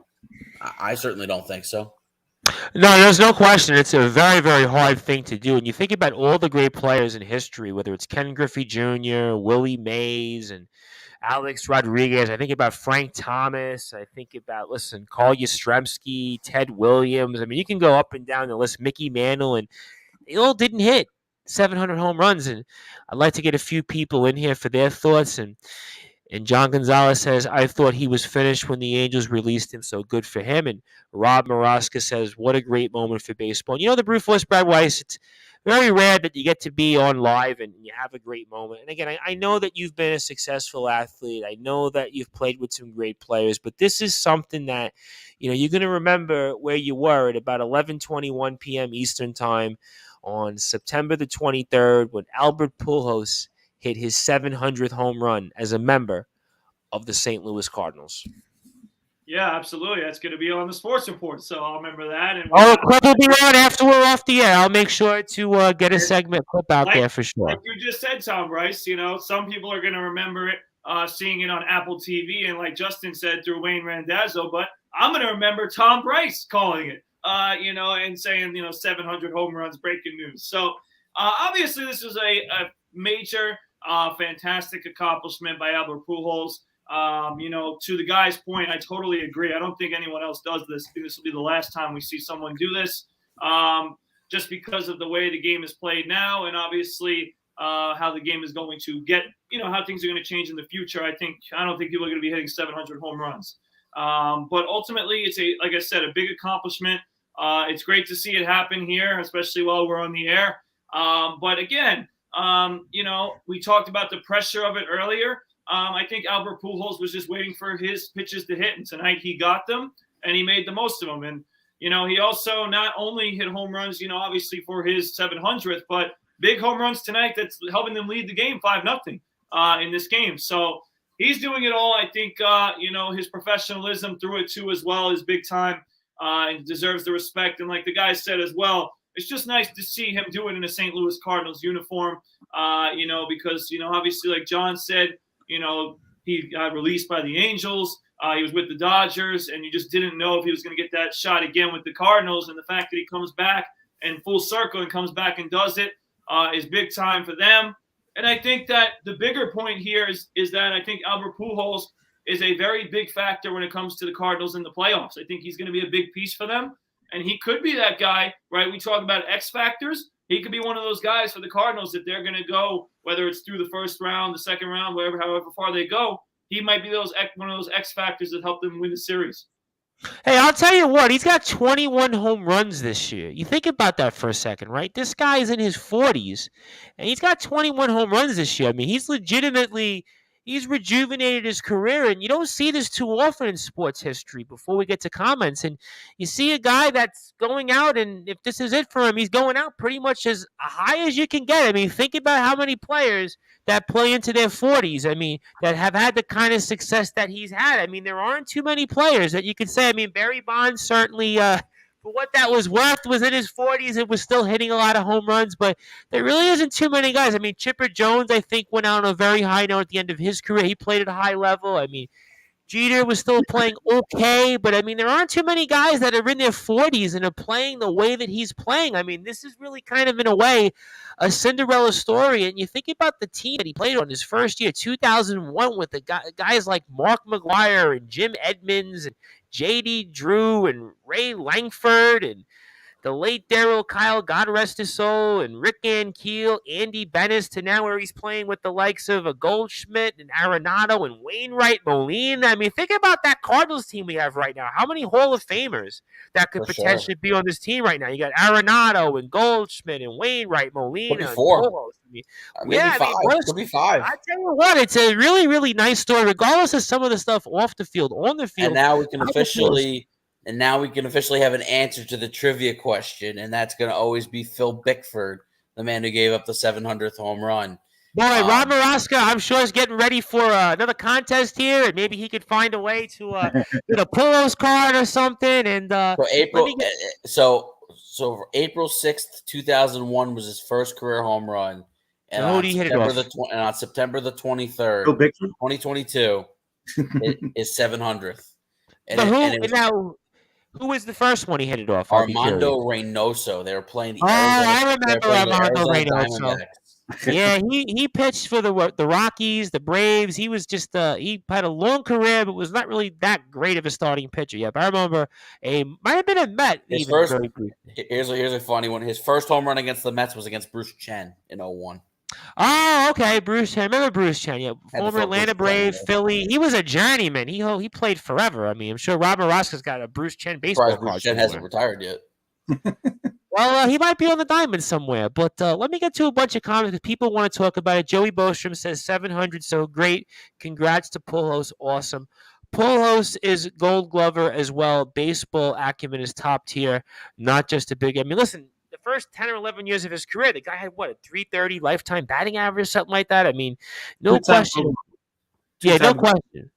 I certainly don't think so. No, there's no question. It's a very, very hard thing to do. And you think about all the great players in history, whether it's Ken Griffey Jr., Willie Mays, and Alex Rodriguez. I think about Frank Thomas. I think about, Carl Yastrzemski, Ted Williams. I mean, you can go up and down the list, Mickey Mantle, and they all didn't hit 700 home runs. And I'd like to get a few people in here for their thoughts. And John Gonzalez says, I thought he was finished when the Angels released him, so good for him. And Rob Maraska says, what a great moment for baseball. And the Brew Force, Brad Weiss, it's very rare that you get to be on live and you have a great moment. And again, I know that you've been a successful athlete. I know that you've played with some great players, but this is something that, you're going to remember where you were at about 11:21 p.m. Eastern time on September the 23rd when Albert Pujols hit his 700th home run as a member of the St. Louis Cardinals. Yeah, absolutely. That's going to be on the Sports Report, so I'll remember that. And the clip will be on after we're off the air. I'll make sure to get a segment clip out there for sure. Like you just said, Tom Bryce, some people are going to remember it, seeing it on Apple TV, and like Justin said, through Wayne Randazzo, but I'm going to remember Tom Bryce calling it, and saying, 700 home runs, breaking news. So obviously this is a major fantastic accomplishment by Albert Pujols. To the guy's point, I totally agree. I don't think anyone else does this. I think this will be the last time we see someone do this, just because of the way the game is played now, and obviously how the game is going to get, how things are going to change in the future. I don't think people are going to be hitting 700 home runs. But ultimately, it's like I said, a big accomplishment. It's great to see it happen here, especially while we're on the air. But again, we talked about the pressure of it earlier. I think Albert Pujols was just waiting for his pitches to hit, and tonight he got them, and he made the most of them. And, he also not only hit home runs, obviously for his 700th, but big home runs tonight that's helping them lead the game 5-0 in this game. So he's doing it all. I think, his professionalism through it too as well is big time and deserves the respect. And like the guy said as well, it's just nice to see him do it in a St. Louis Cardinals uniform, because, obviously, like John said, he got released by the Angels. He was with the Dodgers, and you just didn't know if he was going to get that shot again with the Cardinals. And the fact that he comes back and full circle and comes back and does it is big time for them. And I think that the bigger point here is that I think Albert Pujols is a very big factor when it comes to the Cardinals in the playoffs. I think he's going to be a big piece for them. And he could be that guy, right? We talk about X factors. he could be one of those guys for the Cardinals that they're going to go, whether it's through the first round, the second round, however far they go. He might be one of those X factors that help them win the series. Hey, I'll tell you what, he's got 21 home runs this year. You think about that for a second, right? This guy is in his 40s, and he's got 21 home runs this year. I mean, he's rejuvenated his career, and you don't see this too often in sports history before we get to comments. And you see a guy that's going out, and if this is it for him, he's going out pretty much as high as you can get. I mean, think about how many players that play into their 40s, I mean, that have had the kind of success that he's had. I mean, there aren't too many players that you could say. I mean, Barry Bonds certainly, for what that was worth, was in his 40s and was still hitting a lot of home runs, but there really isn't too many guys. I mean, Chipper Jones, I think, went out on a very high note at the end of his career. He played at a high level. I mean, Jeter was still playing okay, but I mean, there aren't too many guys that are in their 40s and are playing the way that he's playing. I mean, this is really kind of, in a way, a Cinderella story. And you think about the team that he played on his first year, 2001, with the guys like Mark McGwire and Jim Edmonds and J.D. Drew and Ray Langford and the late Darryl Kyle, God rest his soul, and Rick Ankiel, Andy Bennis, to now where he's playing with the likes of a Goldschmidt and Arenado and Wainwright, Molina. I mean, think about that Cardinals team we have right now. How many Hall of Famers that could potentially be on this team right now? You got Arenado and Goldschmidt and Wainwright, Molina. Could be 4. Maybe 5. Could be 5. I tell you what, it's a really, really nice story, regardless of some of the stuff off the field, on the field. And now we can officially have an answer to the trivia question, and that's going to always be Phil Bickford, the man who gave up the 700th home run. Boy, Rob Maraska, I'm sure, is getting ready for another contest here, and maybe he could find a way to get a Pulos card or something. And so April 6th, 2001 was his first career home run. And who did he hit it off? And on September the 23rd, 2022, is 700th. Who was the first one he hit it off? Armando Reynoso. They were playing the I remember Armando Reynoso. Yeah, he pitched for the Rockies, the Braves. He was just he had a long career, but was not really that great of a starting pitcher. Yeah, but I remember might have been a Met. Here's a funny one. His first home run against the Mets was against Bruce Chen in 2001. Oh, okay, Bruce Chen. I remember Bruce Chen, yeah, former Atlanta Brave, Philly. He was a journeyman. He played forever. I mean, I'm sure Rob Maraska's got a Bruce Chen baseball card. Bruce Chen hasn't retired yet. Well, he might be on the diamond somewhere. But let me get to a bunch of comments because people want to talk about it. Joey Bostrom says 700, so great. Congrats to Pujols, awesome. Pujols is Gold Glover as well. Baseball acumen is top tier, not just a big. I mean, listen. The first 10 or 11 years of his career, the guy had, a 330 lifetime batting average, something like that? I mean, no question. Yeah, no question.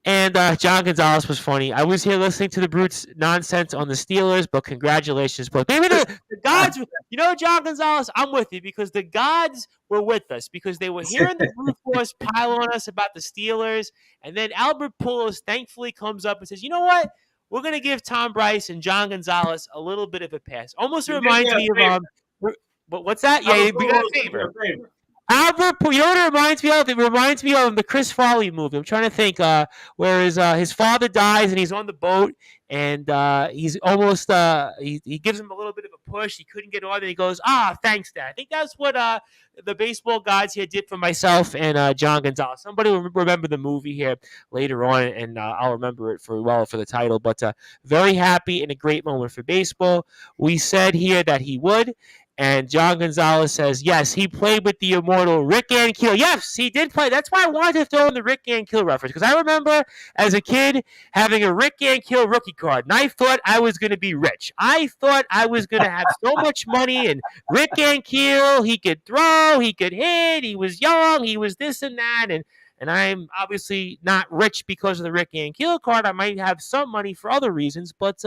And John Gonzalez was funny. I was here listening to the Brutes nonsense on the Steelers, but congratulations. But maybe the gods, John Gonzalez, I'm with you because the gods were with us because they were hearing the Brute Force pile on us about the Steelers. And then Albert Pujols thankfully comes up and says, you know what? We're going to give Tom Bryce and John Gonzalez a little bit of a pass. Almost reminds me of what's that? Yeah, we got a favor. Albert, you know what it reminds me of? It reminds me of the Chris Farley movie. I'm trying to think where his father dies and he's on the boat and he's almost he gives him a little bit of a push. He couldn't get on and he goes, thanks, Dad. I think that's what the baseball gods here did for myself and John Gonzalez. Somebody will remember the movie here later on, and I'll remember it for the title. But very happy and a great moment for baseball. We said here that he would. And John Gonzalez says, yes, he played with the immortal Rick Ankiel. Yes, he did play. That's why I wanted to throw in the Rick Ankiel reference, because I remember as a kid having a Rick Ankiel rookie card, and I thought I was going to be rich. I thought I was going to have so much money, and Rick Ankiel, he could throw, he could hit, he was young, he was this and that, and I'm obviously not rich because of the Rick Ankiel card. I might have some money for other reasons, but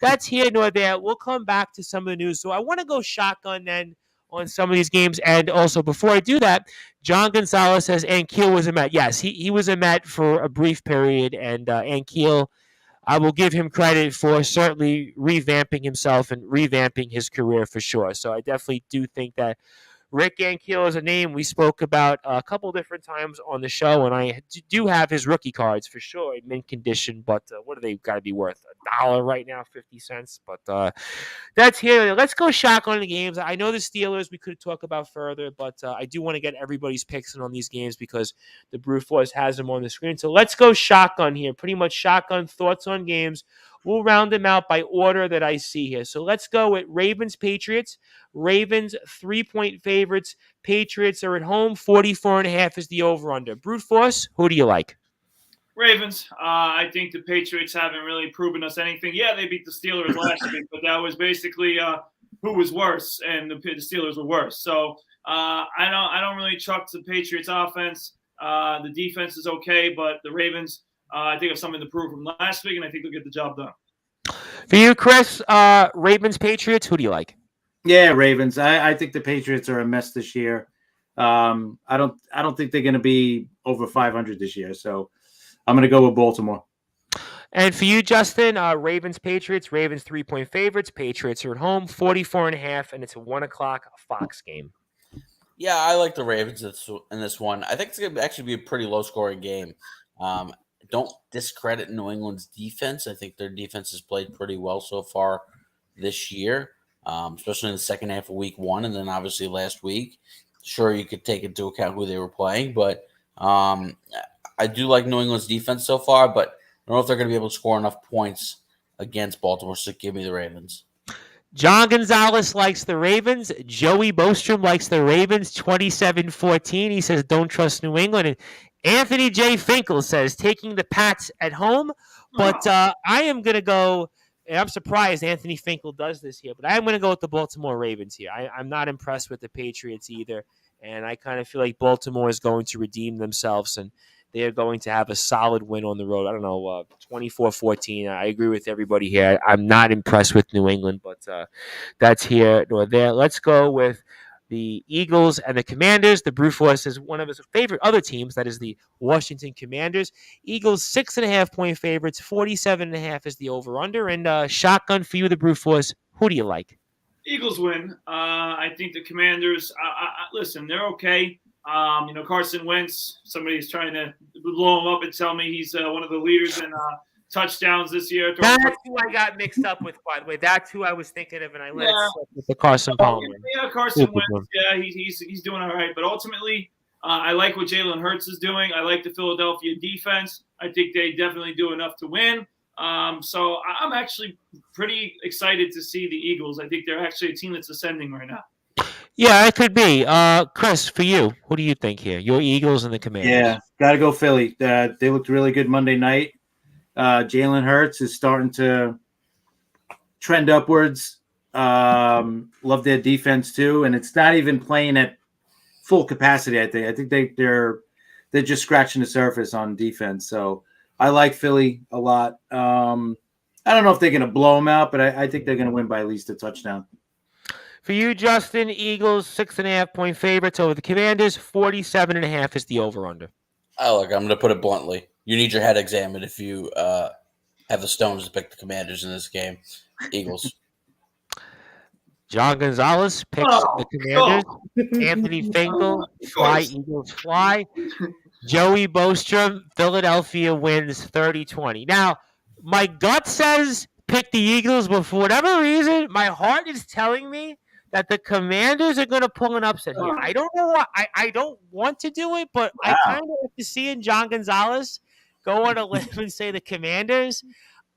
that's here nor there. We'll come back to some of the news. So I want to go shotgun then on some of these games. And also, before I do that, John Gonzalez says Ankiel was a Met. Yes, he was a Met for a brief period. And Ankiel, I will give him credit for certainly revamping himself and revamping his career for sure. So I definitely do think that Rick Ankiel is a name we spoke about a couple different times on the show, and I do have his rookie cards for sure in mint condition. But what do they got to be worth? $1 right now, 50 cents. But that's here. Let's go shotgun the games. I know the Steelers we could talk about further, but I do want to get everybody's picks in on these games because the Brute Force has them on the screen. So let's go shotgun here. Pretty much shotgun thoughts on games. We'll round them out by order that I see here. So let's go with Ravens-Patriots. Ravens, 3-point favorites. Patriots are at home. 44.5 is the over-under. Brute Force, who do you like? Ravens. I think the Patriots haven't really proven us anything. Yeah, they beat the Steelers last week, but that was basically who was worse, and the Steelers were worse. So I don't really trust the Patriots offense. The defense is okay, but the Ravens, I think have something to prove from last week, and I think they'll get the job done. For you, Chris, Ravens, Patriots, who do you like? Yeah, Ravens. I think the Patriots are a mess this year. I don't think they're going to be over 500 this year. So I'm going to go with Baltimore. And for you, Justin, Ravens, Patriots. Ravens 3-point favorites. Patriots are at home, 44.5, and it's a 1:00 Fox game. Yeah, I like the Ravens in this one. I think it's going to actually be a pretty low-scoring game. Don't discredit New England's defense. I think their defense has played pretty well so far this year, especially in the second half of week 1 and then obviously last week. Sure, you could take into account who they were playing, but I do like New England's defense so far, but I don't know if they're going to be able to score enough points against Baltimore, so give me the Ravens. John Gonzalez likes the Ravens. Joey Bostrom likes the Ravens, 27-14. He says, don't trust New England. And Anthony J. Finkel says, taking the Pats at home. But I am going to go, and I'm surprised Anthony Finkel does this here, but I'm going to go with the Baltimore Ravens here. I'm not impressed with the Patriots either, and I kind of feel like Baltimore is going to redeem themselves, and they are going to have a solid win on the road. I don't know, 24-14. I agree with everybody here. I'm not impressed with New England, but that's here nor there. Let's go with the Eagles and the Commanders. The Brute Force is one of his favorite other teams. That is the Washington Commanders. Eagles 6.5-point favorites. 47.5 is the over/under. And shotgun for you, the Brute Force. Who do you like? Eagles win. I think the Commanders. Listen, they're okay. Carson Wentz. Somebody's trying to blow him up and tell me he's one of the leaders in touchdowns this year. That's who I got mixed up with, by the way. That's who I was thinking of, and I let it slip with the Carson Palmer. Yeah, Carson Wentz. Yeah, he's doing all right. But ultimately, I like what Jalen Hurts is doing. I like the Philadelphia defense. I think they definitely do enough to win. So I'm actually pretty excited to see the Eagles. I think they're actually a team that's ascending right now. Yeah, it could be. Chris, for you, what do you think here? Your Eagles and the Commanders. Yeah, got to go Philly. They looked really good Monday night. Jalen Hurts is starting to trend upwards. Love their defense too, and it's not even playing at full capacity. I think they're just scratching the surface on defense. So I like Philly a lot. I don't know if they're going to blow them out, but I think they're going to win by at least a touchdown. For you, Justin, Eagles 6.5-point favorites over the Commanders. 47.5 is the over/under. Oh, look, I'm going to put it bluntly. You need your head examined if you have the stones to pick the Commanders in this game. Eagles. John Gonzalez picks the Commanders. Anthony Finkel, fly, Eagles fly. Joey Bostrom, Philadelphia wins 30-20. Now, my gut says pick the Eagles, but for whatever reason, my heart is telling me that the Commanders are going to pull an upset here. I don't know why. I don't want to do it, but I kind of like to see in John Gonzalez go on a limb and say the Commanders.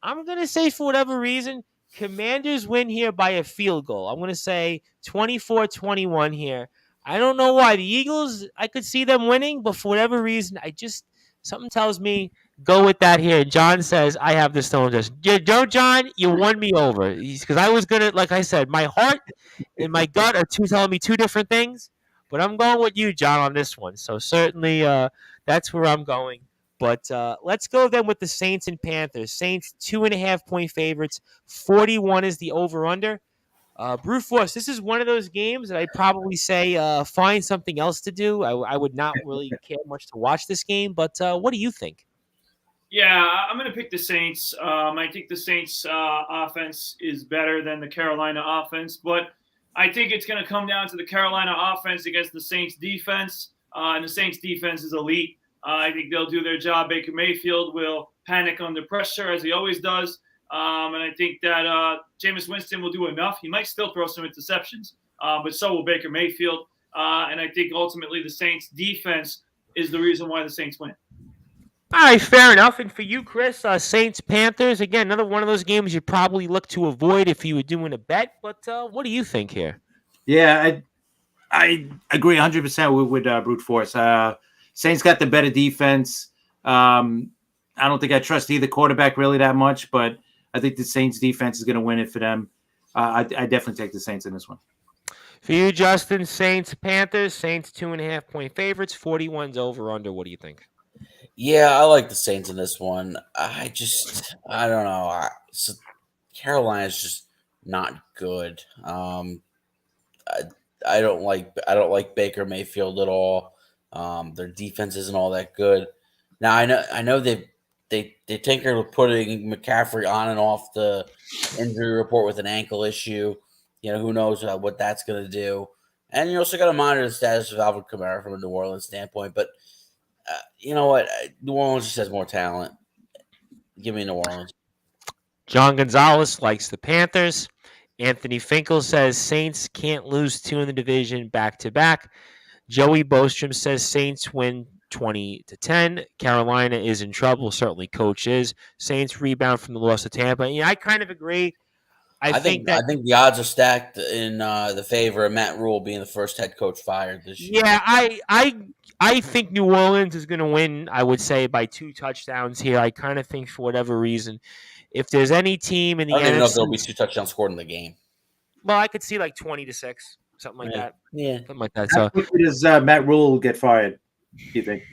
I'm going to say for whatever reason, Commanders win here by a field goal. I'm going to say 24-21 here. I don't know why. The Eagles, I could see them winning, but for whatever reason, something tells me go with that here. John says, I have the Stones. Joe, John, you won me over. Because I was going to, like I said, my heart and my gut are telling me two different things. But I'm going with you, John, on this one. So certainly that's where I'm going. But let's go then with the Saints and Panthers. Saints, 2.5-point favorites. 41 is the over-under. Brute Force, this is one of those games that I'd probably say find something else to do. I would not really care much to watch this game. But what do you think? Yeah, I'm going to pick the Saints. I think the Saints offense is better than the Carolina offense. But I think it's going to come down to the Carolina offense against the Saints defense, and the Saints defense is elite. I think they'll do their job. Baker Mayfield will panic under pressure, as he always does. And I think that Jameis Winston will do enough. He might still throw some interceptions, but so will Baker Mayfield. And I think ultimately the Saints defense is the reason why the Saints win. All right, fair enough. And for you, Chris, Saints-Panthers, again, another one of those games you probably look to avoid if you were doing a bet. But what do you think here? Yeah, I agree 100% with brute force. Saints got the better defense. I don't think I trust either quarterback really that much, but I think the Saints defense is going to win it for them. I definitely take the Saints in this one. For you, Justin, Saints-Panthers, Saints 2.5-point favorites, 41's over under. What do you think? Yeah, I like the Saints in this one. I don't know. Carolina's just not good. I don't like Baker Mayfield at all. Their defense isn't all that good. Now I know they tinkered with putting McCaffrey on and off the injury report with an ankle issue. Who knows what that's going to do. And you also got to monitor the status of Alvin Kamara from a New Orleans standpoint. But you know what? New Orleans just has more talent. Give me New Orleans. John Gonzalez likes the Panthers. Anthony Finkel says Saints can't lose 2 in the division back-to-back. Joey Bostrom says Saints win 20-10. Carolina is in trouble. Certainly coach is. Saints rebound from the loss to Tampa. Yeah, I kind of agree. I think the odds are stacked in the favor of Matt Rule being the first head coach fired this year. Yeah, I think New Orleans is going to win, I would say, by 2 touchdowns here. I kind of think for whatever reason, if there's any team in the I don't even know if NFC, there'll be 2 touchdowns scored in the game. well, I could see like 20-6, something like that. Yeah. Something like that. How So quickly does Matt Rule get fired, do you think?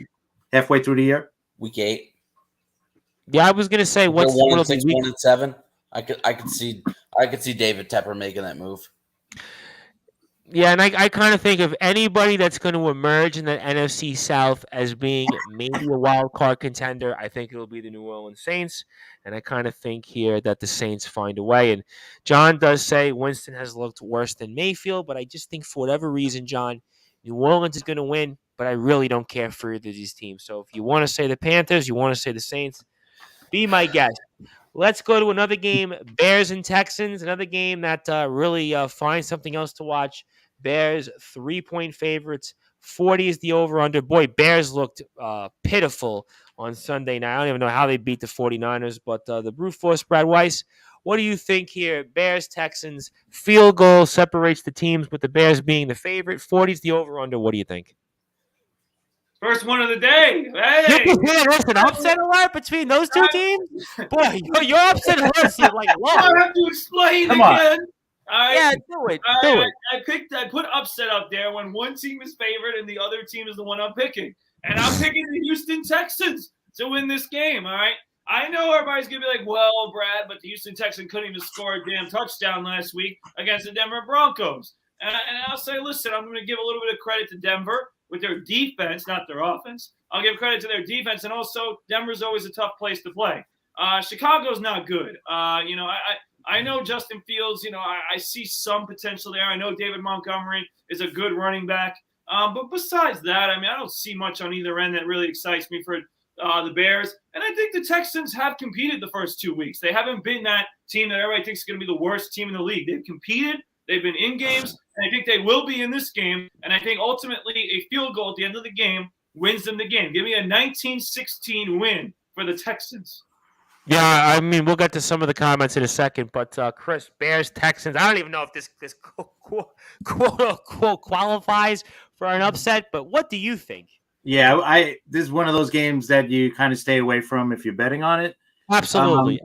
Halfway through the year? Week 8. yeah, I was going to say They're what's 1-6, 1-7. I could see David Tepper making that move. Yeah, and I kind of think of anybody that's going to emerge in the NFC South as being maybe a wild card contender, I think it'll be the New Orleans Saints. And I kind of think here that the Saints find a way. And John does say Winston has looked worse than Mayfield, but I just think for whatever reason, John, New Orleans is going to win, but I really don't care for either of these teams. So if you want to say the Panthers, you want to say the Saints, be my guest. Let's go to another game, Bears and Texans, another game that really finds something else to watch. Bears 3-point favorites. 40 is the over-under. Boy, Bears looked pitiful on Sunday night. I don't even know how they beat the 49ers, but the brute force, Brad Weiss, what do you think here? Bears, Texans, field goal separates the teams with the Bears being the favorite. 40 is the over-under. What do you think? First one of the day. Hey! Yeah, there's an upset alert between those two teams? Boy, your upset alerts are like low. I have to explain Come on. again. All right. Yeah, do it. Do it. I put upset up there when one team is favored and the other team is the one I'm picking. And I'm picking the Houston Texans to win this game, all right? I know everybody's going to be like, well, Brad, but the Houston Texans couldn't even score a damn touchdown last week against the Denver Broncos. And I'll say, listen, I'm going to give a little bit of credit to Denver with their defense, not their offense. I'll give credit to their defense, and also Denver's always a tough place to play. Chicago's not good. I know Justin Fields, I see some potential there. I know David Montgomery is a good running back. But besides that, I don't see much on either end that really excites me for the Bears. And I think the Texans have competed the first 2 weeks. They haven't been that team that everybody thinks is going to be the worst team in the league. They've competed. They've been in games. And I think they will be in this game. And I think ultimately a field goal at the end of the game wins them the game. Give me a 19-16 win for the Texans. Yeah, we'll get to some of the comments in a second, but Chris, Bears, Texans, I don't even know if this quote-unquote qualifies for an upset, but what do you think? Yeah, this is one of those games that you kind of stay away from if you're betting on it. Absolutely.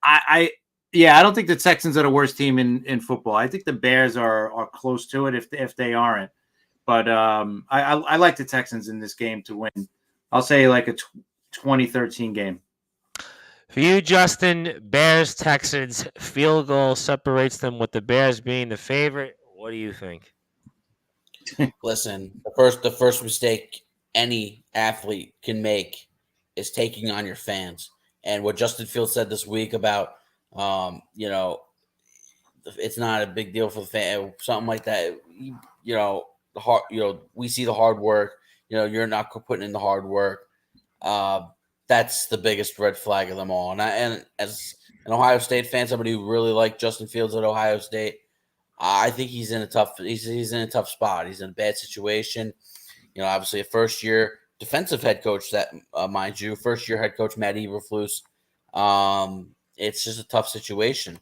I don't think the Texans are the worst team in football. I think the Bears are close to it if they aren't. But I like the Texans in this game to win. I'll say like a 20-13 game. For you, Justin, Bears, Texans, field goal separates them with the Bears being the favorite. What do you think? Listen, the first mistake any athlete can make is taking on your fans. And what Justin Fields said this week about, the it's not a big deal for the fan. Something like that, the hard, we see the hard work. You're not putting in the hard work. That's the biggest red flag of them all. And as an Ohio State fan, somebody who really liked Justin Fields at Ohio State, I think he's in a tough spot. He's in a bad situation. Obviously a first year defensive head coach that, mind you, first year head coach Matt Eberflus. It's just a tough situation.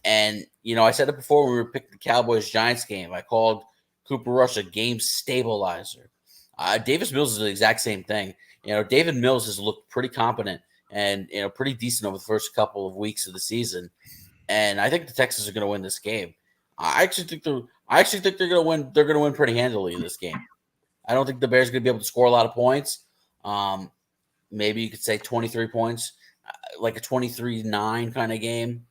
And, I said it before when we were picking the Cowboys-Giants game. I called Cooper Rush a game stabilizer. Davis Mills is the exact same thing. David Mills has looked pretty competent and, pretty decent over the first couple of weeks of the season. And I think the Texans are going to win this game. I actually think they're going to win. They're going to win pretty handily in this game. I don't think the Bears are going to be able to score a lot of points. Maybe you could say 23 points, like a 23-9 kind of game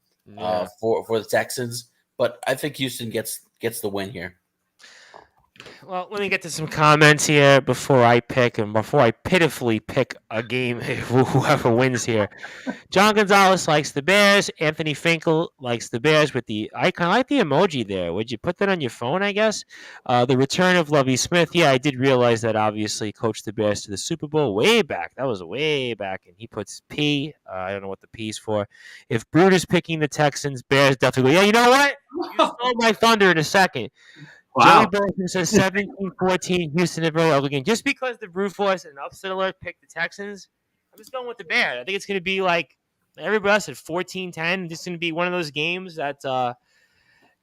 for the Texans. But I think Houston gets the win here. Well, let me get to some comments here before I pick and before I pitifully pick a game, whoever wins here. John Gonzalez likes the Bears. Anthony Finkel likes the Bears with the icon. I like the emoji there. Would you put that on your phone, I guess? The return of Lovie Smith. Yeah, I did realize that obviously coached the Bears to the Super Bowl way back. That was way back. And he puts P. I don't know what the P's for. If Brutus picking the Texans, Bears definitely go. Yeah, you know what? You stole my thunder in a second. Wow. Joey Bolton says 17-14 Houston at very ugly game. Just because the Brute Force and upset alert picked the Texans, I'm just going with the Bears. I think it's going to be like everybody else at 14-10. This is going to be one of those games that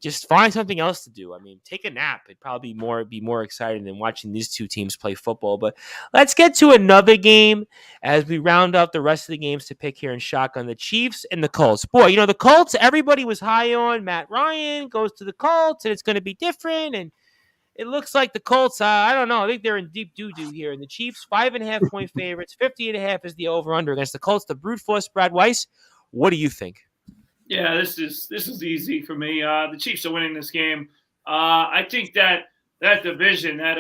just find something else to do. I mean, take a nap. It'd probably be more exciting than watching these two teams play football. But let's get to another game as we round up the rest of the games to pick here in shotgun. The Chiefs and the Colts. Boy, the Colts, everybody was high on. Matt Ryan goes to the Colts, and it's going to be different. And it looks like the Colts, I don't know. I think they're in deep doo-doo here. And the Chiefs, 5.5-point favorites. 50.5 is the over-under against the Colts. The brute force, Brad Weiss. What do you think? Yeah, this is easy for me. The Chiefs are winning this game. I think that division, that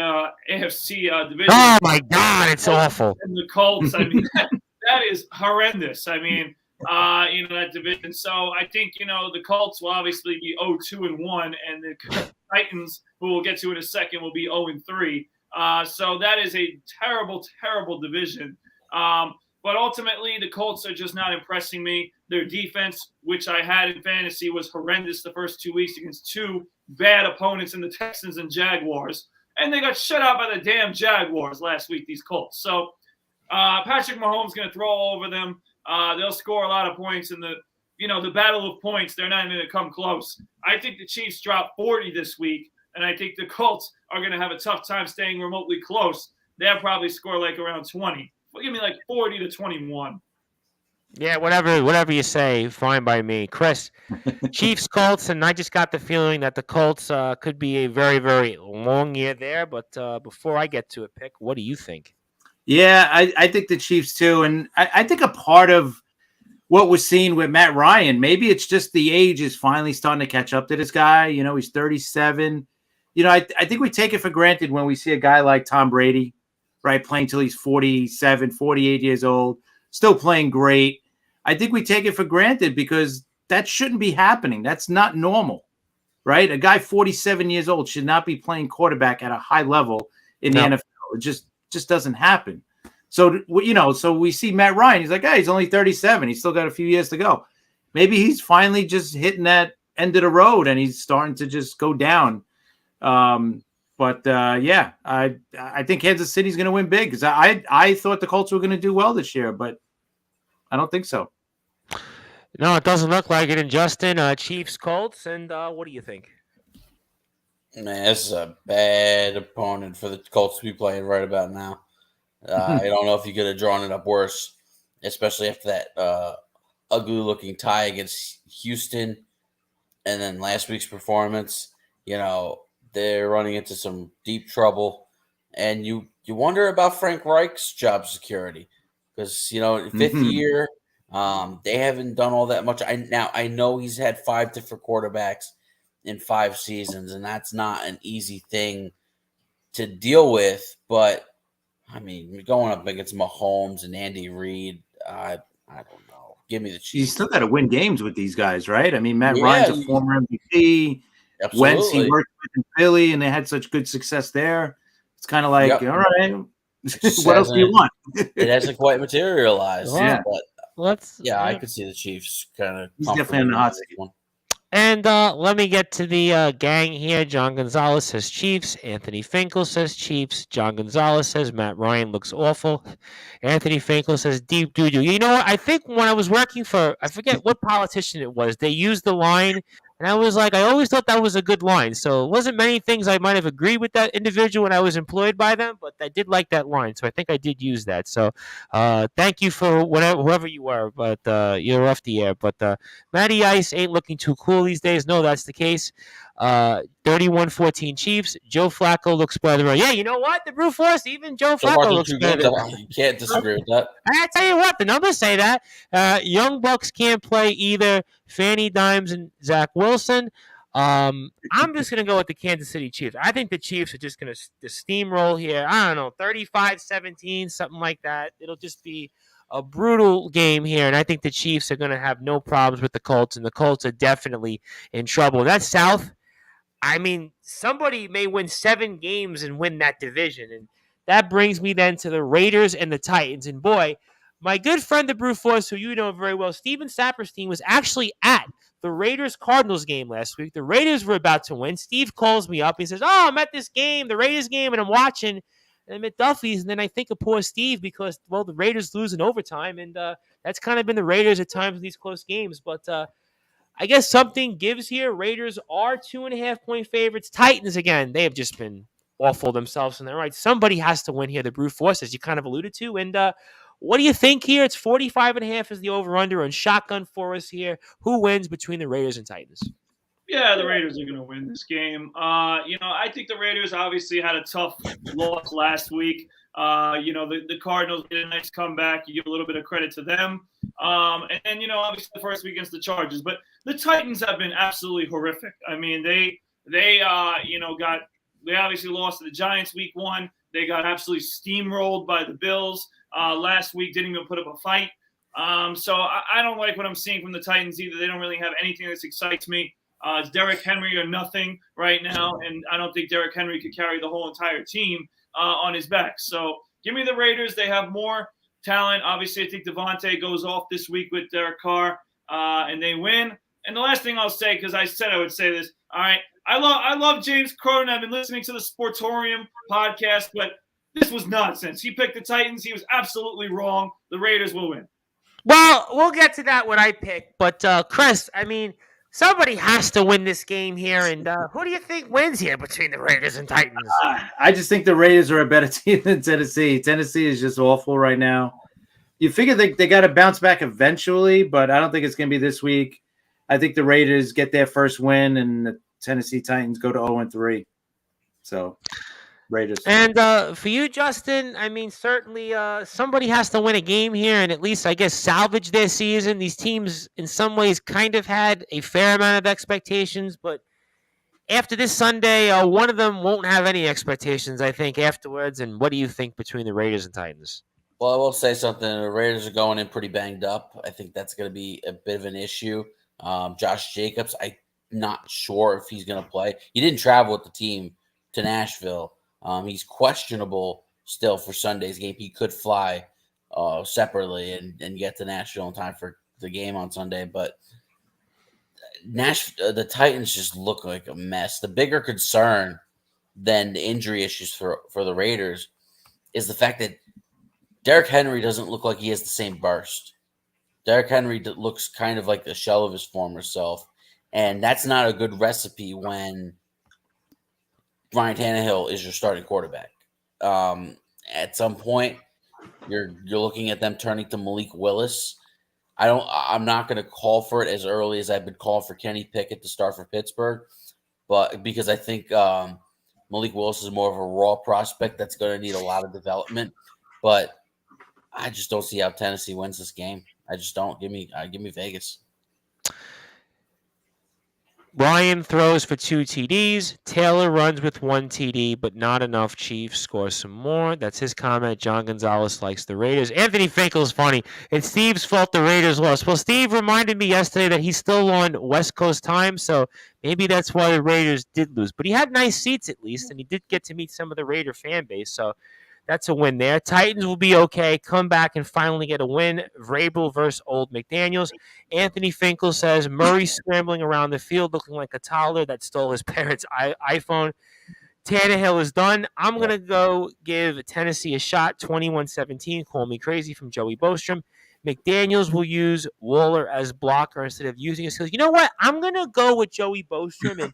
AFC division. Oh my God, it's awful. And the Colts, I mean, that is horrendous. I mean, that division. So I think the Colts will obviously be 0-2-1, and the Titans, who we'll get to in a second, will be 0-3. So that is a terrible, terrible division. But ultimately, the Colts are just not impressing me. Their defense, which I had in fantasy, was horrendous the first 2 weeks against two bad opponents in the Texans and Jaguars. And they got shut out by the damn Jaguars last week, these Colts. So Patrick Mahomes is going to throw all over them. They'll score a lot of points. And the battle of points, they're not even going to come close. I think the Chiefs drop 40 this week. And I think the Colts are going to have a tough time staying remotely close. They'll probably score like around 20. Well, give me like 40-21. Yeah, whatever you say, fine by me. Chris, Chiefs, Colts, and I just got the feeling that the Colts could be a very, very long year there. But before I get to a pick, what do you think? Yeah, I think the Chiefs too. And I think a part of what we're seeing with Matt Ryan, maybe it's just the age is finally starting to catch up to this guy. He's 37. I think we take it for granted when we see a guy like Tom Brady, right, playing till he's 47, 48 years old, still playing great. I think we take it for granted because that shouldn't be happening. That's not normal, right? A guy 47 years old should not be playing quarterback at a high level in the NFL. It just doesn't happen. So, so we see Matt Ryan. He's like, hey, he's only 37. He's still got a few years to go. Maybe he's finally just hitting that end of the road and he's starting to just go down. But I think Kansas City's going to win big because I thought the Colts were going to do well this year, but I don't think so. No, it doesn't look like it. And Justin, Chiefs, Colts, and what do you think? Man, this is a bad opponent for the Colts to be playing right about now. I don't know if you could have drawn it up worse, especially after that ugly-looking tie against Houston and then last week's performance. They're running into some deep trouble. And you wonder about Frank Reich's job security because, fifth year, they haven't done all that much. I know he's had 5 different quarterbacks in 5 seasons, and that's not an easy thing to deal with. But, I mean, going up against Mahomes and Andy Reid, I don't know. Give me the You Chiefs. still got to win games with these guys, right? I mean, Matt Yeah, Ryan's a former MVP. Wentz, he Absolutely. worked with in Philly, and they had such good success there. It's kind of like, Yep. all right, Just what else do you want? It hasn't quite materialized. Well, But let's. I could see the Chiefs kind of. He's definitely on the hot seat. And let me get to the gang here. John Gonzalez says Chiefs. Anthony Finkel says Chiefs. John Gonzalez says Matt Ryan looks awful. Anthony Finkel says deep doo-doo. You know what? I think when I was working for, I forget what politician it was, they used the line, and I was like, I always thought that was a good line. So it wasn't many things I might have agreed with that individual when I was employed by them, but I did like that line. So I think I did use that. So thank you for whoever you were, but you're off the air. But Matty Ice ain't looking too cool these days. No, that's the case. 31-14 Chiefs. Joe Flacco looks better. Yeah, you know what? The brute force, even Joe Flacco looks better. You can't disagree with that. I tell you what, the numbers say that. Young Bucks can't play either Fanny Dimes and Zach Wilson. I'm just going to go with the Kansas City Chiefs. I think the Chiefs are just going to steamroll here. I don't know, 35-17, something like that. It'll just be a brutal game here, and I think the Chiefs are going to have no problems with the Colts, and the Colts are definitely in trouble. That South, I mean, somebody may win 7 games and win that division, and that brings me then to the Raiders and the Titans. And boy, my good friend, the Brute Force, who you know very well, Steven Saperstein, was actually at the Raiders-Cardinals game last week. The Raiders were about to win. Steve calls me up. He says, I'm at this game, the Raiders game, and I'm watching. And I'm at Duffy's, and then I think of poor Steve because, well, the Raiders lose in overtime, and that's kind of been the Raiders at times in these close games. But I guess something gives here. Raiders are 2.5-point favorites. Titans, again, they have just been awful themselves, and they're right. Somebody has to win here, the brute force, as you kind of alluded to. And what do you think here? It's 45.5 is the over-under, and shotgun for us here. Who wins between the Raiders and Titans? Yeah, the Raiders are going to win this game. I think the Raiders obviously had a tough loss last week. The Cardinals did a nice comeback. You give a little bit of credit to them. And obviously the first week against the Chargers. But the Titans have been absolutely horrific. I mean, they obviously lost to the Giants week 1. They got absolutely steamrolled by the Bills last week, didn't even put up a fight. So I don't like what I'm seeing from the Titans either. They don't really have anything that excites me. It's Derrick Henry or nothing right now, and I don't think Derrick Henry could carry the whole entire team on his back. So give me the Raiders. They have more talent. Obviously, I think Devontae goes off this week with Derek Carr, and they win. And the last thing I'll say, because I said I would say this, all right, I love James Cronin. I've been listening to the Sportorium podcast, but this was nonsense. He picked the Titans. He was absolutely wrong. The Raiders will win. Well, we'll get to that when I pick. But, Chris, I mean, somebody has to win this game here. And who do you think wins here between the Raiders and Titans? I just think the Raiders are a better team than Tennessee. Tennessee is just awful right now. You figure they got to bounce back eventually, but I don't think it's going to be this week. I think the Raiders get their first win, and the Tennessee Titans go to 0-3. So, Raiders. And for you, Justin, I mean, certainly somebody has to win a game here and at least, I guess, salvage their season. These teams, in some ways, kind of had a fair amount of expectations, but after this Sunday, one of them won't have any expectations, I think, afterwards. And what do you think between the Raiders and Titans? Well, I will say something. The Raiders are going in pretty banged up. I think that's going to be a bit of an issue. Josh Jacobs, I'm not sure if he's going to play. He didn't travel with the team to Nashville. He's questionable still for Sunday's game. He could fly separately and get to Nashville in time for the game on Sunday. But the Titans just look like a mess. The bigger concern than the injury issues for the Raiders is the fact that Derrick Henry doesn't look like he has the same burst. Derrick Henry looks kind of like the shell of his former self. And that's not a good recipe when Ryan Tannehill is your starting quarterback. At some point, you're looking at them turning to Malik Willis. I'm not going to call for it as early as I've been calling for Kenny Pickett to start for Pittsburgh, but because I think Malik Willis is more of a raw prospect that's going to need a lot of development. But I just don't see how Tennessee wins this game. I just don't. Give me Vegas. Ryan throws for 2 TDs. Taylor runs with 1 TD, but not enough. Chiefs score some more. That's his comment. John Gonzalez likes the Raiders. Anthony Finkel's funny. It's Steve's fault the Raiders lost. Well, Steve reminded me yesterday that he's still on West Coast time, so maybe that's why the Raiders did lose. But he had nice seats at least, and he did get to meet some of the Raider fan base, so that's a win there. Titans will be okay. Come back and finally get a win. Vrabel versus Old McDaniels. Anthony Finkel says Murray scrambling around the field looking like a toddler that stole his parents' iPhone. Tannehill is done. I'm going to go give Tennessee a shot. 21-17. Call me crazy from Joey Bostrom. McDaniels will use Waller as blocker instead of using his skills. You know what? I'm going to go with Joey Bostrom, and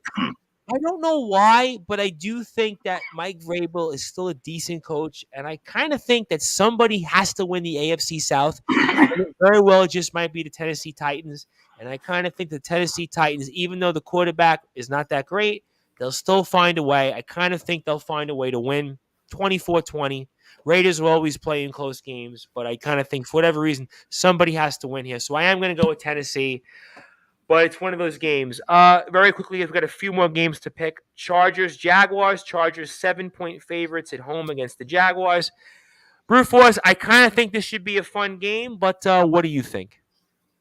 I don't know why, but I do think that Mike Vrabel is still a decent coach, and I kind of think that somebody has to win the AFC South. And it very well just might be the Tennessee Titans, and I kind of think the Tennessee Titans, even though the quarterback is not that great, they'll still find a way. I kind of think they'll find a way to win 24-20. Raiders will always play in close games, but I kind of think for whatever reason, somebody has to win here. So I am going to go with Tennessee. But it's one of those games. Very quickly, we've got a few more games to pick. Chargers, Jaguars. Chargers 7-point favorites at home against the Jaguars. Brute Force, I kind of think this should be a fun game, but what do you think?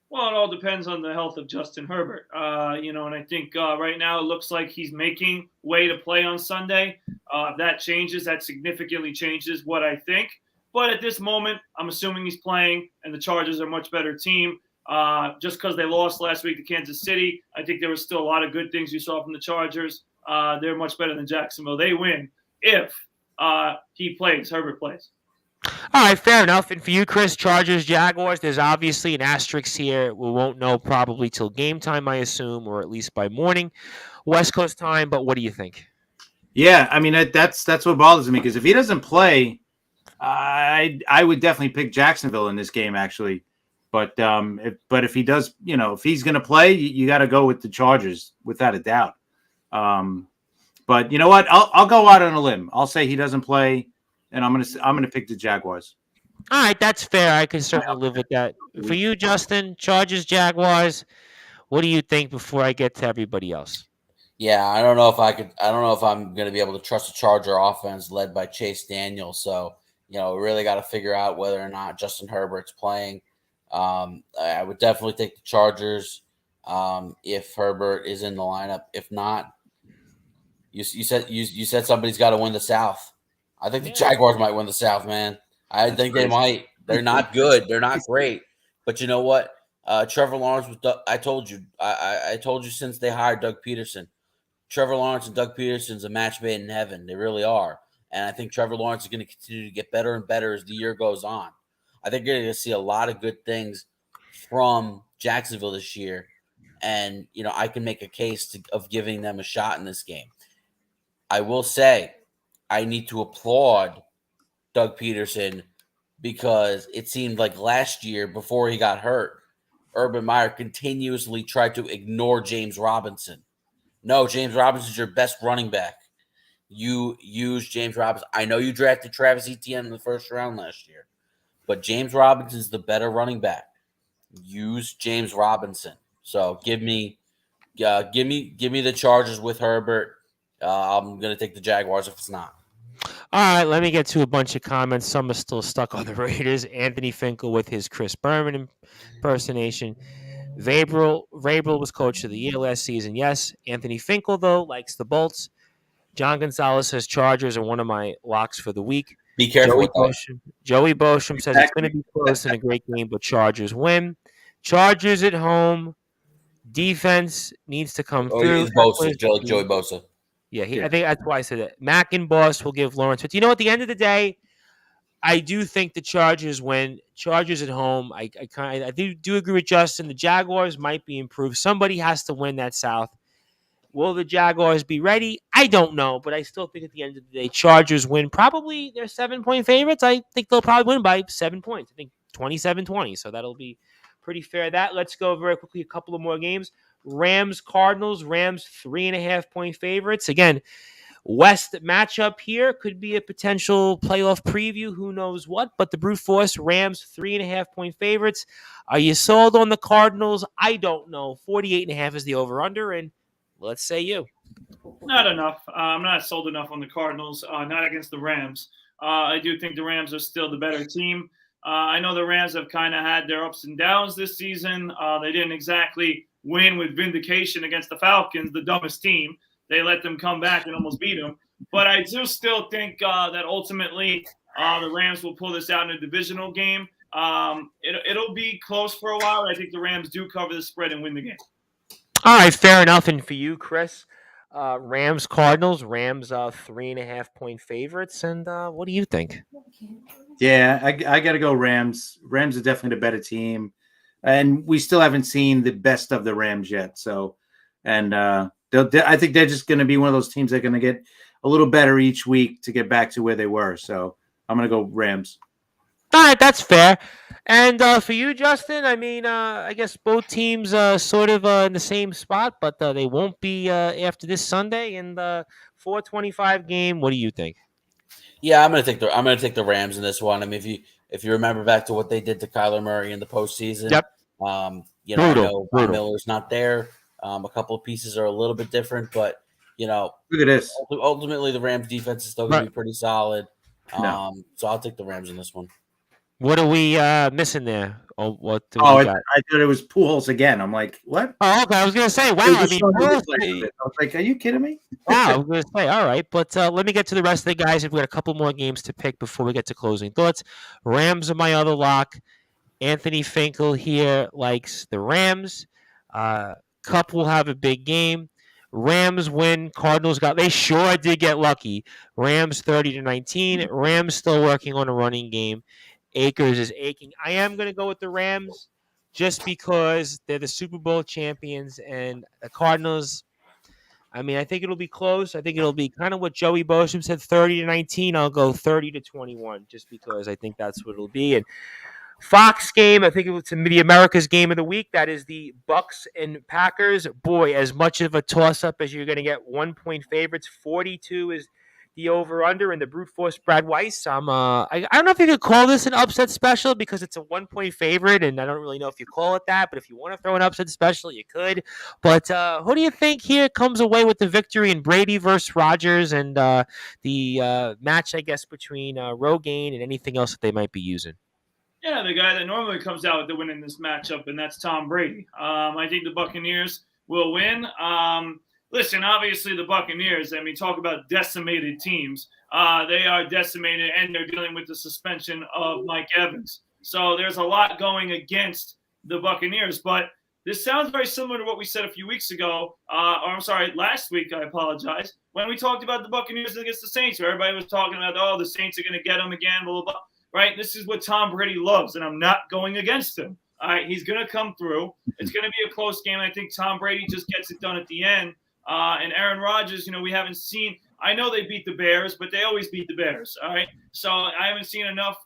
Well, it all depends on the health of Justin Herbert. And I think right now it looks like he's making way to play on Sunday. If that changes, that significantly changes what I think. But at this moment, I'm assuming he's playing, and the Chargers are a much better team. Just because they lost last week to Kansas City, I think there was still a lot of good things you saw from the Chargers. They're much better than Jacksonville. They win if Herbert plays. All right, fair enough. And for you, Chris, Chargers, Jaguars, there's obviously an asterisk here. We won't know probably till game time, I assume, or at least by morning, West Coast time. But what do you think? Yeah, I mean that's what bothers me, because if he doesn't play, I would definitely pick Jacksonville in this game actually. But if he does, if he's going to play, you got to go with the Chargers without a doubt. But you know what? I'll go out on a limb. I'll say he doesn't play, and I'm gonna pick the Jaguars. All right, that's fair. I can certainly live with that. For you, Justin, Chargers, Jaguars, what do you think before I get to everybody else? Yeah, I don't know if I'm going to be able to trust the Charger offense led by Chase Daniel. So, we really got to figure out whether or not Justin Herbert's playing. I would definitely take the Chargers if Herbert is in the lineup. If not, you said somebody's got to win the South. I think the Jaguars might win the South, man. I think they might. They're not good. They're not great. But you know what? Trevor Lawrence was. I told you. I told you since they hired Doug Peterson. Trevor Lawrence and Doug Peterson's a match made in heaven. They really are. And I think Trevor Lawrence is going to continue to get better and better as the year goes on. I think you're going to see a lot of good things from Jacksonville this year. And, I can make a case of giving them a shot in this game. I will say I need to applaud Doug Peterson because it seemed like last year before he got hurt, Urban Meyer continuously tried to ignore James Robinson. No, James Robinson's your best running back. You use James Robinson. I know you drafted Travis Etienne in the first round last year, but James Robinson's the better running back. Use James Robinson. So give me the Chargers with Herbert. I'm gonna take the Jaguars if it's not. All right, let me get to a bunch of comments. Some are still stuck on the Raiders. Anthony Finkel with his Chris Berman impersonation. Vrabel was coach of the year last season. Yes. Anthony Finkel, though, likes the Bolts. John Gonzalez says Chargers are one of my locks for the week. Be careful. Joey Bostrom says it's going to be close and a great game, but Chargers win. Chargers at home. Defense needs to come through. Joey Bosa. Yeah, I think that's why I said it. Mack and Boss will give Lawrence. But at the end of the day, I do think the Chargers win. Chargers at home. I do agree with Justin. The Jaguars might be improved. Somebody has to win that South. Will the Jaguars be ready? I don't know, but I still think at the end of the day, Chargers win. Probably they're 7-point favorites. I think they'll probably win by 7 points. I think 27-20. So that'll be pretty fair. Let's go very quickly. A couple of more games. Rams, Cardinals. Rams 3.5-point favorites. Again, West matchup here could be a potential playoff preview. Who knows what? But the brute force Rams 3.5-point favorites. Are you sold on the Cardinals? I don't know. 48.5 is the over/under, and Let's say you. Not enough. I'm not sold enough on the Cardinals, not against the Rams. I do think the Rams are still the better team. I know the Rams have kind of had their ups and downs this season. They didn't exactly win with vindication against the Falcons, the dumbest team. They let them come back and almost beat them. But I do still think that ultimately the Rams will pull this out in a divisional game. It'll be close for a while. I think the Rams do cover the spread and win the game. All right, fair enough. And for you, Chris, Rams Cardinals. Rams 3.5-point favorites. And what do you think? Yeah, I got to go Rams. Rams are definitely the better team, and we still haven't seen the best of the Rams yet. So, and I think they're just going to be one of those teams that are going to get a little better each week to get back to where they were. So, I'm going to go Rams. All right, that's fair. And for you, Justin, I mean, I guess both teams sort of in the same spot, but they won't be after this Sunday in the 4:25 game. What do you think? Yeah, I'm gonna take the Rams in this one. I mean, if you remember back to what they did to Kyler Murray in the postseason, Yep. I Brutal. know Von Miller's not there. A couple of pieces are a little bit different, but look at this. Ultimately, the Rams defense is still gonna be pretty solid. No. So I'll take the Rams in this one. What are we missing there? What do Oh, we I got? thought it was Pujols again. I'm like, what? Oh, okay. I was gonna say, wow. It was I just mean, showing the both- highlights of it. I was like, are you kidding me? wow. I was gonna say, all right, but let me get to the rest of the guys. We've got a couple more games to pick before we get to closing thoughts. Rams are my other lock. Anthony Finkel here likes the Rams. Cup will have a big game. Rams win. Cardinals they sure did get lucky. Rams 30-19. Rams still working on a running game. Akers is aching. I am going to go with the Rams just because they're the Super Bowl champions, and the Cardinals, I mean, I think it'll be close. I think it'll be kind of what Joey Bosham said, 30-19. I'll go 30-21 just because I think that's what it'll be. And Fox game, I think it's the America's game of the week. That is the Bucks and Packers. Boy, as much of a toss-up as you're going to get, 1-point favorites. 42 is the over-under, and the brute force Brad Weiss. I don't know if you could call this an upset special because it's a 1-point favorite, and I don't really know if you call it that. But if you want to throw an upset special, you could. But who do you think here comes away with the victory in Brady versus Rodgers and the match, I guess, between Rogaine and anything else that they might be using? Yeah, the guy that normally comes out with the win in this matchup, and that's Tom Brady. I think the Buccaneers will win. Listen, obviously the Buccaneers, I mean, talk about decimated teams. They are decimated, and they're dealing with the suspension of Mike Evans. So there's a lot going against the Buccaneers. But this sounds very similar to what we said a few weeks ago. Last week, I apologize, when we talked about the Buccaneers against the Saints, where everybody was talking about, the Saints are going to get them again, blah, blah, blah. Right? This is what Tom Brady loves, and I'm not going against him. All right? He's going to come through. It's going to be a close game. I think Tom Brady just gets it done at the end. And Aaron Rodgers, we haven't seen – I know they beat the Bears, but they always beat the Bears, all right? So I haven't seen enough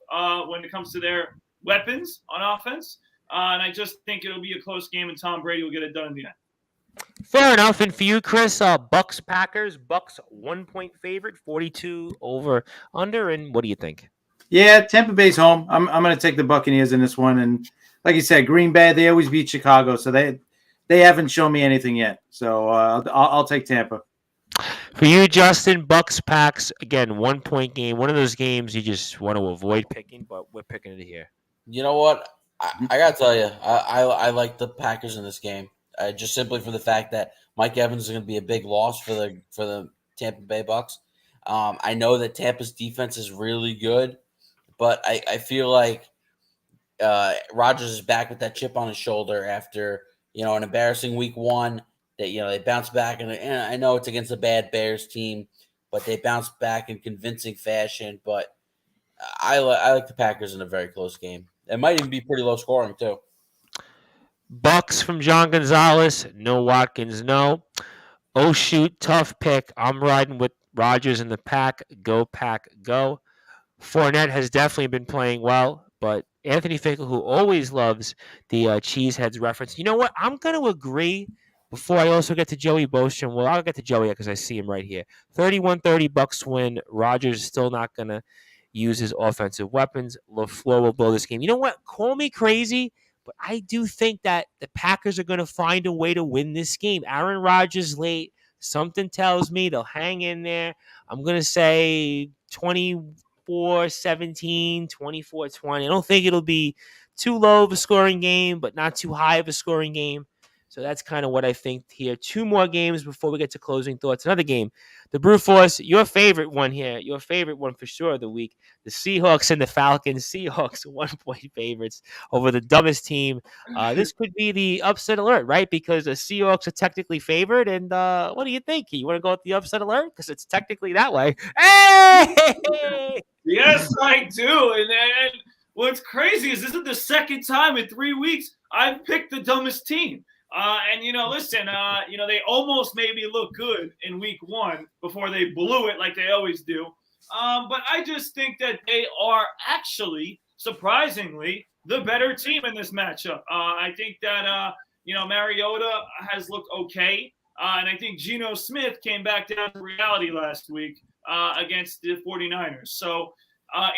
when it comes to their weapons on offense. And I just think it'll be a close game, and Tom Brady will get it done in the end. Fair enough. And for you, Chris, Bucks Packers. Bucks 1-point favorite, 42 over under. And what do you think? Yeah, Tampa Bay's home. I'm going to take the Buccaneers in this one. And like you said, Green Bay, they always beat Chicago, so they haven't shown me anything yet. So I'll take Tampa. For you, Justin, Bucks Packs, again, 1-point game. One of those games you just want to avoid picking, but we're picking it here. You know what? I got to tell you, I like the Packers in this game. Just simply for the fact that Mike Evans is going to be a big loss for the Tampa Bay Bucks. I know that Tampa's defense is really good, but I feel like Rodgers is back with that chip on his shoulder after an embarrassing week one. That they bounce back, and I know it's against a bad Bears team, but they bounce back in convincing fashion. But I like the Packers in a very close game. It might even be pretty low scoring too. Bucks from John Gonzalez. No Watkins, no. Oh, shoot, tough pick. I'm riding with Rodgers in the Pack. Go, Pack, go. Fournette has definitely been playing well, but Anthony Finkel, who always loves the Cheeseheads reference. You know what? I'm going to agree before I also get to Joey Bosham. Well, I'll get to Joey because I see him right here. 31-30 Bucks win. Rodgers is still not going to use his offensive weapons. LaFleur will blow this game. You know what? Call me crazy, But I do think that the Packers are going to find a way to win this game. Aaron Rodgers late. Something tells me they'll hang in there. I'm going to say 24-17, 24-20. I don't think it'll be too low of a scoring game, but not too high of a scoring game. So that's kind of what I think here. 2 more games before we get to closing thoughts. Another game. The Brute Force, your favorite one here. Your favorite one for sure of the week. The Seahawks and the Falcons. Seahawks 1-point favorites over the dumbest team. This could be the upset alert, right? Because the Seahawks are technically favored. And what do you think? You want to go with the upset alert? Because it's technically that way. Hey! Yes, I do. And what's crazy is this is the second time in 3 weeks I've picked the dumbest team. And, listen, they almost made me look good in week 1 before they blew it like they always do. But I just think that they are actually, surprisingly, the better team in this matchup. I think that, Mariota has looked okay. And I think Geno Smith came back down to reality last week against the 49ers. So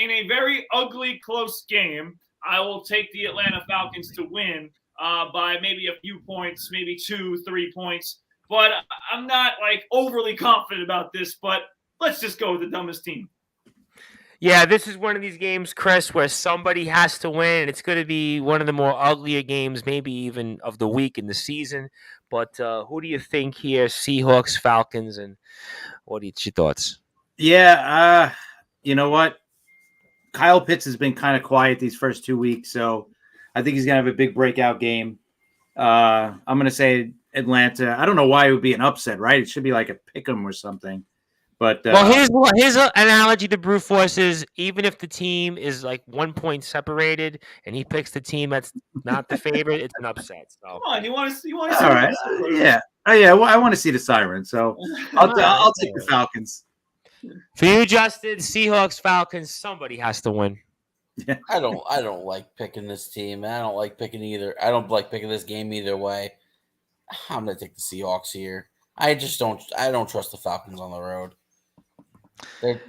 in a very ugly, close game, I will take the Atlanta Falcons to win by maybe a few points, maybe 2-3 points. But I'm not overly confident about this, but let's just go with the dumbest team. Yeah, this is one of these games, Chris, where somebody has to win. And it's going to be one of the more uglier games, maybe even of the week in the season. But who do you think here? Seahawks, Falcons, and what are your thoughts? Yeah, you know what? Kyle Pitts has been kind of quiet these first 2 weeks, so I think he's going to have a big breakout game. I'm going to say Atlanta. I don't know why it would be an upset, right? It should be like a pick'em or something. But here's an analogy to Brute Force is even if the team is 1 point separated and he picks the team that's not the favorite, it's an upset. So. Come on, you want to see? All right, yeah. Oh yeah. Well, I want to see the siren, so I'll take the Falcons. For you, Justin, Seahawks, Falcons, somebody has to win. Yeah. I don't like picking this team. I don't like picking either. I don't like picking this game either way. I'm gonna take the Seahawks here. I don't trust the Falcons on the road. They're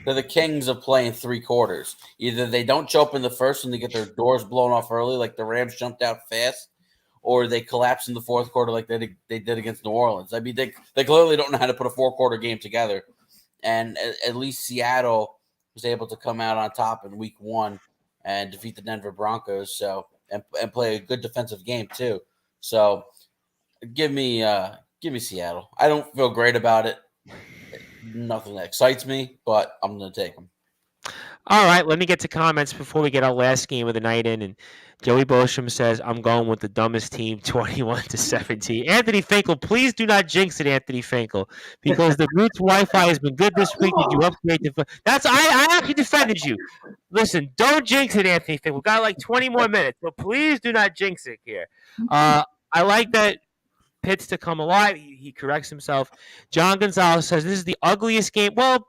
the kings of playing 3 quarters. Either they don't show up in the first and they get their doors blown off early, like the Rams jumped out fast, or they collapse in the fourth quarter like they did against New Orleans. I mean, they clearly don't know how to put a 4-quarter game together. And at least Seattle was able to come out on top in week 1 and defeat the Denver Broncos. So and play a good defensive game too. So give me Seattle. I don't feel great about it. Nothing that excites me, but I'm going to take them. All right, let me get to comments before we get our last game of the night in. And Joey Bosham says, I'm going with the dumbest team, 21-17. Anthony Finkel, please do not jinx it, Anthony Finkel, because the Roots Wi-Fi has been good this week. Did you upgrade the? I actually defended you. Listen, don't jinx it, Anthony Finkel. We've got 20 more minutes, so please do not jinx it here. I like that. Pitts to come alive. He corrects himself. John Gonzalez says this is the ugliest game. Well,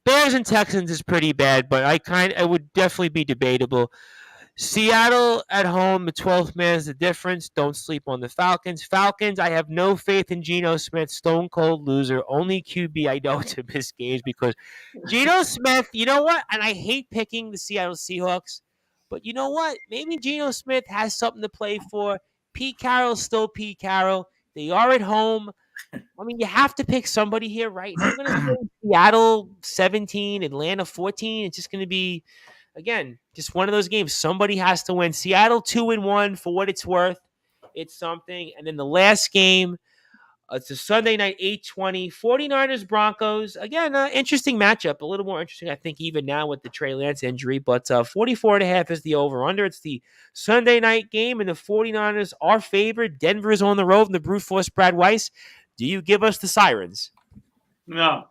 Bears and Texans is pretty bad, but it would definitely be debatable. Seattle at home, the 12th man is the difference. Don't sleep on the Falcons. Falcons, I have no faith in Geno Smith. Stone cold loser. Only QB I know to miss games because Geno Smith, you know what? And I hate picking the Seattle Seahawks, but you know what? Maybe Geno Smith has something to play for. Pete Carroll's still Pete Carroll. They are at home. I mean, you have to pick somebody here, right? I'm going to say Seattle 17, Atlanta 14. It's just going to be, again, just one of those games. Somebody has to win. Seattle 2-1 for what it's worth. It's something. And then the last game, it's a Sunday night, 8:20, 49ers Broncos. Again, interesting matchup. A little more interesting, I think, even now with the Trey Lance injury. But 44.5 is the over-under. It's the Sunday night game, and the 49ers are favored. Denver is on the road, and the Brute Force Brad Weiss. Do you give us the Sirens? No.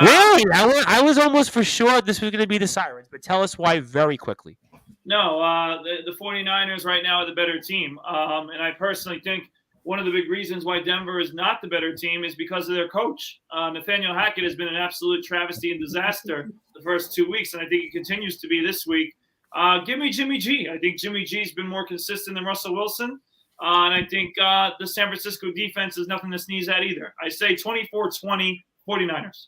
Really? I was almost for sure this was going to be the Sirens, but tell us why very quickly. No, the 49ers right now are the better team. And I personally think one of the big reasons why Denver is not the better team is because of their coach. Nathaniel Hackett has been an absolute travesty and disaster the first 2 weeks, and I think he continues to be this week. Give me Jimmy G. I think Jimmy G's been more consistent than Russell Wilson. And I think the San Francisco defense is nothing to sneeze at either. I say 24-20 49ers.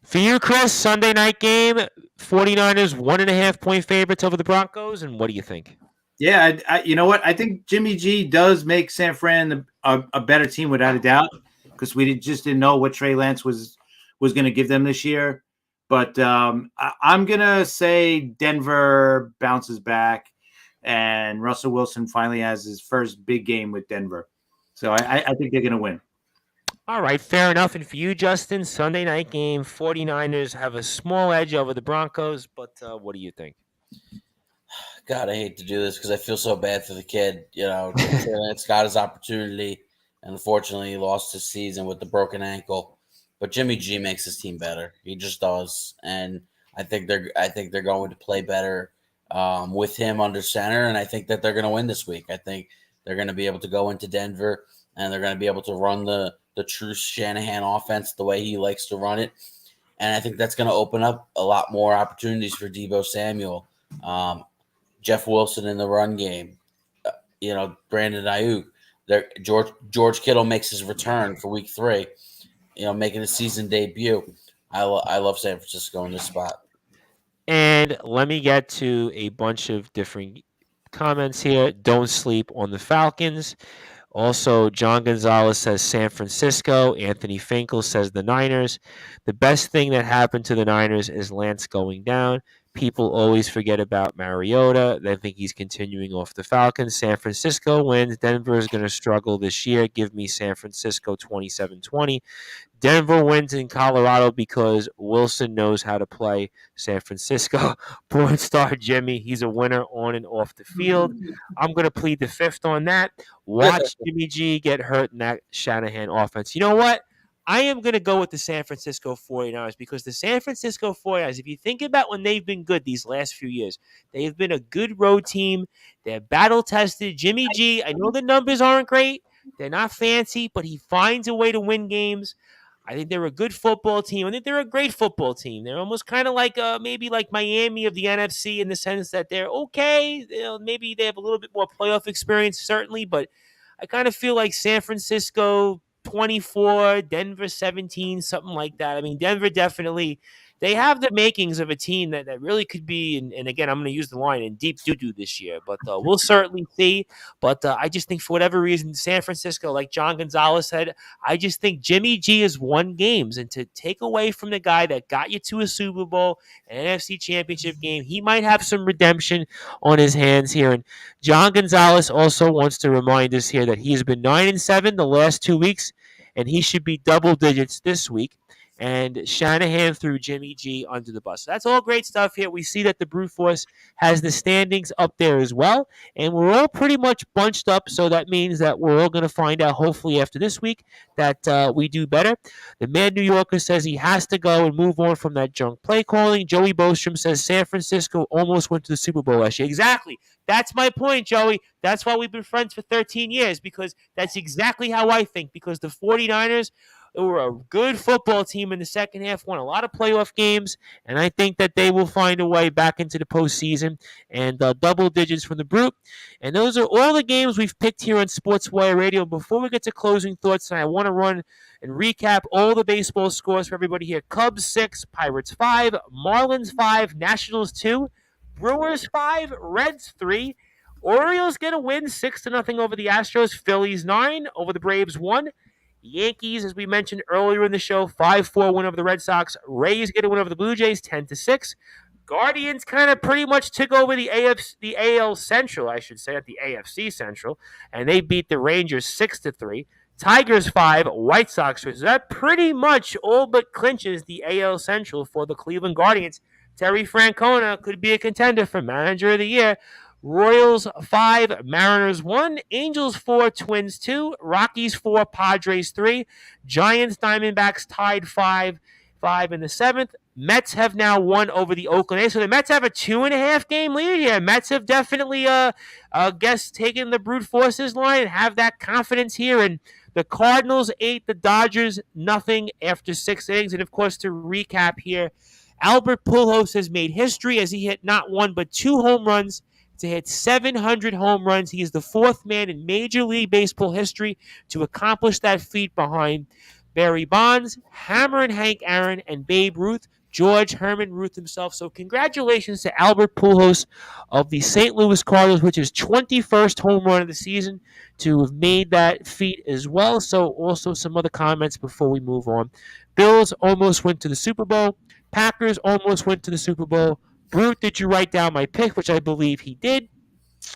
For you, Chris, Sunday night game, 49ers 1.5-point favorites over the Broncos, and what do you think? Yeah, you know what? I think Jimmy G does make San Fran a better team without a doubt, because we just didn't know what Trey Lance was going to give them this year. But I'm going to say Denver bounces back, and Russell Wilson finally has his first big game with Denver. So I think they're going to win. All right, fair enough. And for you, Justin, Sunday night game, 49ers have a small edge over the Broncos, but what do you think? God, I hate to do this because I feel so bad for the kid. You know, Trey Lance got his opportunity, and unfortunately, he lost his season with the broken ankle. But Jimmy G makes his team better. He just does, and I think they're going to play better with him under center, and I think that they're going to win this week. I think they're going to be able to go into Denver, and they're going to be able to run the true Shanahan offense the way he likes to run it, and I think that's going to open up a lot more opportunities for Deebo Samuel. Jeff Wilson in the run game, Brandon Ayuk. George Kittle makes his return for week 3, making a season debut. I love San Francisco in this spot. And let me get to a bunch of different comments here. Don't sleep on the Falcons. Also, John Gonzalez says San Francisco. Anthony Finkel says the Niners. The best thing that happened to the Niners is Lance going down. People always forget about Mariota. They think he's continuing off the Falcons. San Francisco wins. Denver is going to struggle this year. Give me San Francisco 27-20. Denver wins in Colorado because Wilson knows how to play San Francisco. Porn star Jimmy, he's a winner on and off the field. I'm going to plead the fifth on that. Watch Jimmy G get hurt in that Shanahan offense. You know what? I am going to go with the San Francisco 49ers because the San Francisco 49ers, if you think about when they've been good these last few years, they've been a good road team. They're battle-tested. Jimmy G, I know the numbers aren't great. They're not fancy, but he finds a way to win games. I think they're a good football team. I think they're a great football team. They're almost kind of like maybe like Miami of the NFC in the sense that they're okay. Maybe they have a little bit more playoff experience, certainly, but I kind of feel like San Francisco 24, Denver 17, something like that. I mean, Denver definitely, they have the makings of a team that really could be, and again, I'm going to use the line, in deep doo-doo this year, but we'll certainly see. But I just think for whatever reason, San Francisco, like John Gonzalez said, I just think Jimmy G has won games, and to take away from the guy that got you to a Super Bowl, an NFC Championship game, he might have some redemption on his hands here. And John Gonzalez also wants to remind us here that he has been 9-7 the last 2 weeks, and he should be double digits this week. And Shanahan threw Jimmy G under the bus. So that's all great stuff here. We see that the Brute Force has the standings up there as well. And we're all pretty much bunched up, so that means that we're all going to find out, hopefully after this week, that we do better. The Mad New Yorker says he has to go and move on from that junk play calling. Joey Bostrom says San Francisco almost went to the Super Bowl last year. Exactly. That's my point, Joey. That's why we've been friends for 13 years, because that's exactly how I think, because the 49ers were a good football team in the second half, won a lot of playoff games, and I think that they will find a way back into the postseason and double digits from the Brute. And those are all the games we've picked here on Sportswire Radio. Before we get to closing thoughts, I want to run and recap all the baseball scores for everybody here. Cubs 6, Pirates 5, Marlins 5, Nationals 2, Brewers 5, Reds 3, Orioles get a win 6-0 over the Astros, Phillies 9 over the Braves 1, Yankees, as we mentioned earlier in the show, 5-4 win over the Red Sox. Rays get a win over the Blue Jays, 10-6. Guardians kind of pretty much took over the AL Central, I should say, at the AFC Central, and they beat the Rangers 6-3. Tigers 5, White Sox 3. So that pretty much all but clinches the AL Central for the Cleveland Guardians. Terry Francona could be a contender for Manager of the Year. Royals 5, Mariners 1, Angels 4, Twins 2, Rockies 4, Padres 3, Giants, Diamondbacks tied 5-5 in the 7th. Mets have now won over the Oakland A's, so the Mets have a 2.5 game lead here. Mets have definitely, taken the Brute Forces line and have that confidence here. And the Cardinals 8, the Dodgers 0 after 6 innings. And of course, to recap here, Albert Pujols has made history as he hit not 1 but 2 home runs to hit 700 home runs. He is the 4th man in Major League Baseball history to accomplish that feat behind Barry Bonds, Hammer and Hank Aaron, and Babe Ruth, George Herman Ruth himself. So congratulations to Albert Pujols of the St. Louis Cardinals, which is 21st home run of the season, to have made that feat as well. So also some other comments before we move on. Bills almost went to the Super Bowl. Packers almost went to the Super Bowl. Brute, did you write down my pick, which I believe he did?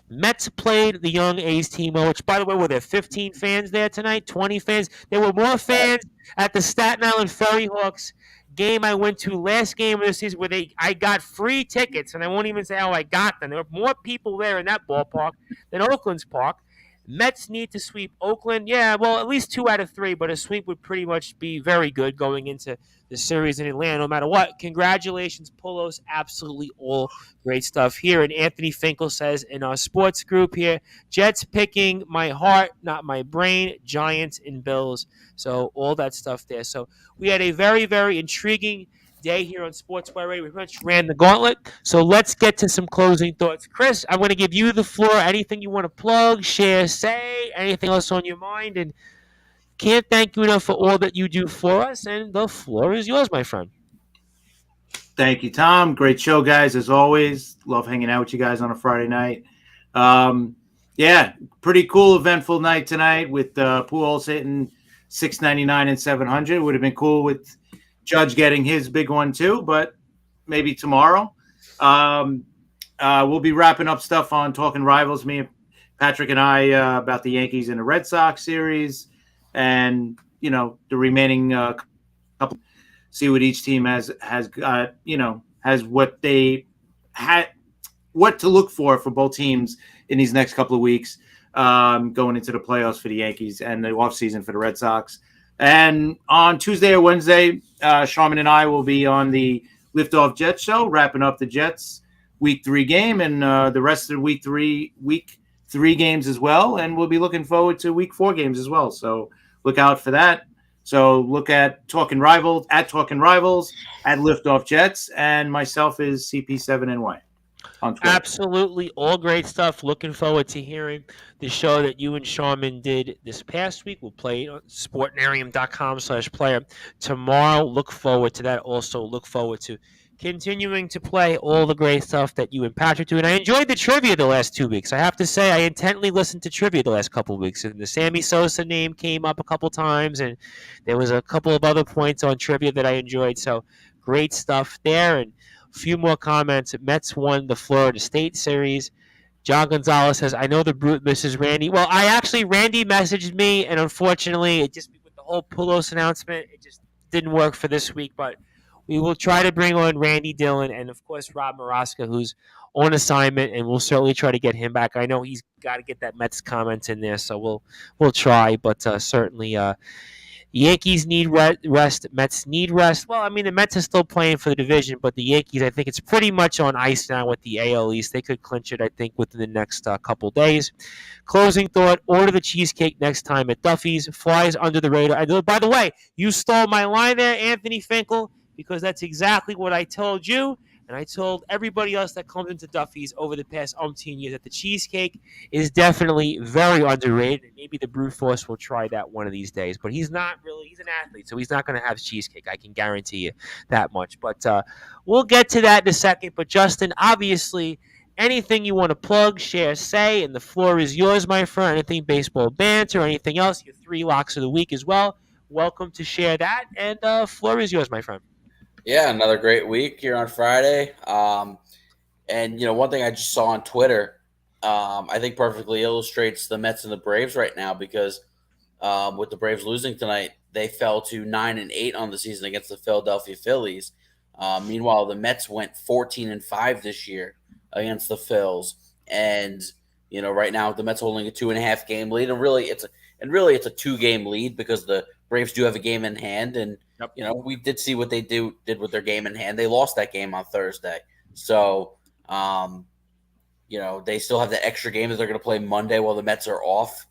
Mets played the young A's team, which, by the way, were there 15 fans there tonight? 20 fans? There were more fans at the Staten Island Ferry Hawks game I went to last game of the season where I got free tickets, and I won't even say how I got them. There were more people there in that ballpark than Oakland's park. Mets need to sweep Oakland. Yeah, well, at least 2 out of 3, but a sweep would pretty much be very good going into the series in Atlanta, no matter what. Congratulations, Pulos. Absolutely all great stuff here. And Anthony Finkel says in our sports group here, Jets picking my heart, not my brain, Giants and Bills. So all that stuff there. So we had a very, very intriguing day here on Sportswire Radio. We pretty much ran the gauntlet. So let's get to some closing thoughts. Chris, I'm going to give you the floor. Anything you want to plug, share, say, anything else on your mind? And can't thank you enough for all that you do for us. And the floor is yours, my friend. Thank you, Tom. Great show, guys, as always. Love hanging out with you guys on a Friday night. Yeah, pretty cool, eventful night tonight with Pujols hitting 699 and 700. Would have been cool with Judge getting his big one too, but maybe tomorrow. We'll be wrapping up stuff on Talking Rivals, me, Patrick, and I, about the Yankees and the Red Sox series, and the remaining couple. See what each team has got. Has what they had, what to look for both teams in these next couple of weeks, going into the playoffs for the Yankees and the offseason for the Red Sox. And on Tuesday or Wednesday, Sharman and I will be on the Liftoff Jets show, wrapping up the Jets Week 3 game and the rest of the Week 3 games as well. And we'll be looking forward to Week 4 games as well. So look out for that. So look at Talking Rivals, at Liftoff Jets, and myself is CP7NY. Absolutely. All great stuff. Looking forward to hearing the show that you and Sharman did this past week. We'll play on sportnarium.com/player tomorrow. Look forward to that. Also look forward to continuing to play all the great stuff that you and Patrick do. And I enjoyed the trivia the last 2 weeks. I have to say, I intently listened to trivia the last couple of weeks. And the Sammy Sosa name came up a couple times, and there was a couple of other points on trivia that I enjoyed. So great stuff there. And a few more comments. Mets won the Florida State Series. John Gonzalez says, I know the brute misses Randy. Well, Randy messaged me, and unfortunately, it just with the whole Pulos announcement, it just didn't work for this week. But we will try to bring on Randy Dillon and, of course, Rob Maraska, who's on assignment, and we'll certainly try to get him back. I know he's got to get that Mets comments in there, so we'll try. But certainly, Yankees need rest. Mets need rest. Well, I mean, the Mets are still playing for the division, but the Yankees, I think it's pretty much on ice now with the AL East. They could clinch it, I think, within the next couple days. Closing thought, order the cheesecake next time at Duffy's. Flies under the radar. And by the way, you stole my line there, Anthony Finkel, because that's exactly what I told you. And I told everybody else that comes into Duffy's over the past umpteen years that the cheesecake is definitely very underrated. And maybe the Brute Force will try that one of these days. But he's not really, he's an athlete, so he's not going to have cheesecake. I can guarantee you that much. But we'll get to that in a second. But Justin, obviously, anything you want to plug, share, say, and the floor is yours, my friend. Anything baseball banter, anything else, your 3 locks of the week as well. Welcome to share that. And floor is yours, my friend. Yeah, another great week here on Friday. And, one thing I just saw on Twitter, I think perfectly illustrates the Mets and the Braves right now because with the Braves losing tonight, they fell to 9-8 on the season against the Philadelphia Phillies. Meanwhile, the Mets went 14-5 this year against the Phils. And, right now the Mets holding a 2.5 game lead. And really it's a 2-game lead because the Braves do have a game in hand. And, we did see what they did with their game in hand. They lost that game on Thursday. So, they still have the extra game that they're going to play Monday while the Mets are off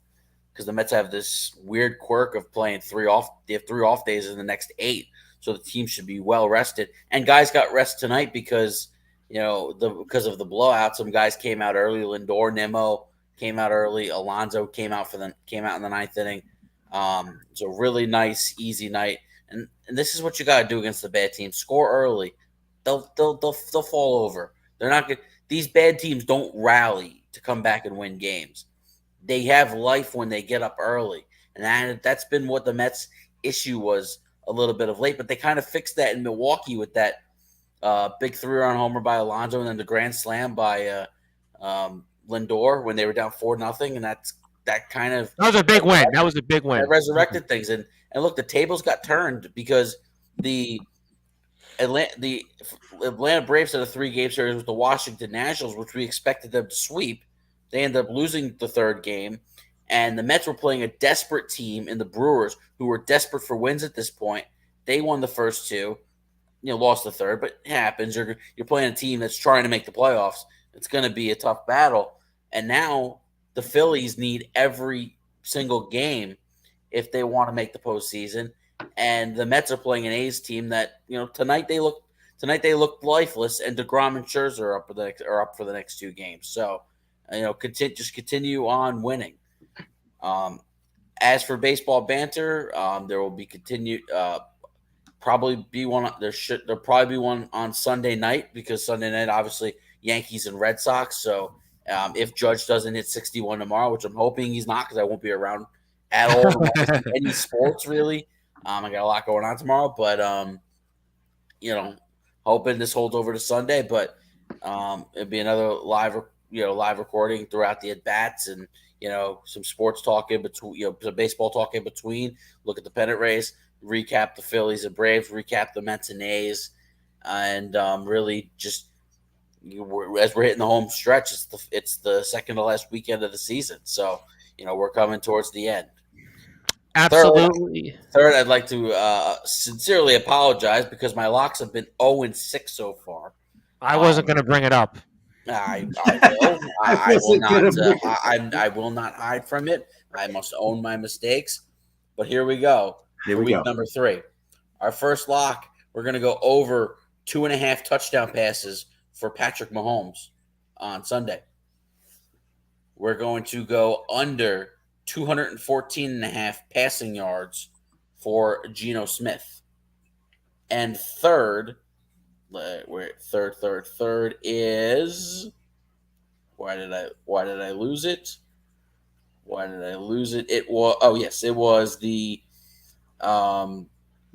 because the Mets have this weird quirk of playing 3 off. They have 3 off days in the next 8. So the team should be well rested. And guys got rest tonight because, because of the blowout. Some guys came out early. Lindor, Nimmo came out early. Alonso came out in the 9th inning. It's a really nice, easy night, and this is what you got to do against the bad teams: score early. They'll fall over. They're not good. These bad teams don't rally to come back and win games. They have life when they get up early, and that's been what the Mets' issue was a little bit of late. But they kind of fixed that in Milwaukee with that big 3-run homer by Alonso and then the grand slam by Lindor when they were down 4-0, and that kind of That was a big win. That was a big win. that resurrected things. And look, the tables got turned because the Atlanta Braves had a 3-game series with the Washington Nationals, which we expected them to sweep. They ended up losing the third game, and the Mets were playing a desperate team in the Brewers, who were desperate for wins at this point. They won the first two, lost the third, but it happens. You're playing a team that's trying to make the playoffs. It's going to be a tough battle. And now the Phillies need every single game if they want to make the postseason. And the Mets are playing an A's team that, tonight they look lifeless, and DeGrom and Scherzer are up for the next 2 games. So, continue on winning. As for baseball banter, there will be continued. Probably be one. There'll probably be one on Sunday night, because Sunday night, obviously, Yankees and Red Sox. So if Judge doesn't hit 61 tomorrow, which I'm hoping he's not, because I won't be around at all to any sports really. I got a lot going on tomorrow, but hoping this holds over to Sunday. But it'll be another live recording throughout the at bats, and some sports talk in between, some baseball talk in between. Look at the pennant race, recap the Phillies and Braves, recap the Mets and A's, and really just as we're hitting the home stretch, it's the second to last weekend of the season. So we're coming towards the end. Absolutely. Third, I'd like to sincerely apologize because my locks have been 0-6 so far. I wasn't going to bring it up. I will. I will not. I will not hide from it. I must own my mistakes. But here we go. Week number 3. Our first lock, we're going to go over 2.5 touchdown passes for Patrick Mahomes on Sunday. We're going to go under 214.5 passing yards for Geno Smith. And third is why did I lose it? It was the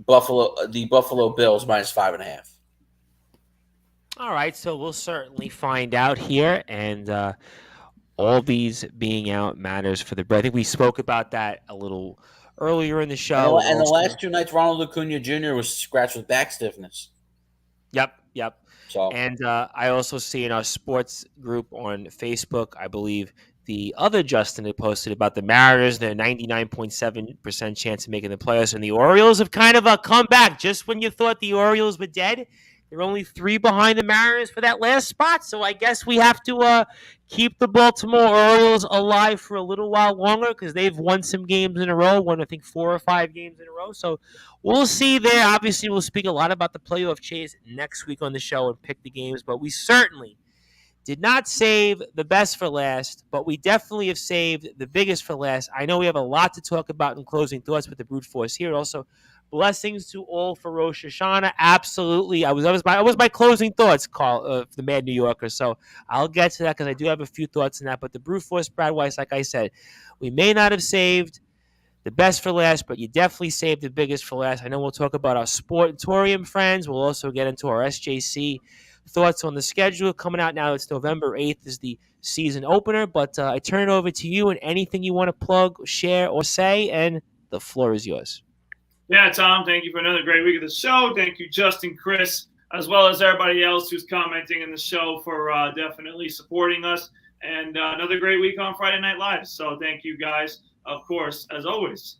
Buffalo Bills minus 5.5. All right, so we'll certainly find out here, and all these being out matters for the. I think we spoke about that a little earlier in the show. And the last 2 nights, Ronald Acuna Jr. was scratched with back stiffness. Yep. So, and I also see in our sports group on Facebook, I believe the other Justin had posted about the Mariners, their 99.7% chance of making the playoffs, and the Orioles have kind of come back just when you thought the Orioles were dead. They're only 3 behind the Mariners for that last spot, so I guess we have to keep the Baltimore Orioles alive for a little while longer because they've won some games in a row, won I think 4 or 5 games in a row. So we'll see there. Obviously, we'll speak a lot about the playoff chase next week on the show and pick the games, but we certainly did not save the best for last, but we definitely have saved the biggest for last. I know we have a lot to talk about in closing thoughts with the brute force here. Also, blessings to all for Rosh Hashanah. Absolutely. That was my closing thoughts, Carl, of the Mad New Yorker. So I'll get to that because I do have a few thoughts on that. But the brute force, Brad Weiss, like I said, we may not have saved the best for last, but you definitely saved the biggest for last. I know we'll talk about our Sportatorium friends. We'll also get into our SJC thoughts on the schedule coming out now. It's November 8th is the season opener, but I turn it over to you and anything you want to plug, share, or say, and the floor is yours. Yeah, Tom, thank you for another great week of the show. Thank you, Justin, Chris, as well as everybody else who's commenting in the show for definitely supporting us. And another great week on Friday Night Live. So thank you guys, of course, as always.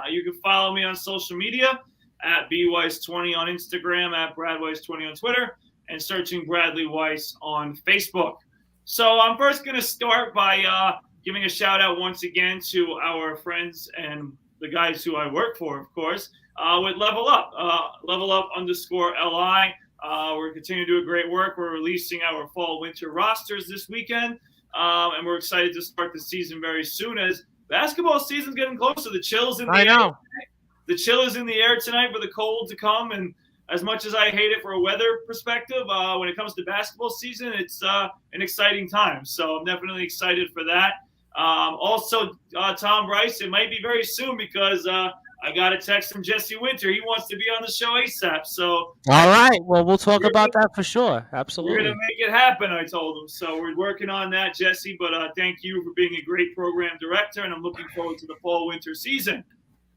You can follow me on social media at bweiss20 on Instagram, at bradweiss20 on Twitter, and searching Bradley Weiss on Facebook. So I'm first going to start by giving a shout out once again to our friends and the guys who I work for, of course, with Level Up, _LI. We're continuing to do great work. We're releasing our fall winter rosters this weekend, and we're excited to start the season very soon as basketball season's getting closer. The chill's in the I air. know. The chill is in the air tonight for the cold to come. And as much as I hate it for a weather perspective, when it comes to basketball season, it's an exciting time. So I'm definitely excited for that. Also, Tom Bryce, it might be very soon because I got a text from Jesse Winter. He wants to be on the show ASAP. So All right. Well, we'll talk about that for sure. we're Absolutely. going to make it happen, I told him. So we're working on that, Jesse. But thank you for being a great program director, and I'm looking forward to the fall-winter season.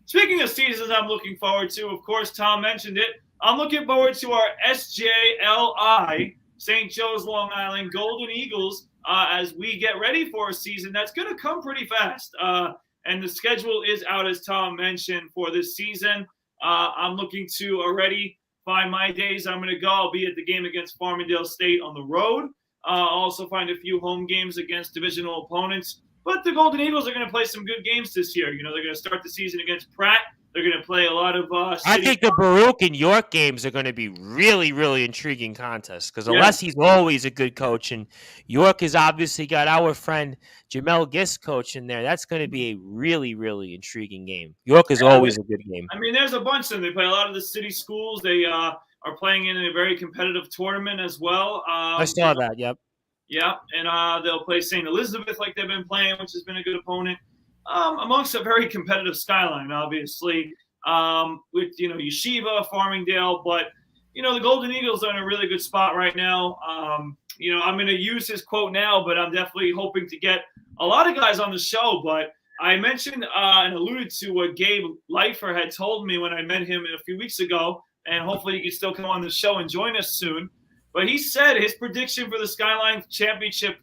Speaking of seasons I'm looking forward to, of course, Tom mentioned it. I'm looking forward to our SJLI, St. Joe's Long Island Golden Eagles, as we get ready for a season that's going to come pretty fast. And the schedule is out, as Tom mentioned, for this season. I'm looking to already find my days I'm going to go. I'll be at the game against Farmingdale State on the road. Also find a few home games against divisional opponents. But the Golden Eagles are going to play some good games this year. You know, they're going to start the season against Pratt. They're going to play a lot of I think the Baruch and York games are going to be really, really intriguing contests because unless he's always a good coach, and York has obviously got our friend Jamel Gist coaching there, that's going to be a really, really intriguing game. York is always a good game. I mean, there's a bunch of them. They play a lot of the city schools. They are playing in a very competitive tournament as well. I saw that, yep. Yeah, and they'll play St. Elizabeth like they've been playing, which has been a good opponent. Amongst a very competitive skyline, obviously, with, Yeshiva, Farmingdale. But, the Golden Eagles are in a really good spot right now. I'm going to use his quote now, but I'm definitely hoping to get a lot of guys on the show. But I mentioned and alluded to what Gabe Leifer had told me when I met him a few weeks ago, and hopefully he can still come on the show and join us soon. But he said his prediction for the Skyline Championship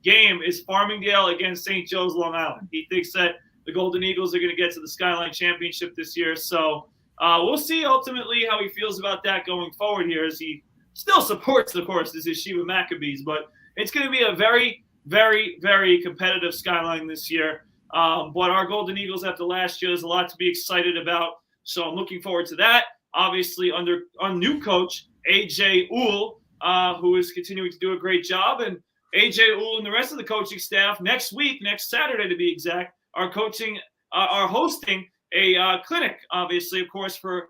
game is Farmingdale against St. Joe's Long Island. He thinks that the Golden Eagles are going to get to the Skyline Championship this year. So we'll see ultimately how he feels about that going forward here, as he still supports, of course, the Yeshiva Maccabees. But it's going to be a very, very, very competitive Skyline this year. But our Golden Eagles after last year, there's a lot to be excited about. So I'm looking forward to that. Obviously, under new coach, A.J. Uhl, who is continuing to do a great job. And A.J. Uhl and the rest of the coaching staff next Saturday to be exact, are hosting a clinic, obviously, of course, for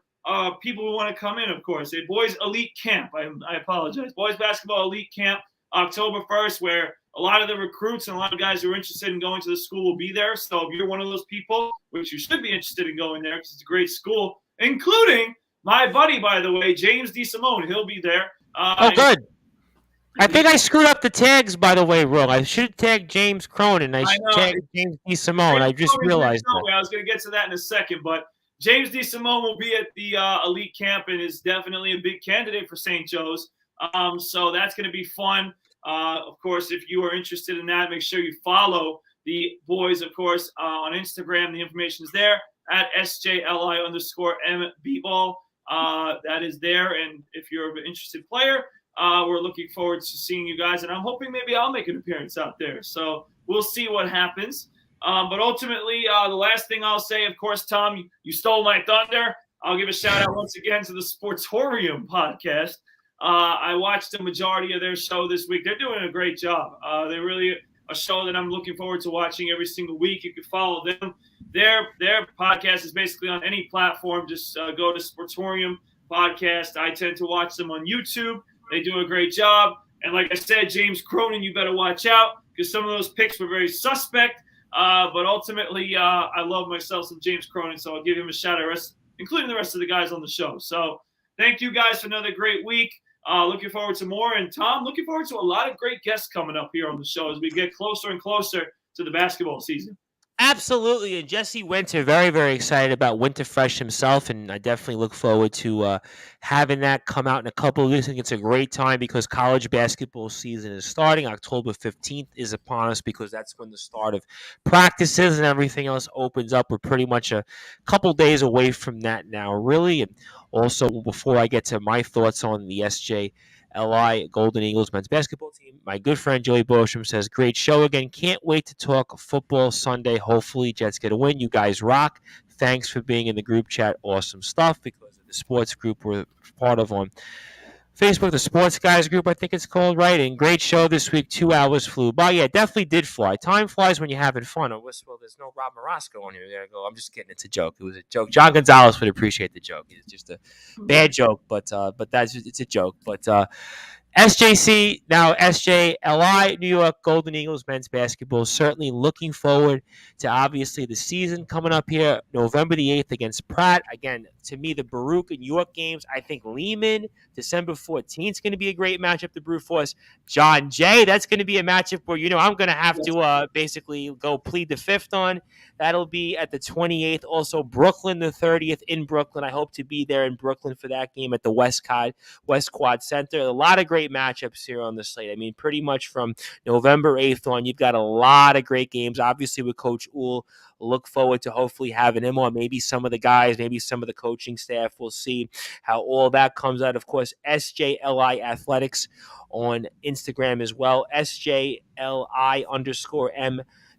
people who want to come in, of course. A boys elite camp. I apologize. Boys basketball elite camp, October 1st, where a lot of the recruits and a lot of guys who are interested in going to the school will be there. So if you're one of those people, which you should be interested in going there because it's a great school, including my buddy, by the way, James DeSimone, he'll be there. Good. I think I screwed up the tags, by the way, wrong. I should have tagged James Cronin. I should tag James DeSimone. I just realized that. I was going to get to that in a second, but James DeSimone will be at the elite camp and is definitely a big candidate for St. Joe's. So that's going to be fun. Of course, if you are interested in that, make sure you follow the boys, of course, on Instagram. The information is there at SJLI_MBball. That is there. And if you're an interested player, we're looking forward to seeing you guys. And I'm hoping maybe I'll make an appearance out there. So we'll see what happens. But ultimately, the last thing I'll say, of course, Tom, you stole my thunder. I'll give a shout out once again to the Sportzwire podcast. I watched the majority of their show this week. They're doing a great job. They're really a show that I'm looking forward to watching every single week. You can follow them. Their podcast is basically on any platform. Just go to Sportzwire podcast. I tend to watch them on YouTube. They do a great job. And like I said, James Cronin, you better watch out because some of those picks were very suspect. But ultimately, I love myself some James Cronin, so I'll give him a shout out, including the rest of the guys on the show. So thank you guys for another great week. Looking forward to more. And Tom, looking forward to a lot of great guests coming up here on the show as we get closer and closer to the basketball season. Absolutely. And Jesse Winter, very, very excited about Winter Fresh himself. And I definitely look forward to having that come out in a couple of weeks. I think it's a great time because college basketball season is starting. October 15th is upon us because that's when the start of practices and everything else opens up. We're pretty much a couple days away from that now, really. And also, before I get to my thoughts on the SJLI Golden Eagles men's basketball team, my good friend Joey Borsham says, great show again. Can't wait to talk football Sunday. Hopefully, Jets get a win. You guys rock. Thanks for being in the group chat. Awesome stuff because of the sports group we're part of on Facebook, the Sports Guys group, I think it's called, right? And great show this week. 2 hours flew by. Yeah, definitely did fly. Time flies when you're having fun. Oh, well, there's no Rob Morosco on here. There I go. I'm just kidding. It's a joke. It was a joke. John Gonzalez would appreciate the joke. It's just a bad joke, but it's a joke. But SJC, now SJLI, New York Golden Eagles men's basketball. Certainly looking forward to, obviously, the season coming up here November the 8th against Pratt. Again, to me, the Baruch and York games, I think Lehman, December 14th is going to be a great matchup. The Brute Force, John Jay, that's going to be a matchup where, I'm going to have to basically go plead the fifth on. That'll be at the 28th. Also, Brooklyn, the 30th in Brooklyn. I hope to be there in Brooklyn for that game at the West Quad Center. A lot of great matchups here on the slate. I mean, pretty much from November 8th on, you've got a lot of great games. Obviously, with Coach Uhl, look forward to hopefully having him on. Maybe some of the guys, maybe some of the coaching staff. We'll see how all that comes out. Of course, SJLI Athletics on Instagram as well. SJLI_M.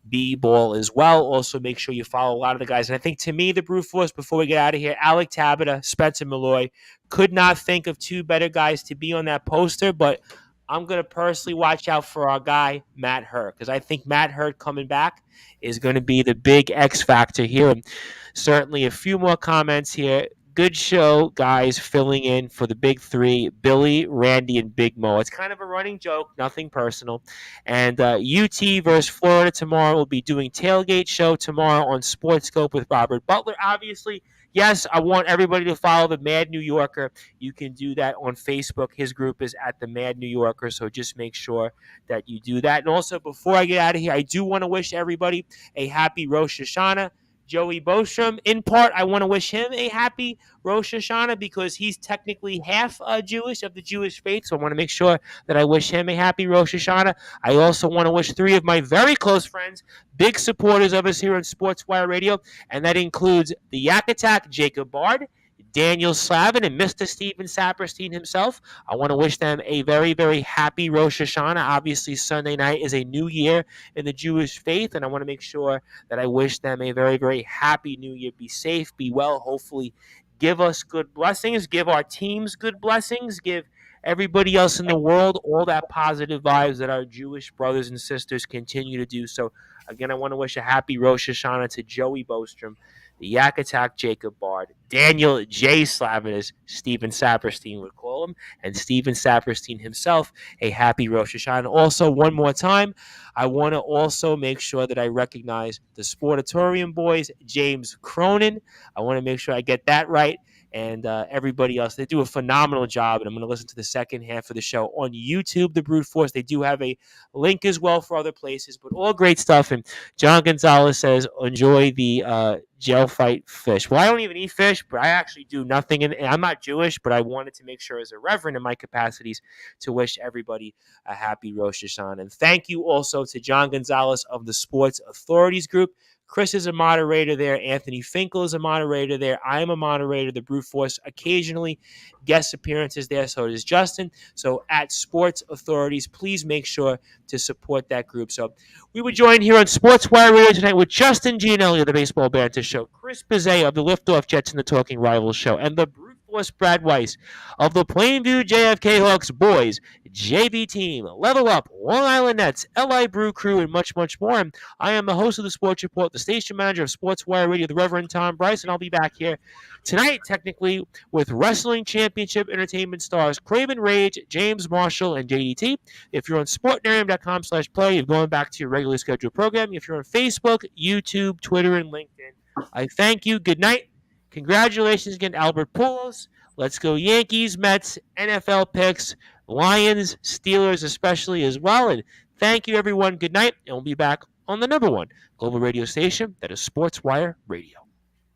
B-ball as well. Also, make sure you follow a lot of the guys. And I think, to me, the Brute Force, before we get out of here, Alec Tabata, Spencer Malloy, could not think of two better guys to be on that poster, but I'm going to personally watch out for our guy, Matt Hurt, because I think Matt Hurt coming back is going to be the big X factor here. And certainly a few more comments here. Good show, guys, filling in for the big three, Billy, Randy, and Big Mo. It's kind of a running joke, nothing personal. And UT versus Florida tomorrow. We'll be doing tailgate show tomorrow on Sportscope with Robert Butler. Obviously, yes, I want everybody to follow the Mad New Yorker. You can do that on Facebook. His group is at the Mad New Yorker, so just make sure that you do that. And also, before I get out of here, I do want to wish everybody a happy Rosh Hashanah. Joey Bostrom, in part, I want to wish him a happy Rosh Hashanah because he's technically half Jewish, of the Jewish faith, so I want to make sure that I wish him a happy Rosh Hashanah. I also want to wish three of my very close friends, big supporters of us here on Sportswire Radio, and that includes the Yak Attack, Jacob Bard, Daniel Slavin, and Mr. Steven Saperstein himself. I want to wish them a very, very happy Rosh Hashanah. Obviously, Sunday night is a new year in the Jewish faith, and I want to make sure that I wish them a very, very happy new year. Be safe, be well, hopefully give us good blessings, give our teams good blessings, give everybody else in the world all that positive vibes that our Jewish brothers and sisters continue to do. So, again, I want to wish a happy Rosh Hashanah to Joey Bostrom, the Yak Attack, Jacob Bard, Daniel J. Slavin, as Steven Saperstein would call him, and Steven Saperstein himself, a happy Rosh Hashanah. Also, one more time, I want to also make sure that I recognize the Sportatorium boys, James Cronin. I want to make sure I get that right. And everybody else. They do a phenomenal job, and I'm going to listen to the second half of the show on YouTube, The Brute Force. They do have a link as well for other places, but all great stuff. And John Gonzalez says, enjoy the gel fight fish. Well, I don't even eat fish, but I actually do nothing. And I'm not Jewish, but I wanted to make sure as a reverend in my capacities to wish everybody a happy Rosh Hashanah. And thank you also to John Gonzalez of the Sports Authorities Group. Chris is a moderator there. Anthony Finkel is a moderator there. I am a moderator. The Brute Force occasionally guest appearances there. So is Justin. So at Sports Authorities, please make sure to support that group. So we were joined here on Sportswire Radio tonight with Justin Gianelli of the Baseball Banter Show, Chris Pizzea of the Liftoff Jets and the Talking Rivals Show, and the Brute Force Brad Weiss of the Plainview JFK Hawks boys JV team, Level Up, Long Island Nets, LI Brew Crew, and much, much more. And I am the host of the Sports Report, the station manager of Sportswire Radio, the Reverend Tom Bryce, and I'll be back here tonight, technically, with Wrestling Championship Entertainment stars Craven Rage, James Marshall, and JDT. If you're on sportnarium.com/play, you're going back to your regularly scheduled program. If you're on Facebook, YouTube, Twitter, and LinkedIn, I thank you. Good night. Congratulations again, Albert Pujols. Let's go Yankees, Mets, NFL picks, Lions, Steelers especially as well. And thank you, everyone. Good night, and we'll be back on the number one global radio station that is Sportswire Radio.